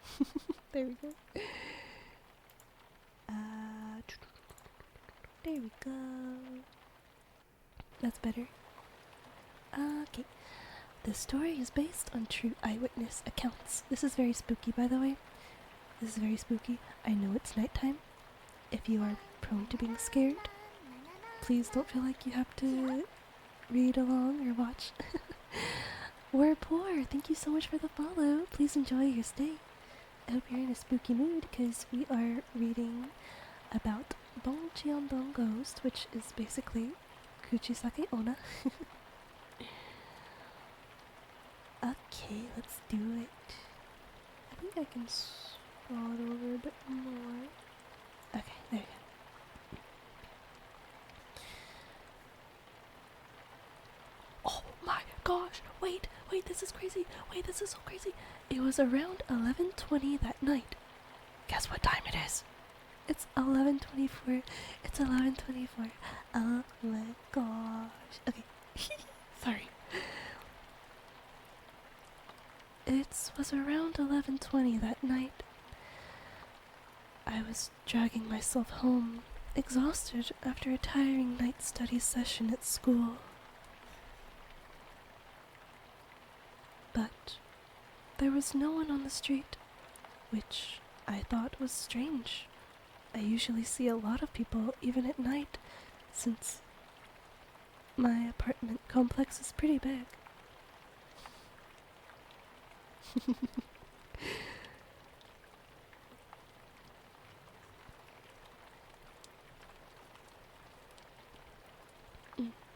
There we go. There we go. That's better. Okay. The story is based on true eyewitness accounts. This is very spooky, by the way. This is very spooky. I know it's nighttime. If you are prone to being scared, please don't feel like you have to read along or watch. We're poor. Thank you so much for the follow. Please enjoy your stay. I hope you're in a spooky mood because we are reading about Bongcheon-dong Ghost, which is basically Kuchisake onna. Okay, let's do it. I think I can scroll it over a bit more. Okay, there you go. Oh my gosh! Wait, this is crazy. Wait, this is so crazy. It was around 11:20 that night. Guess what time it is? It's 11:24. It's 11:24. Oh my gosh. Okay. Sorry. It was around 11:20 that night. I was dragging myself home, exhausted after a tiring night study session at school. But there was no one on the street, which I thought was strange. I usually see a lot of people even at night, since my apartment complex is pretty big.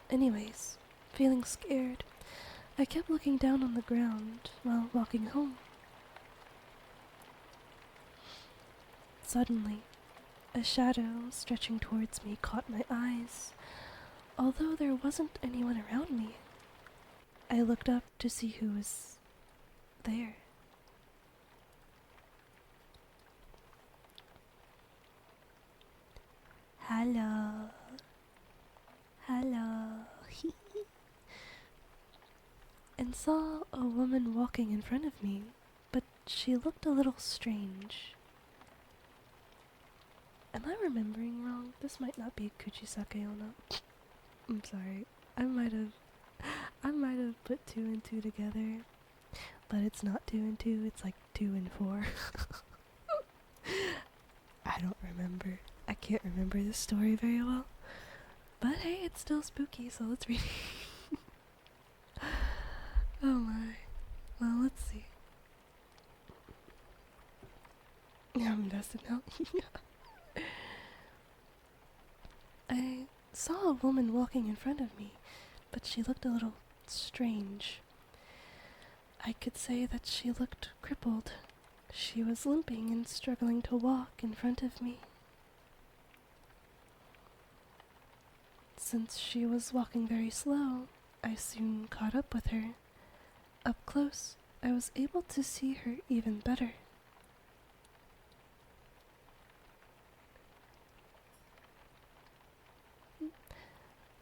Anyways, feeling scared, I kept looking down on the ground while walking home. Suddenly, a shadow stretching towards me caught my eyes, although there wasn't anyone around me. I looked up to see who was there. Hello. Hello. And saw a woman walking in front of me, but she looked a little strange. Am I remembering wrong? This might not be Kuchisake onna. I'm sorry. I might have put 2 and 2 together, but it's not 2 and 2, it's like 2 and 4. I don't remember. I can't remember this story very well. But hey, it's still spooky, so let's read it. Oh my. Well, let's see. Yeah, I'm invested now. I saw a woman walking in front of me, but she looked a little strange. I could say that she looked crippled. She was limping and struggling to walk in front of me. Since she was walking very slow, I soon caught up with her. Up close, I was able to see her even better.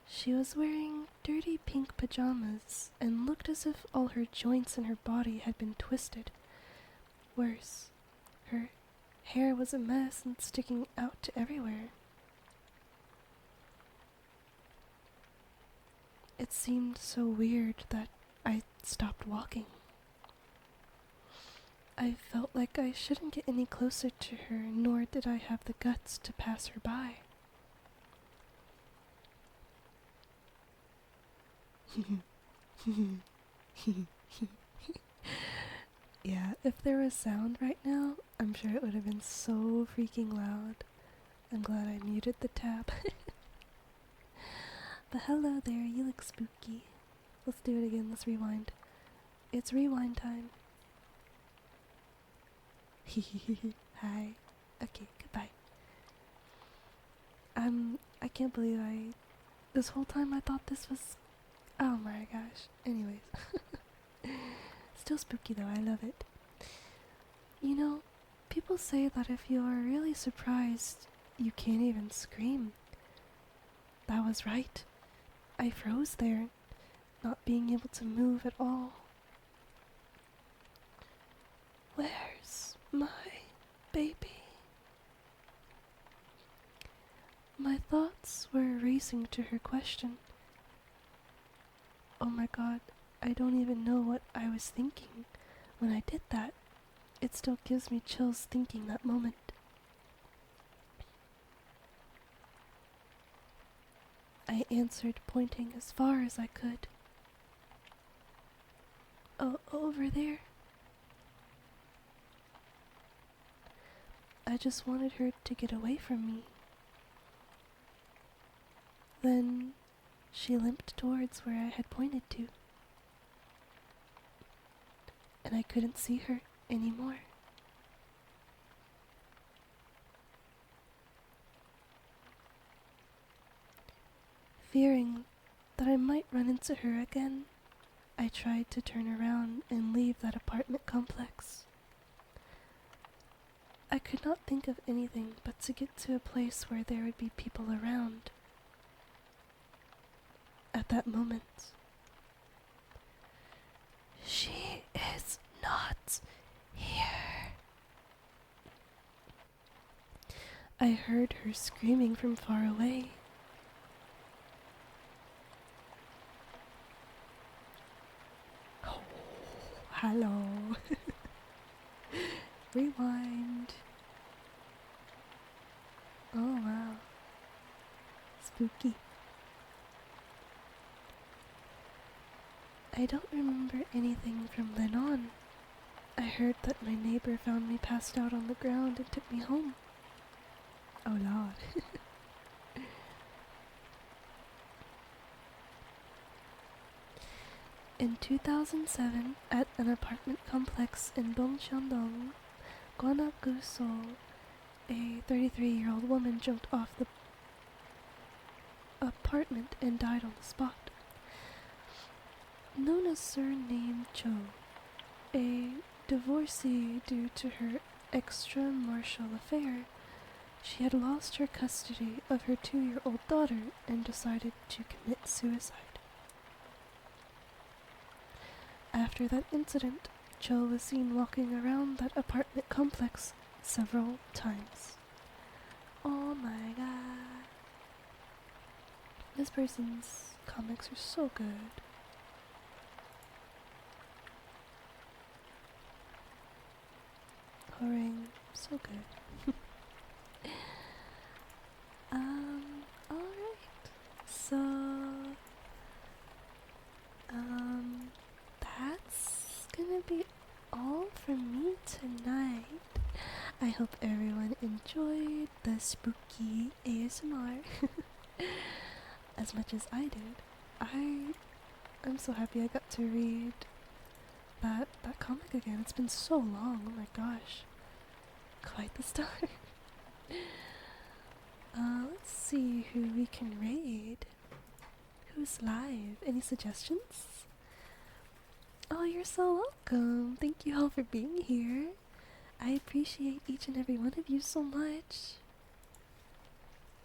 She was wearing dirty pink pajamas and looked as if all her joints in her body had been twisted. Worse, her hair was a mess and sticking out to everywhere. It seemed so weird that I stopped walking. I felt like I shouldn't get any closer to her, nor did I have the guts to pass her by. Yeah, if there was sound right now, I'm sure it would have been so freaking loud. I'm glad I muted the tab. But hello there, you look spooky. Let's do it again, let's rewind. It's rewind time. Hi. Okay, goodbye. I can't believe this whole time I thought this was, oh my gosh. Anyways. Still spooky though, I love it. You know, people say that if you are really surprised, you can't even scream. That was right. I froze there, not being able to move at all. Where's my baby? My thoughts were racing to her question. Oh my god, I don't even know what I was thinking when I did that. It still gives me chills thinking that moment. I answered, pointing as far as I could. Oh, over there. I just wanted her to get away from me. Then she limped towards where I had pointed to, and I couldn't see her anymore. Fearing that I might run into her again, I tried to turn around and leave that apartment complex. I could not think of anything but to get to a place where there would be people around. At that moment, she is not here. I heard her screaming from far away. Oh, hello. Rewind. Oh wow. Spooky. I don't remember anything from then on. I heard that my neighbor found me passed out on the ground and took me home. Oh lord. In 2007, at an apartment complex in Dongxiandong, Guanaguso, a 33-year-old woman jumped off the apartment and died on the spot. Known as Surname Cho, a divorcee due to her extramarital affair, she had lost her custody of her 2-year-old daughter and decided to commit suicide. After that incident, Cho was seen walking around that apartment complex several times. Oh my god. This person's comics are so good. Horang, so good. Alright. So, that's gonna be all from me tonight. I hope everyone enjoyed the spooky ASMR as much as I did. I'm so happy I got to read that comic again. It's been so long. Oh my gosh. Quite the start. Let's see who we can raid. Who's live? Any suggestions? Oh, you're so welcome. Thank you all for being here. I appreciate each and every one of you so much.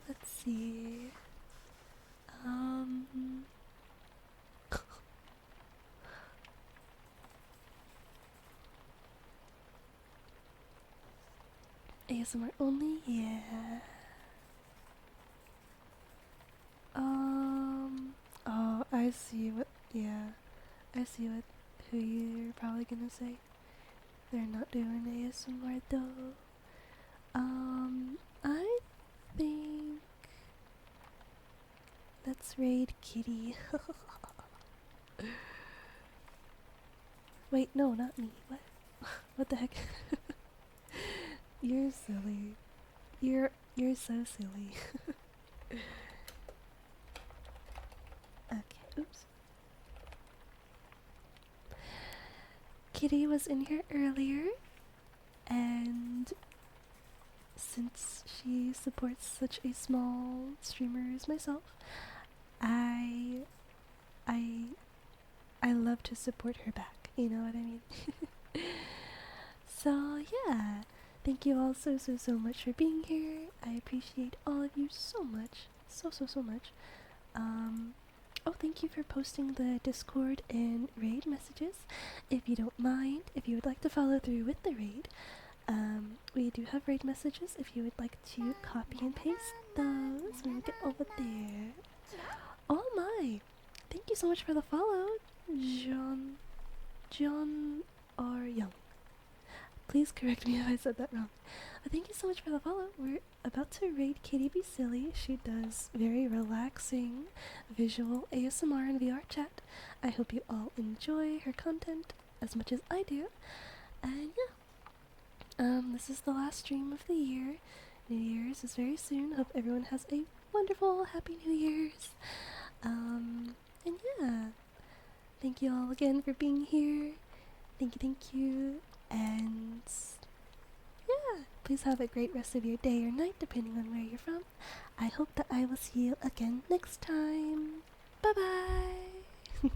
Let's see. ASMR only? Yeah. Oh, I see what, yeah. I see who you're probably gonna say. They're not doing ASMR though. I think let's raid Kitty. Wait, no, not me. What? What the heck? You're silly. You're so silly. Okay, oops. Kitty was in here earlier, and since she supports such a small streamer as myself, I love to support her back. You know what I mean? So yeah, thank you all so much for being here. I appreciate all of you so much, so much. Oh, thank you for posting the Discord and raid messages. If you don't mind, if you would like to follow through with the raid, we do have raid messages if you would like to copy and paste those when we get over there. Oh my! Thank you so much for the follow, John R. Young. Please correct me if I said that wrong. But thank you so much for the follow. We're about to raid Kitty Be Silly. She does very relaxing visual ASMR and VR chat. I hope you all enjoy her content as much as I do. And yeah, this is the last stream of the year. New Year's is very soon. Hope everyone has a wonderful, happy New Year's. And yeah, thank you all again for being here. Thank you. And yeah, please have a great rest of your day or night, depending on where you're from. I hope that I will see you again next time. Bye bye.